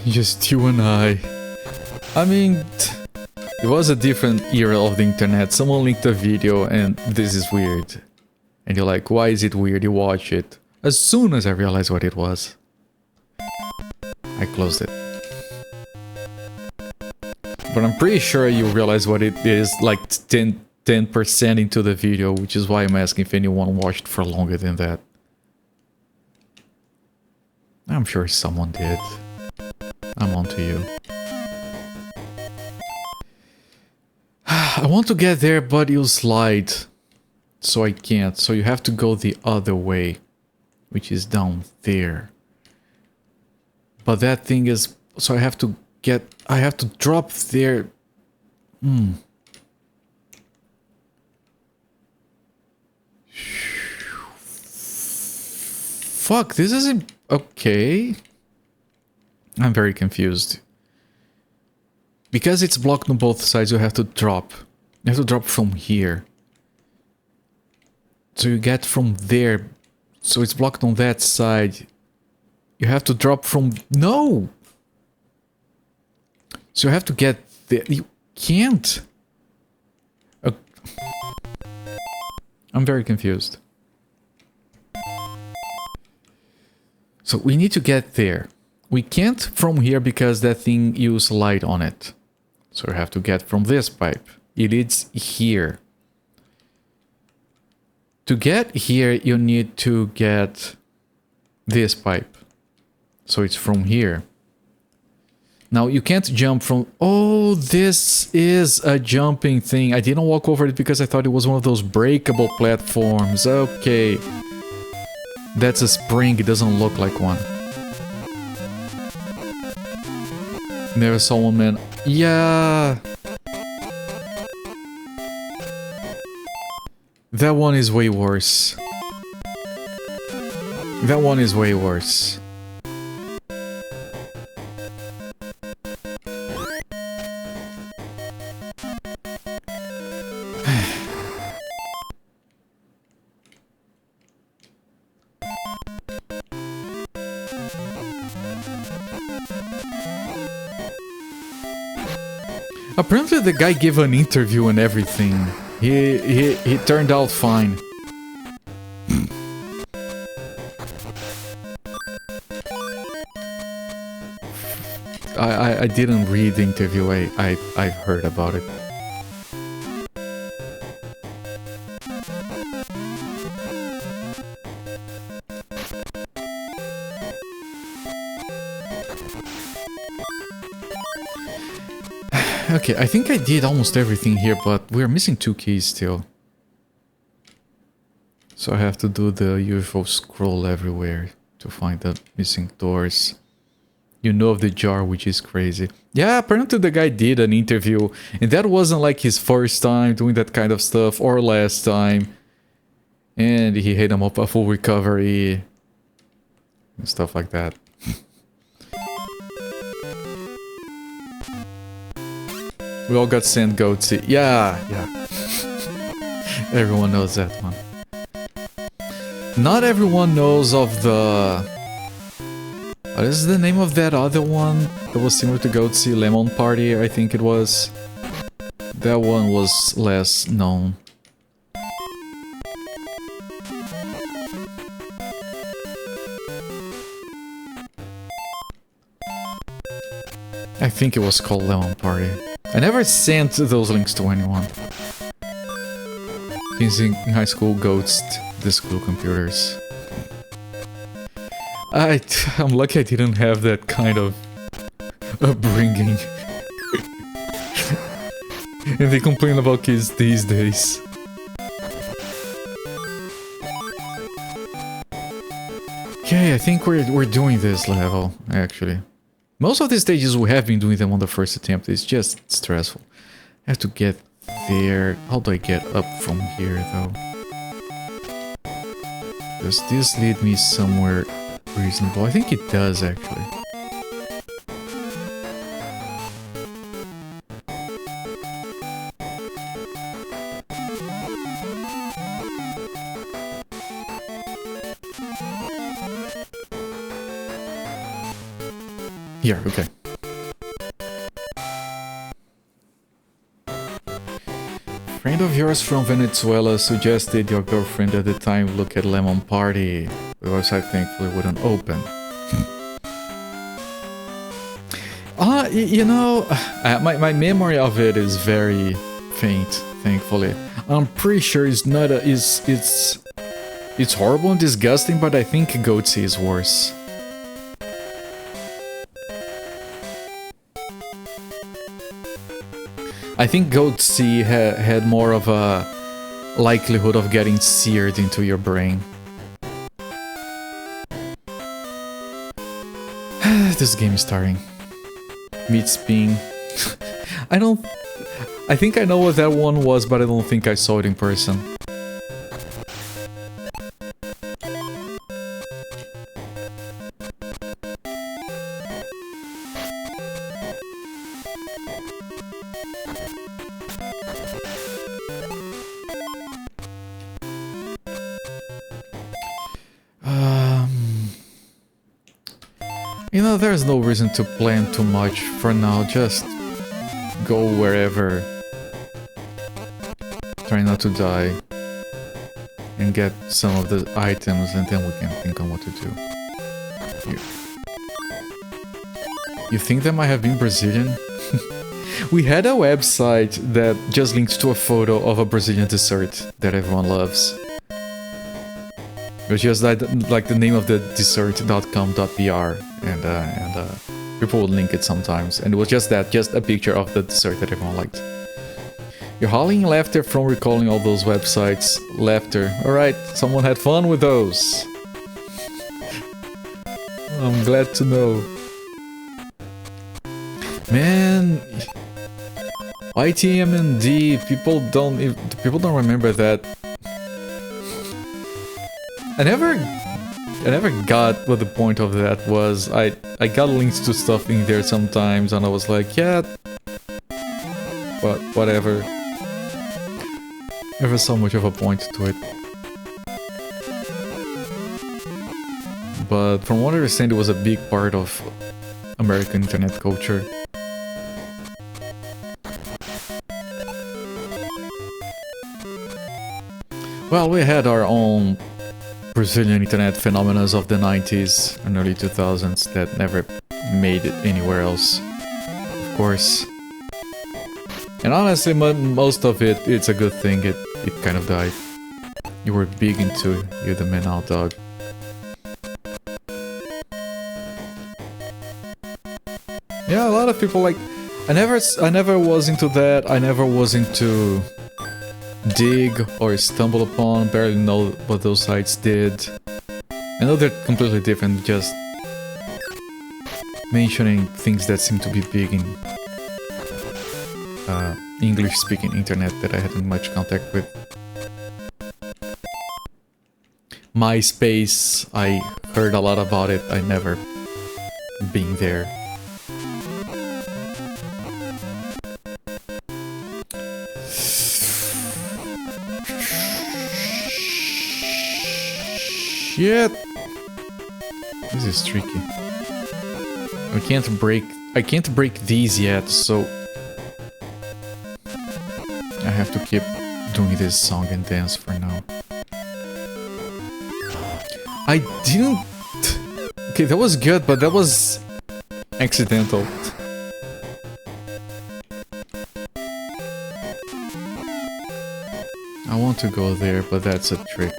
Just you and I mean, it was a different era of the internet. Someone linked a video and this is weird. And you're like, why is it weird? You watch it. As soon as I realized what it was, I closed it. But I'm pretty sure you realize what it is like 10% into the video, which is why I'm asking if anyone watched for longer than that. I'm sure someone did. I'm on to you. I want to get there, but you slide. So I can't. So you have to go the other way, which is down there. But that thing is... So I have to drop there. Fuck, this isn't... Okay. I'm very confused. Because it's blocked on both sides, you have to drop. You have to drop from here. So you get from there. So it's blocked on that side. You have to drop from... No! So you have to get there. You can't. I'm very confused. So we need to get there. We can't from here because that thing uses light on it. So we have to get from this pipe. It is here. To get here, you need to get this pipe. So it's from here. Now you can't jump from... Oh, this is a jumping thing. I didn't walk over it because I thought it was one of those breakable platforms. Okay. That's a spring. It doesn't look like one. Never saw one, man. Yeah. That one is way worse. That one is way worse. Apparently the guy gave an interview and everything. He turned out fine. I didn't read the interview. I heard about it. Okay, I think I did almost everything here, but we're missing 2 keys still. So I have to do the usual scroll everywhere to find the missing doors. You know of the jar, which is crazy. Yeah, apparently the guy did an interview, and that wasn't like his first time doing that kind of stuff, or last time. And he had him up a full recovery, and stuff like that. We all got sent goatsy. Yeah. Everyone knows that one. Not everyone knows of the... What is the name of that other one that was similar to Goatsy? Lemon Party, I think it was. That one was less known. I think it was called Lemon Party. I never sent those links to anyone. Kids in high school ghost the school computers. I'm lucky I didn't have that kind of upbringing. And they complain about kids these days. Okay, I think we're doing this level, actually. Most of the stages we have been doing them on the first attempt. It's just stressful. I have to get there. How do I get up from here, though? Does this lead me somewhere reasonable? I think it does, actually. Here, okay. Friend of yours from Venezuela suggested your girlfriend at the time look at Lemon Party. The website thankfully wouldn't open. You know, my memory of it is very faint, thankfully. I'm pretty sure it's not a, it's horrible and disgusting, but I think Goatsy is worse. I think Goatsy had more of a likelihood of getting seared into your brain. This game is starting. Meat Spin. I think I know what that one was, but I don't think I saw it in person. You know, there's no reason to plan too much for now, just go wherever. Try not to die. And get some of the items, and then we can think on what to do. Here. You think that might have been Brazilian? We had a website that just links to a photo of a Brazilian dessert that everyone loves. It was just like the name of the dessert.com.br, and people would link it sometimes, and it was just that, just a picture of the dessert that everyone liked. You're howling laughter from recalling all those websites. Laughter. Alright, someone had fun with those. I'm glad to know. Man, YTMND, people don't remember that. I never got what the point of that was. I got links to stuff in there sometimes, and I was like, yeah, but whatever. Never saw much of a point to it. But from what I understand, it was a big part of American internet culture. Well, we had our own Brazilian internet phenomena of the 90s and early 2000s that never made it anywhere else. Of course. And honestly, most of it, it's a good thing it kind of died. You were big into You the Man Out Dog. Yeah, a lot of people like... I never was into that. I never was into Dig or Stumble Upon. Barely know what those sites did. I know they're completely different, just mentioning things that seem to be big in English-speaking internet that I hadn't much contact with. MySpace, I heard a lot about it. I never been there. Shit! This is tricky. I can't break these yet, so I have to keep doing this song and dance for now. I didn't... Okay, that was good, but that was accidental. I want to go there, but that's a trick.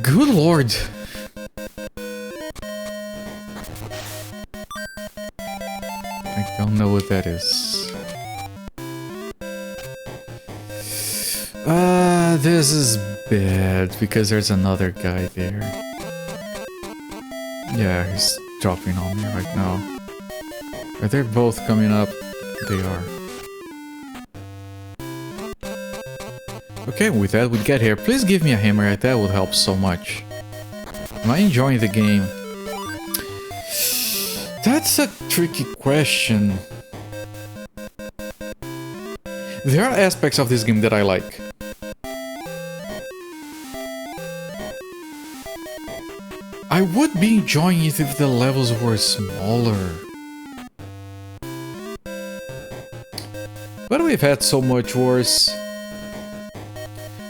Good lord! I don't know what that is. This is bad, because there's another guy there. Yeah, he's dropping on me right now. Are they both coming up? They are. Okay, with that we get here. Please give me a hammer, that would help so much. Am I enjoying the game? That's a tricky question. There are aspects of this game that I like. I would be enjoying it if the levels were smaller. But we've had so much worse.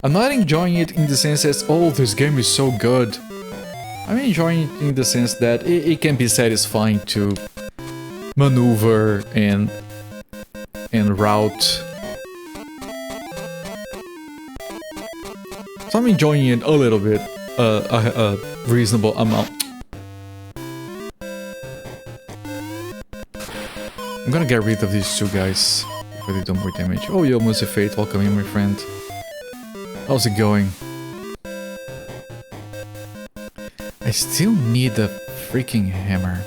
I'm not enjoying it in the sense as, oh, this game is so good. I'm enjoying it in the sense that it can be satisfying to maneuver and route. So I'm enjoying it a little bit, a reasonable amount. I'm gonna get rid of these two guys before they do more damage. Oh, yo, Musifate, welcome in, my friend. How's it going? I still need a freaking hammer.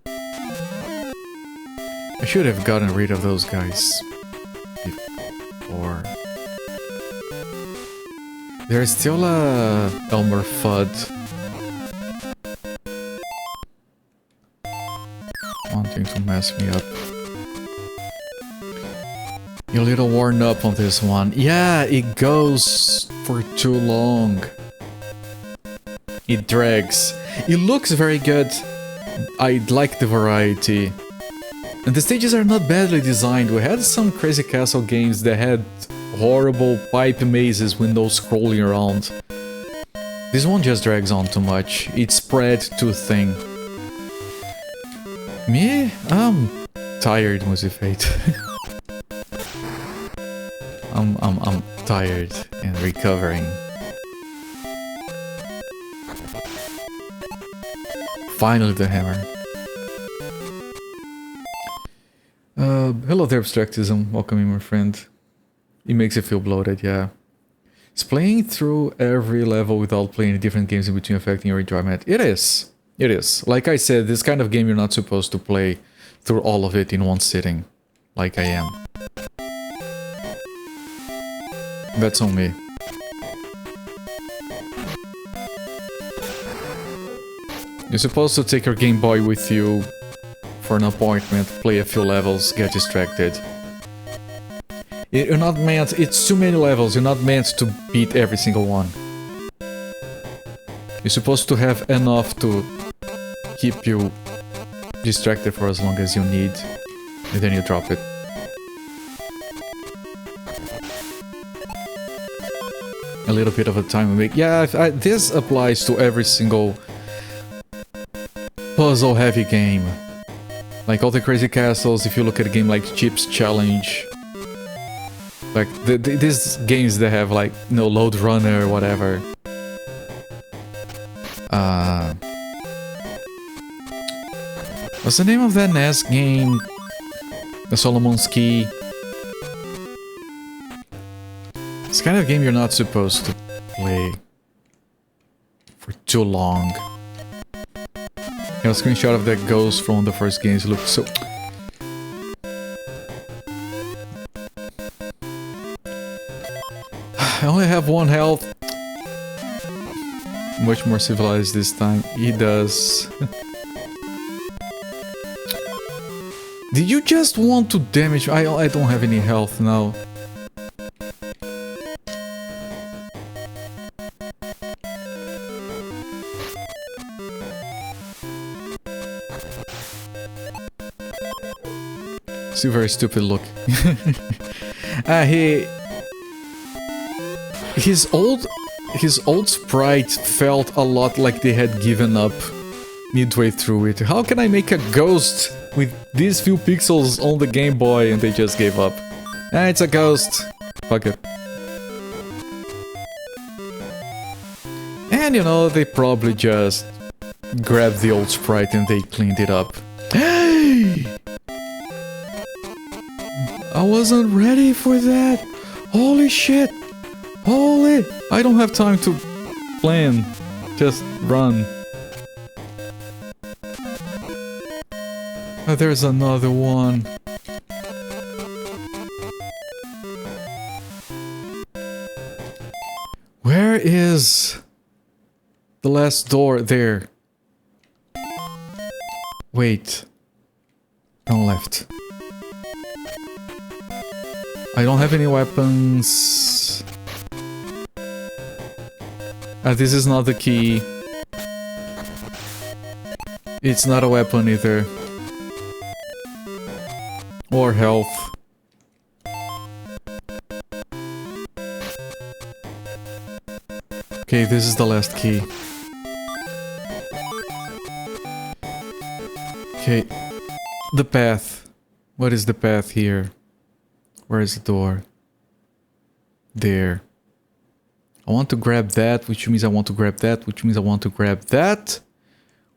I should have gotten rid of those guys before. There's still a Elmer Fudd. Wanting to mess me up. You're a little worn up on this one. Yeah, it goes for too long. It drags. It looks very good. I like the variety. And the stages are not badly designed. We had some Crazy Castle games that had horrible pipe mazes with no scrolling around. This one just drags on too much. It's spread too thin. Me? I'm tired, Musifate. I'm tired and recovering. Finally the hammer. Hello there, Abstractism. Welcome in, my friend. It makes you feel bloated, yeah. Is playing through every level without playing different games in between affecting your enjoyment? It is. It is. Like I said, this kind of game you're not supposed to play through all of it in one sitting. Like I am. That's on me. You're supposed to take your Game Boy with you for an appointment, play a few levels, get distracted. You're not meant, it's too many levels, you're not meant to beat every single one. You're supposed to have enough to keep you distracted for as long as you need, and then you drop it. a little bit of a time limit. Yeah, this applies to every single puzzle-heavy game. Like all the Crazy Castles, if you look at a game like Chips Challenge. Like, these games that have, like, no Load Runner or whatever. What's the name of that NES game? The Solomon's Key. It's the kind of game you're not supposed to play for too long. A screenshot of that ghost from the first games looked so... I only have 1 health. Much more civilized this time. He does. Did you just want to damage? I don't have any health now. Still very stupid look. His old sprite felt a lot like they had given up midway through it. How can I make a ghost with these few pixels on the Game Boy? And they just gave up. It's a ghost. Fuck it. And you know, they probably just grabbed the old sprite and they cleaned it up. Hey! I wasn't ready for that. Holy shit. Holy! I don't have time to plan. Just run. Oh, there's another one. Where is the last door? There. Wait. Turn left. I don't have any weapons. This is not the key. It's not a weapon either. Or health. Okay, this is the last key. Okay. The path. What is the path here? Where is the door? There. I want to grab that, which means I want to grab that, which means I want to grab that,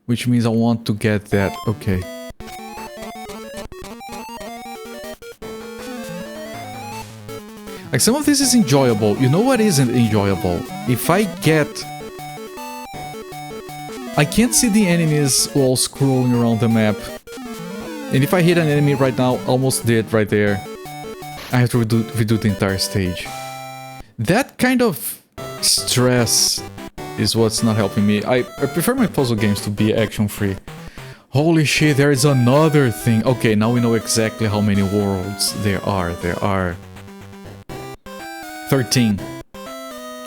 which means I want to get that. Okay. Like, some of this is enjoyable. You know what isn't enjoyable? If I get... I can't see the enemies while scrolling around the map. And if I hit an enemy right now, almost did right there, I have to redo the entire stage. That kind of stress is what's not helping me. I prefer my puzzle games to be action-free. Holy shit, there is another thing. Okay, now we know exactly how many worlds there are. There are 13.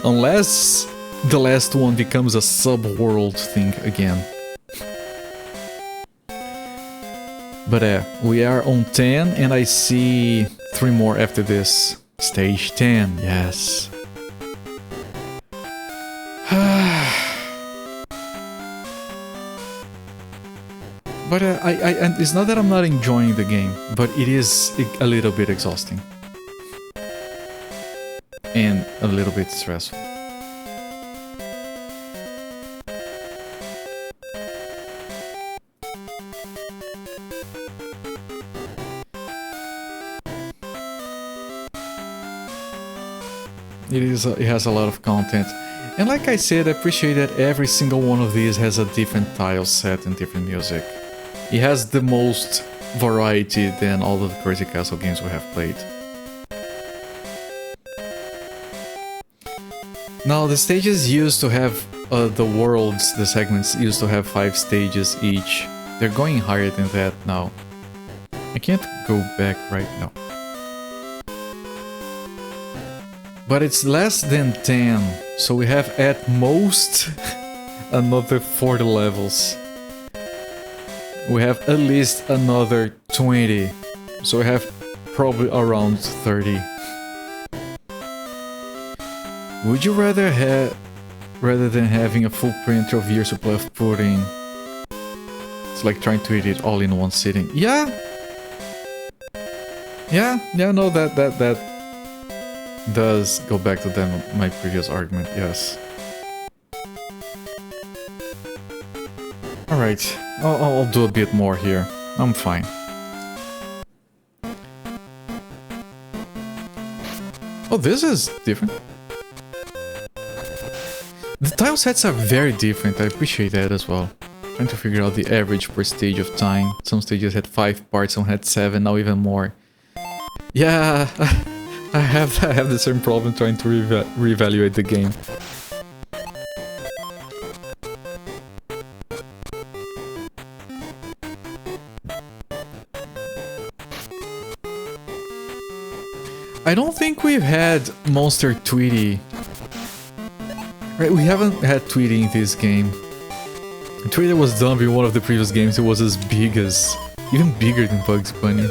Unless the last one becomes a sub-world thing again. But we are on 10 and I see 3 more after this. Stage 10, yes. But and it's not that I'm not enjoying the game, but it is a little bit exhausting. And a little bit stressful. It has a lot of content. And like I said, I appreciate that every single one of these has a different tile set and different music. It has the most variety than all of the Crazy Castle games we have played. Now, the stages used to have, the worlds, the segments used to have 5 stages each. They're going higher than that now. I can't go back right now. But it's less than 10, so we have at most another 40 levels. We have at least another 20, so we have probably around 30. Would you rather than having a full printer of years supply of pudding? It's like trying to eat it all in one sitting. Yeah. No, that does go back to my previous argument. Yes. All right. I'll do a bit more here. I'm fine. Oh, this is different. The tile sets are very different. I appreciate that as well. Trying to figure out the average per stage of time. Some stages had 5 parts, some had 7, now even more. Yeah, I have the same problem trying to reevaluate the game. I don't think we've had Monster Tweety. Right, we haven't had Tweety in this game. Tweety was done in one of the previous games. It was as big as... even bigger than Bugs Bunny.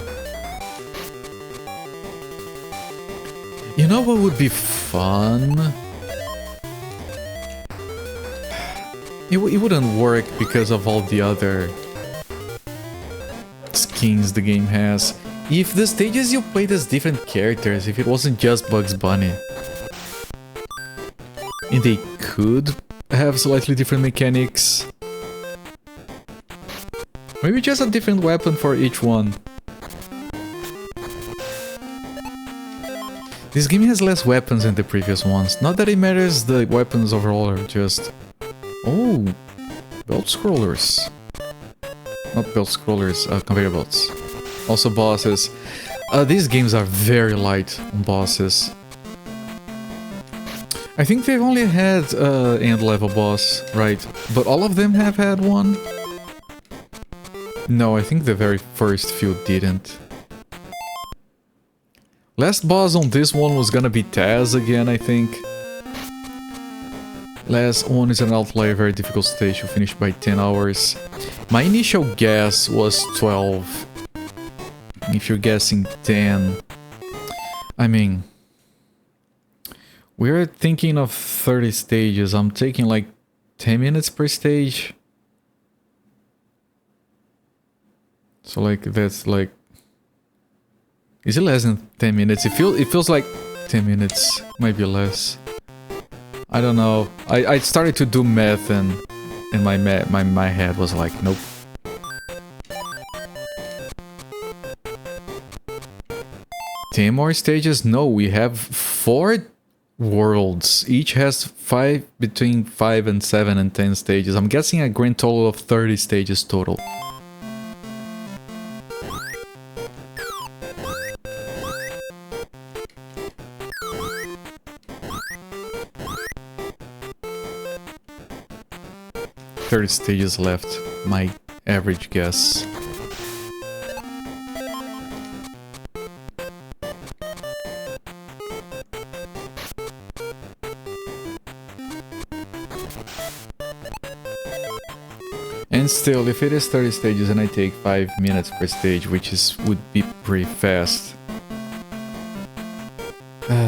You know what would be fun? It wouldn't work because of all the other skins the game has. If the stages you played as different characters, if it wasn't just Bugs Bunny. And they could have slightly different mechanics. Maybe just a different weapon for each one. This game has less weapons than the previous ones. Not that it matters, the weapons overall are just... Oh! Belt scrollers. Not belt scrollers, conveyor belts. Also bosses. These games are very light on bosses. I think they've only had end level boss, right? But all of them have had one? No, I think the very first few didn't. Last boss on this one was gonna be Taz again, I think. Last one is an outlier, very difficult stage to finish by 10 hours. My initial guess was 12. If you're guessing 10... I mean... we're thinking of 30 stages. I'm taking like 10 minutes per stage. So like, that's like... is it less than 10 minutes? It feels like 10 minutes, maybe less. I don't know. I started to do math and my head was like, nope. Ten more stages? No, we have 4 worlds. Each has between 5 and 7 and 10 stages. I'm guessing a grand total of 30 stages total. Stages left, my average guess. And still, if it is 30 stages and I take 5 minutes per stage, which would be pretty fast.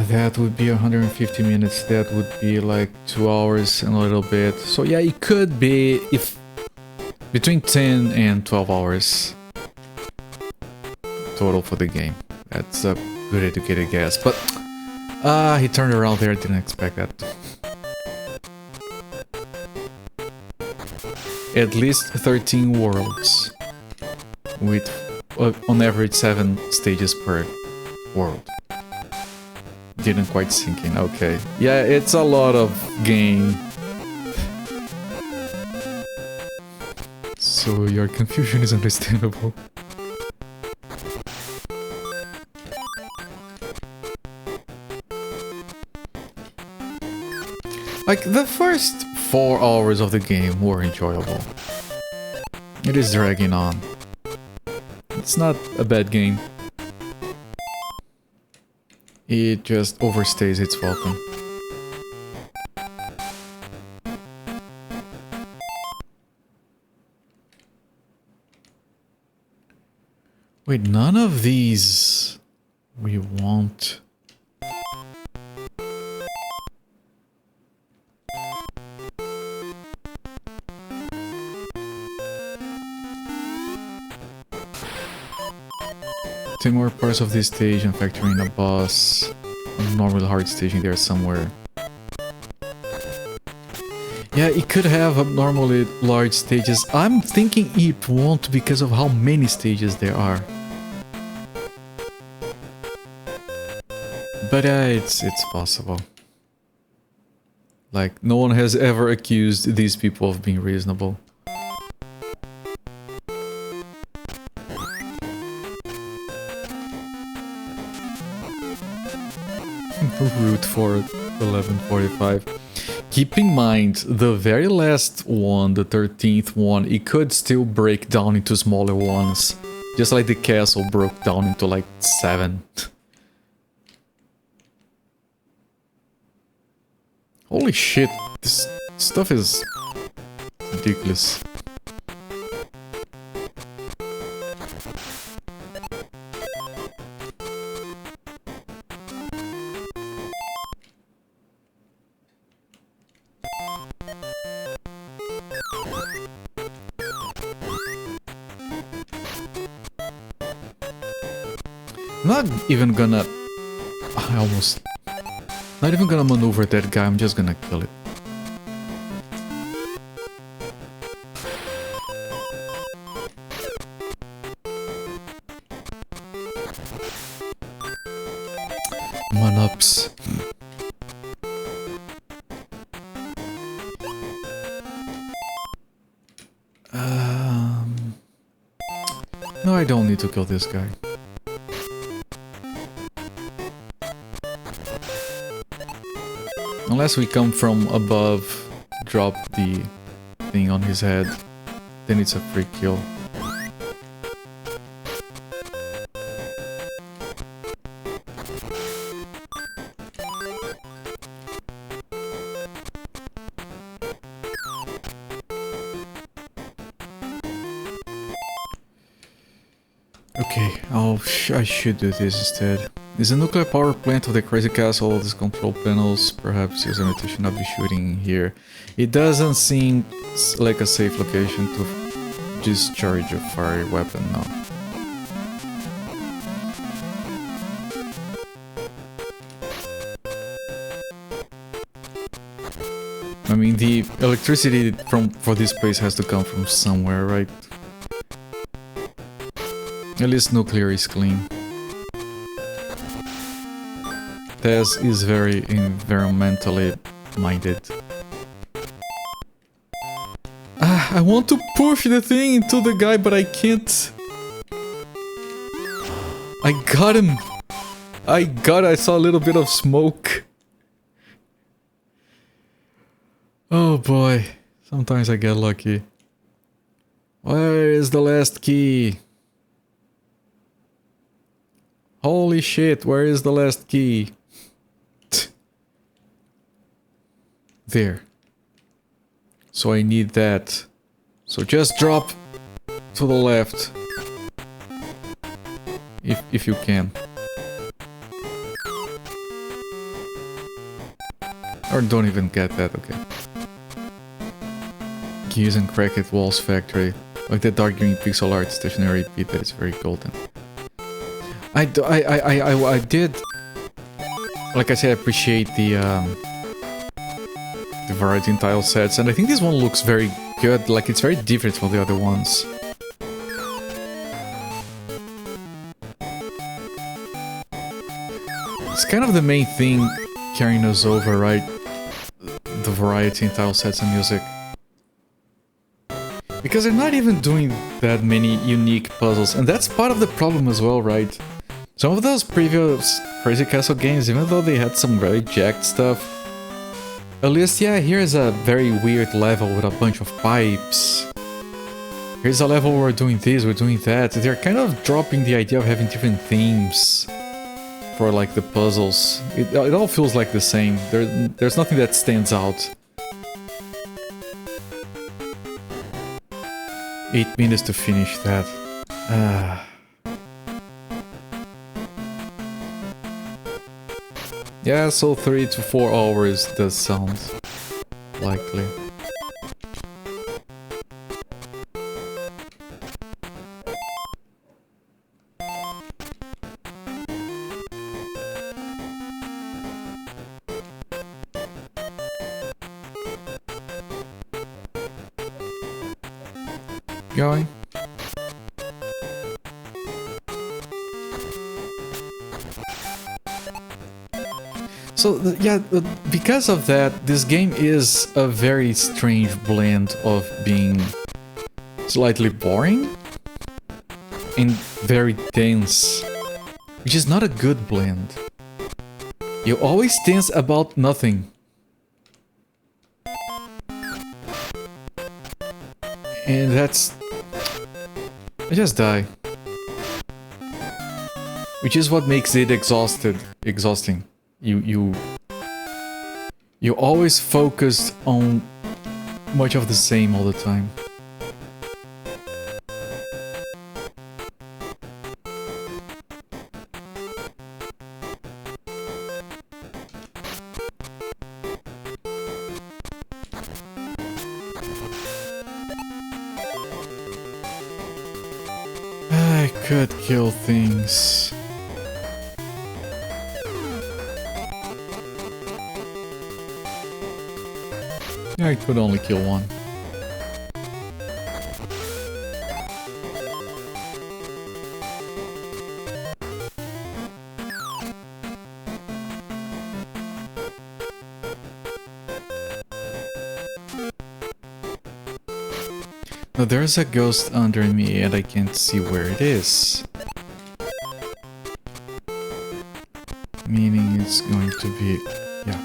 That would be 150 minutes, that would be like 2 hours and a little bit. So yeah, it could be between 10 and 12 hours total for the game. That's a good educated guess, but he turned around there, I didn't expect that. At least 13 worlds with on average 7 stages per world. Didn't quite sink in, okay. Yeah, it's a lot of game. So your confusion is understandable. Like, the first 4 hours of the game were enjoyable. It is dragging on. It's not a bad game. It just overstays its welcome. Wait, none of these we want. 10 more parts of this stage and factor in a boss. A normal hard stage in there somewhere. Yeah, it could have abnormally large stages. I'm thinking it won't because of how many stages there are. But it's possible. Like, no one has ever accused these people of being reasonable. Route for 1145. Keep in mind, the very last one, the 13th one, it could still break down into smaller ones. Just like the castle broke down into like 7. Holy shit, this stuff is ridiculous. Not even gonna... Not even gonna maneuver that guy, I'm just gonna kill it. Man-ups. No, I don't need to kill this guy. Unless we come from above, drop the thing on his head, then it's a free kill. Okay, I should do this instead. Is the nuclear power plant of the crazy castle, these control panels, perhaps username should not be shooting here. It doesn't seem like a safe location to discharge a fire weapon now. I mean, the electricity for this place has to come from somewhere, right? At least nuclear is clean. Tess is very environmentally minded. I want to push the thing into the guy, but I can't. I got him! I saw a little bit of smoke. Oh boy, sometimes I get lucky. Where is the last key? Holy shit, where is the last key? There. So I need that. So just drop to the left. If you can. Or don't even get that, okay. Keys and cracked walls factory. Like the dark green pixel art stationary pit that is very golden. I did, like I said, appreciate the variety in tile sets, and I think this one looks very good, like it's very different from the other ones. It's kind of the main thing carrying us over, right? The variety in tile sets and music. Because they're not even doing that many unique puzzles, and that's part of the problem as well, right? Some of those previous Crazy Castle games, even though they had some very jacked stuff, at least, yeah, here's a very weird level with a bunch of pipes. Here's a level where we're doing this, we're doing that. They're kind of dropping the idea of having different themes for, like, the puzzles. It all feels like the same. There's nothing that stands out. 8 minutes to finish that. Yeah, so 3 to 4 hours does sound likely. going. So, yeah, because of that, this game is a very strange blend of being slightly boring and very tense, which is not a good blend. You're always tense about nothing. And that's... I just die. Which is what makes it exhausting. You always focus on much of the same all the time. I could kill things. I could only kill one. Now there's a ghost under me and I can't see where it is. Meaning it's going to be... yeah,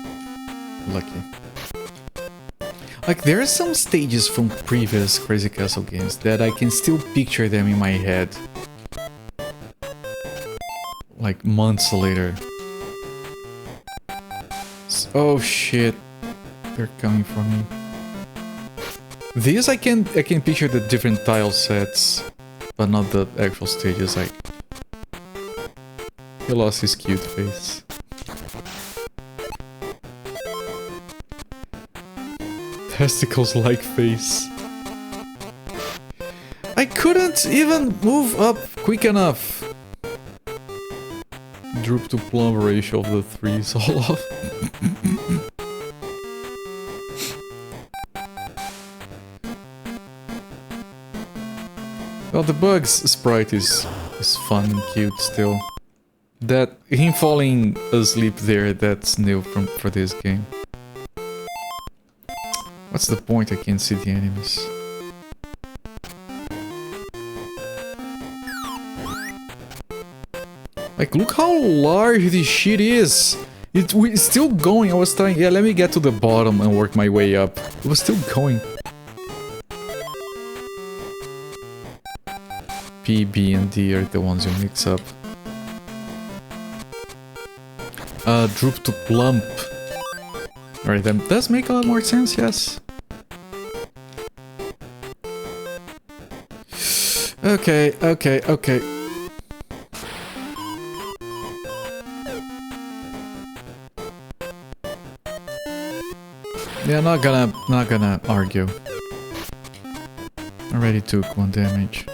lucky. Like, there are some stages from previous Crazy Castle games that I can still picture them in my head. Like, months later. Oh shit. They're coming for me. These I can picture the different tile sets, but not the actual stages. Like, he lost his cute face. Testicles-like face. I couldn't even move up quick enough. Droop to plumb ratio of the 3 is all off. Well, the bugs sprite is fun and cute still. That him falling asleep there, that's new for this game. What's the point? I can't see the enemies. Like, look how large this shit is! It's still going. I was trying... yeah, let me get to the bottom and work my way up. It was still going. P, B, and D are the ones you mix up. Droop to plump. Alright, that does make a lot more sense, yes. Okay. Yeah, not gonna argue. Already took 1 damage.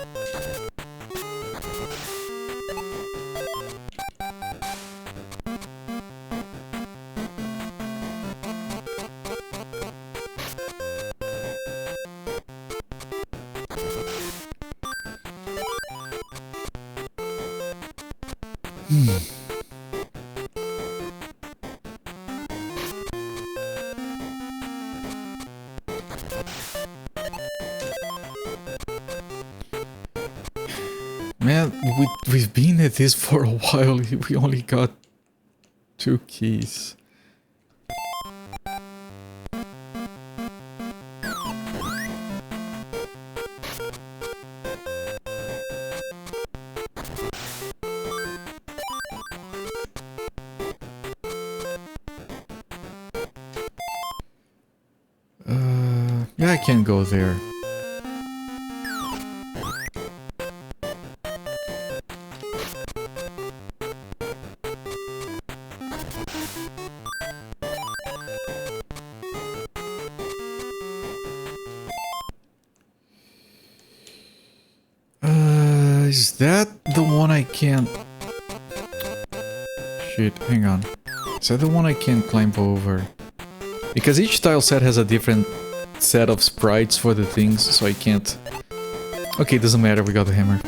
Man, we've been at this for a while. We only got 2 keys. Yeah, I can't go there. Is that the one I can't... Shit, hang on. Is that the one I can't climb over? Because each tile set has a different set of sprites for the things, so I can't... Okay, doesn't matter, we got the hammer.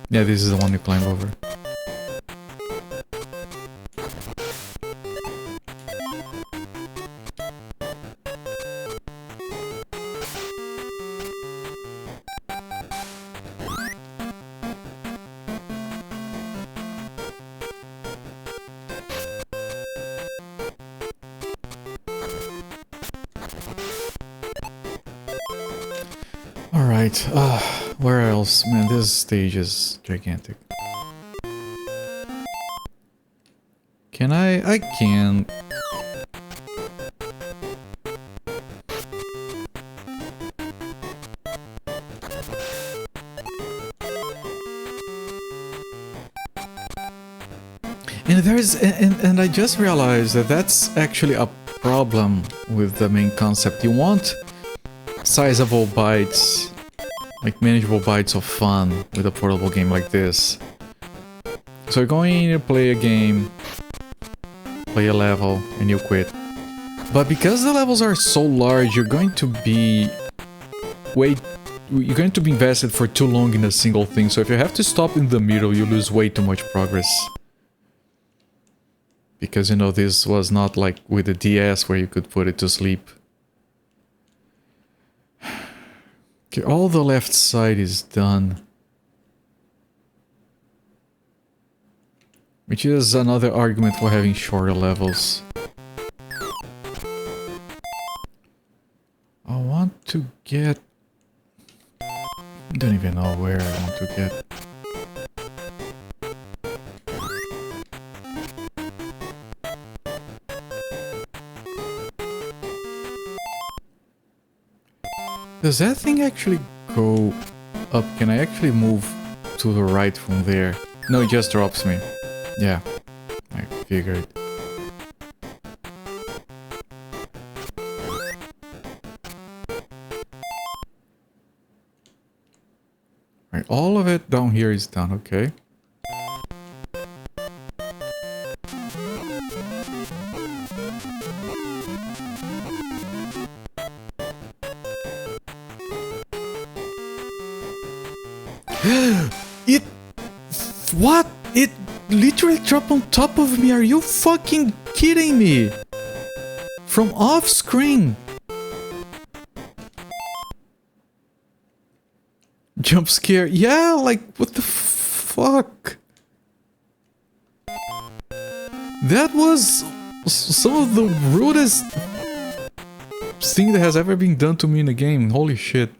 Yeah, this is the one you climb over. Alright, where else? Man, this stage is gigantic. Can I can. And and I just realized that that's actually a problem with the main concept. You want sizable bites, like manageable bites of fun with a portable game like this. So you're going to play a game, play a level, and you quit. But because the levels are so large, you're going to be invested for too long in a single thing. So if you have to stop in the middle, you lose way too much progress. Because, you know, this was not like with the DS where you could put it to sleep. Okay, all the left side is done. Which is another argument for having shorter levels. I want to get... I don't even know where I want to get. Does that thing actually go up? Can I actually move to the right from there? No, it just drops me. Yeah, I figured. Right, all of it down here is done, okay. It... What? It literally dropped on top of me. Are you fucking kidding me? From off screen. Jump scare. Yeah, like, what the fuck? That was some of the rudest thing that has ever been done to me in a game. Holy shit.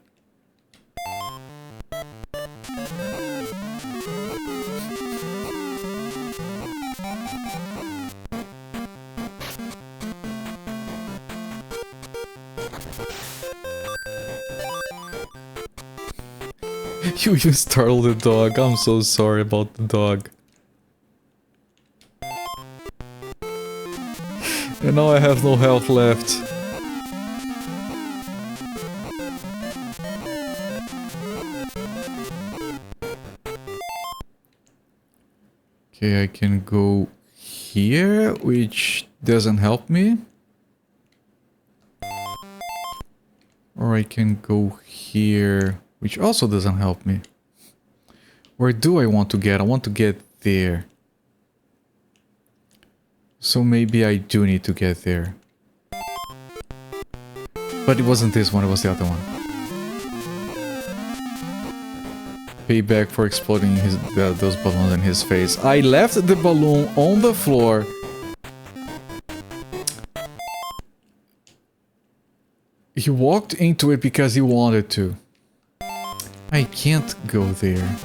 You even startled the dog. I'm so sorry about the dog. And now I have no health left. Okay, I can go here, which doesn't help me. Or I can go here, which also doesn't help me. Where do I want to get? I want to get there. So maybe I do need to get there. But it wasn't this one, it was the other one. Payback for exploding those balloons in his face. I left the balloon on the floor. He walked into it because he wanted to. I can't go there.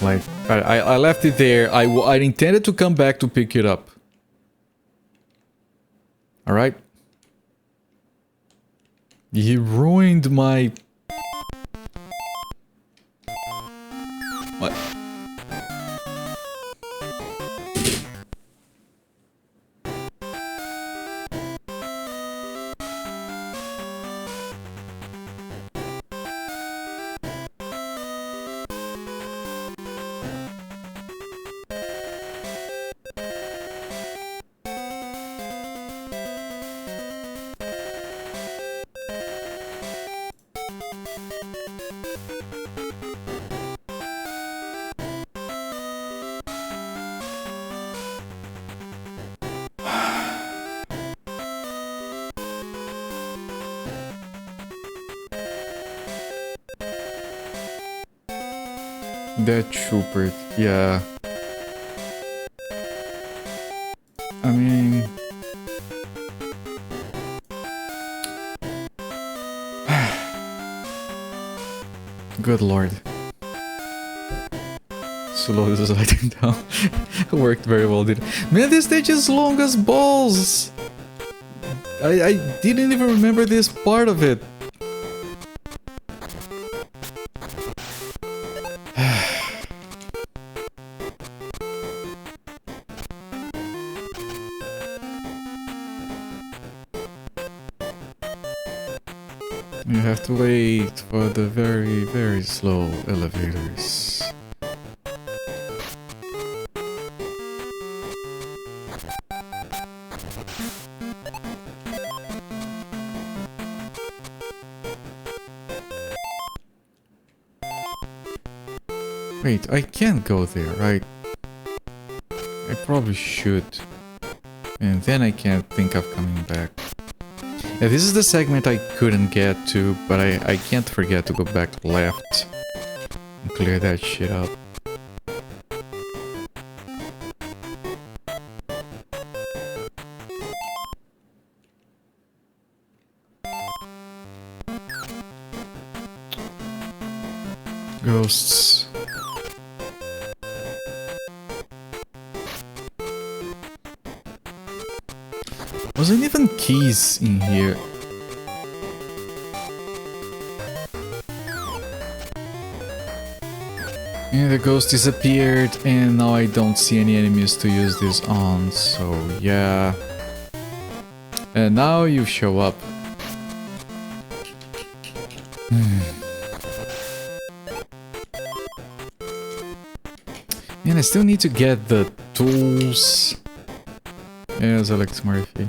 Like, I left it there. I intended to come back to pick it up. Alright? He ruined my... What? That trooper, yeah. I mean... Good lord. Slow sliding down. Worked very well, did it? Man, this stage is long as balls! I didn't even remember this part of it. You have to wait for the very, very slow elevators. Wait, I can't go there, right? I probably should. And then I can't think of coming back. Yeah, this is the segment I couldn't get to, but I can't forget to go back left and clear that shit up. Ghosts. Wasn't even keys in here. And the ghost disappeared, and now I don't see any enemies to use this on, so yeah. And now you show up. And I still need to get the tools. Yes, Alex Murphy.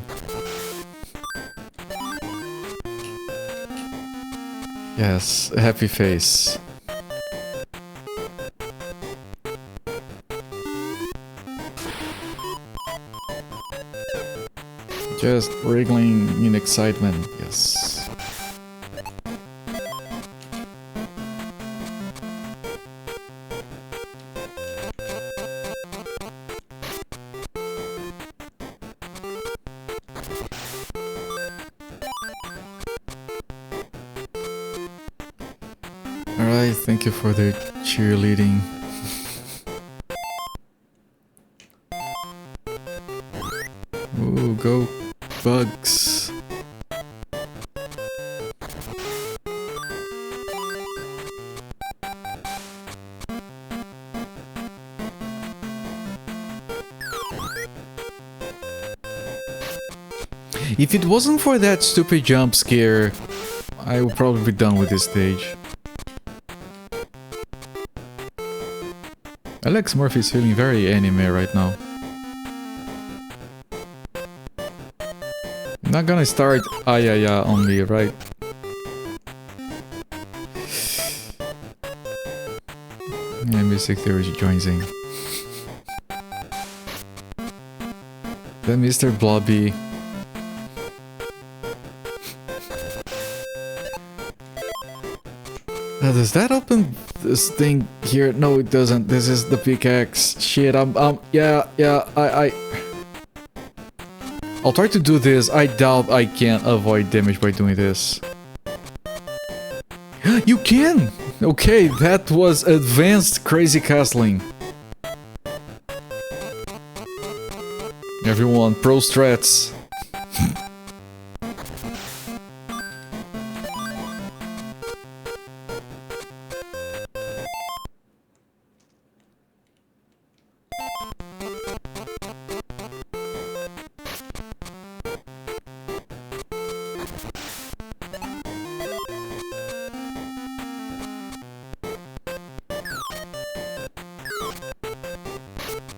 Yes, happy face. Just wriggling in excitement, yes. Alright, thank you for the cheerleading. Ooh, go bugs. If it wasn't for that stupid jump scare, I would probably be done with this stage. Alex Murphy is feeling very anime right now. I'm not gonna start Ayaya on me, right? Yeah, Mystic Theory joins in. Then Mr. Blobby. Now, does that open this thing here? No, it doesn't. This is the pickaxe. Shit, yeah, I'll try to do this. I doubt I can avoid damage by doing this. You can! Okay, that was advanced crazy castling. Everyone, pro strats.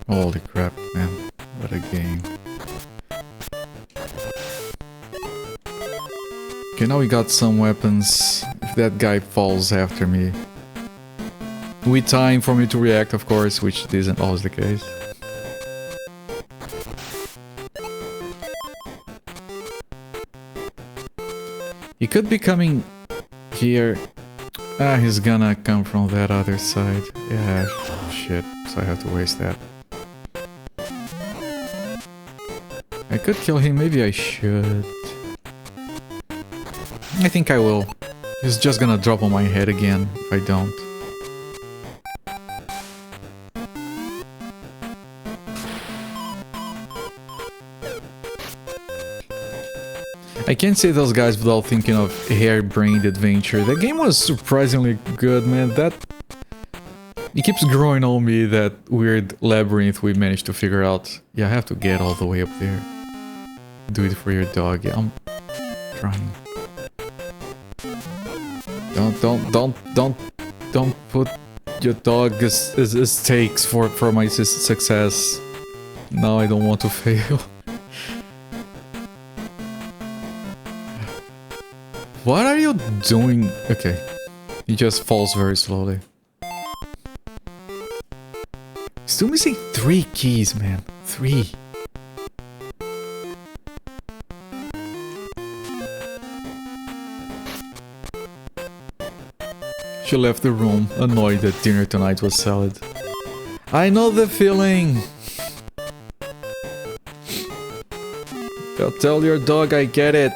Holy crap, man. What a game. Okay, now we got some weapons. If that guy falls after me. With time for me to react, of course, which isn't always the case. He could be coming here. Ah, he's gonna come from that other side. Yeah, shit. So I have to waste that. I could kill him, maybe I should. I think I will. He's just gonna drop on my head again if I don't. I can't say those guys without thinking of Harebrained Adventure. That game was surprisingly good, man. It keeps growing on me, that weird labyrinth we managed to figure out. Yeah, I have to get all the way up there. Do it for your dog. Yeah, I'm trying. Don't put your dog as stakes for my success. No, I don't want to fail. What are you doing? Okay. He just falls very slowly. Still missing 3 keys, man. 3. She left the room, annoyed that dinner tonight was salad. I know the feeling! Tell your dog I get it.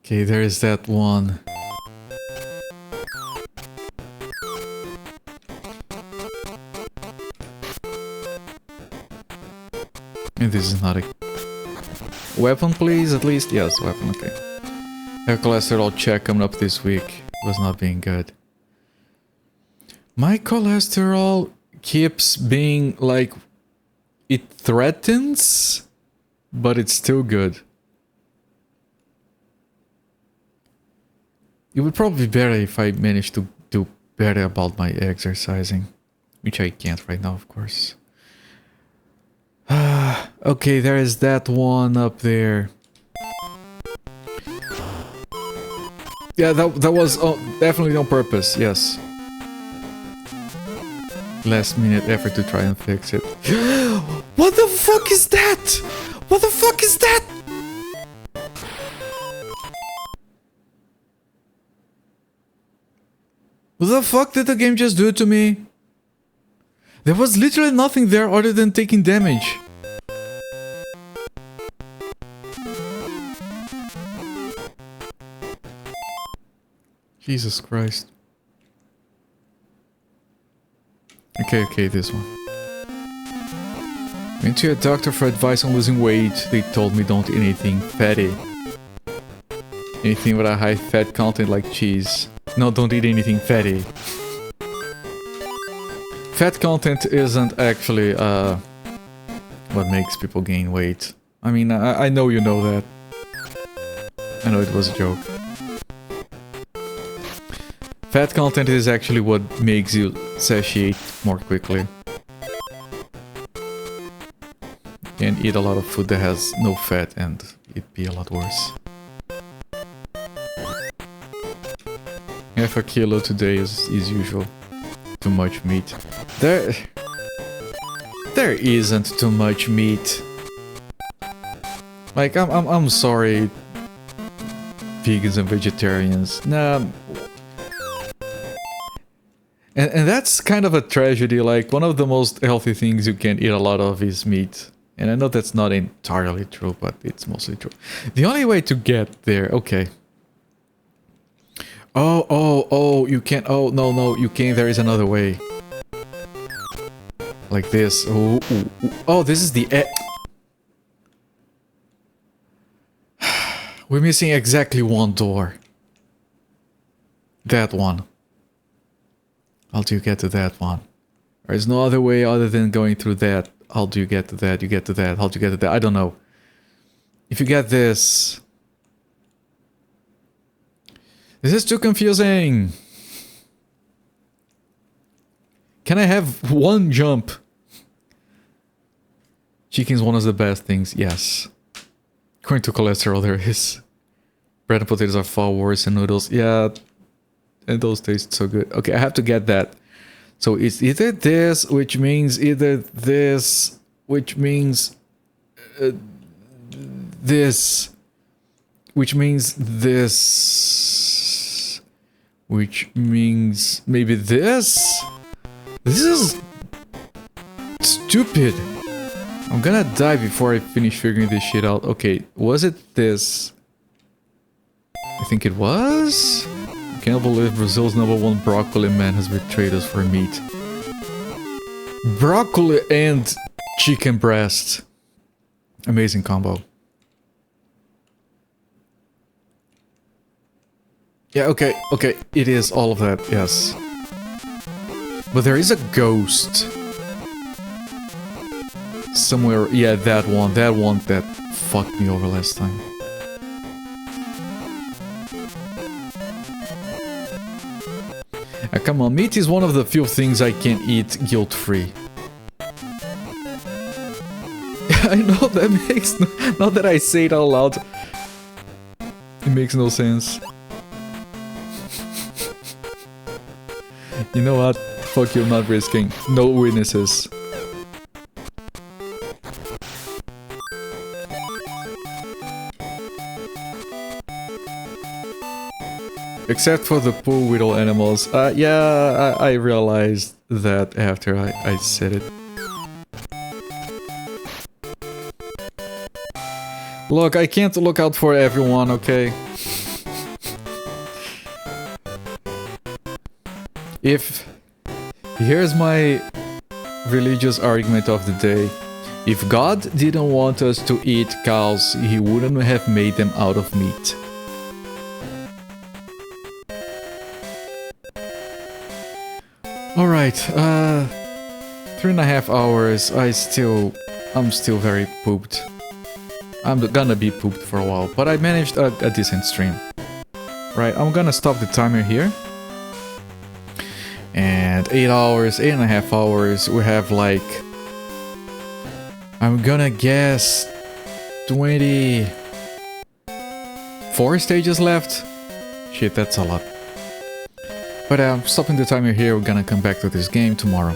Okay, there is that one. And this is not a weapon, please, at least? Yes, weapon, okay. Have cholesterol check coming up this week. Was not being good. My cholesterol keeps being like... it threatens, but it's still good. It would probably be better if I managed to do better about my exercising. Which I can't right now, of course. Okay, there is that one up there. Yeah, that was definitely on purpose, yes. Last minute effort to try and fix it. What the fuck is that? What the fuck is that? What the fuck did the game just do to me? There was literally nothing there other than taking damage. Jesus Christ. Okay, this one. Went to a doctor for advice on losing weight. They told me don't eat anything fatty. Anything with a high fat content like cheese. No, don't eat anything fatty. Fat content isn't actually what makes people gain weight. I mean, I know you know that. I know it was a joke. Fat content is actually what makes you satiate more quickly. You can eat a lot of food that has no fat and it'd be a lot worse. Half a kilo today is usual. Too much meat. There isn't too much meat. Like I'm sorry, vegans and vegetarians. Nah. And that's kind of a tragedy. Like, one of the most healthy things you can eat a lot of is meat. And I know that's not entirely true, but it's mostly true. The only way to get there, okay. Oh, you can't. Oh, no, you can't. There is another way. Like this. Oh, this is the... We're missing exactly one door. That one. How do you get to that one? There's no other way other than going through that. How do you get to that? You get to that. How do you get to that? I don't know. If you get this... This is too confusing. Can I have one jump? Chicken's one of the best things. Yes. According to cholesterol, there is. Bread and potatoes are far worse than noodles. Yeah. And those taste so good. Okay, I have to get that. So it's either this, which means either this, which means this, which means this. Which means maybe this? This is stupid. I'm gonna die before I finish figuring this shit out. Okay, was it this? I think it was? I can't believe Brazil's #1 broccoli man has betrayed us for meat. Broccoli and chicken breast. Amazing combo. Yeah, okay, it is all of that, yes. But there is a ghost. Somewhere, yeah, that one that fucked me over last time. Come on, meat is one of the few things I can eat guilt-free. I know that makes no, now that I say it out loud, it makes no sense. You know what? Fuck you, I'm not risking. No witnesses. Except for the pool with all animals. Yeah, I realized that after I said it. Look, I can't look out for everyone, okay? Here's my religious argument of the day. If God didn't want us to eat cows, he wouldn't have made them out of meat. Alright, 3.5 hours, I'm still very pooped. I'm gonna be pooped for a while, but I managed a decent stream. Right, I'm gonna stop the timer here. And 8.5 hours, we have like... I'm gonna guess... 24 stages left? Shit, that's a lot. But I'm stopping the timer here, we're gonna come back to this game tomorrow.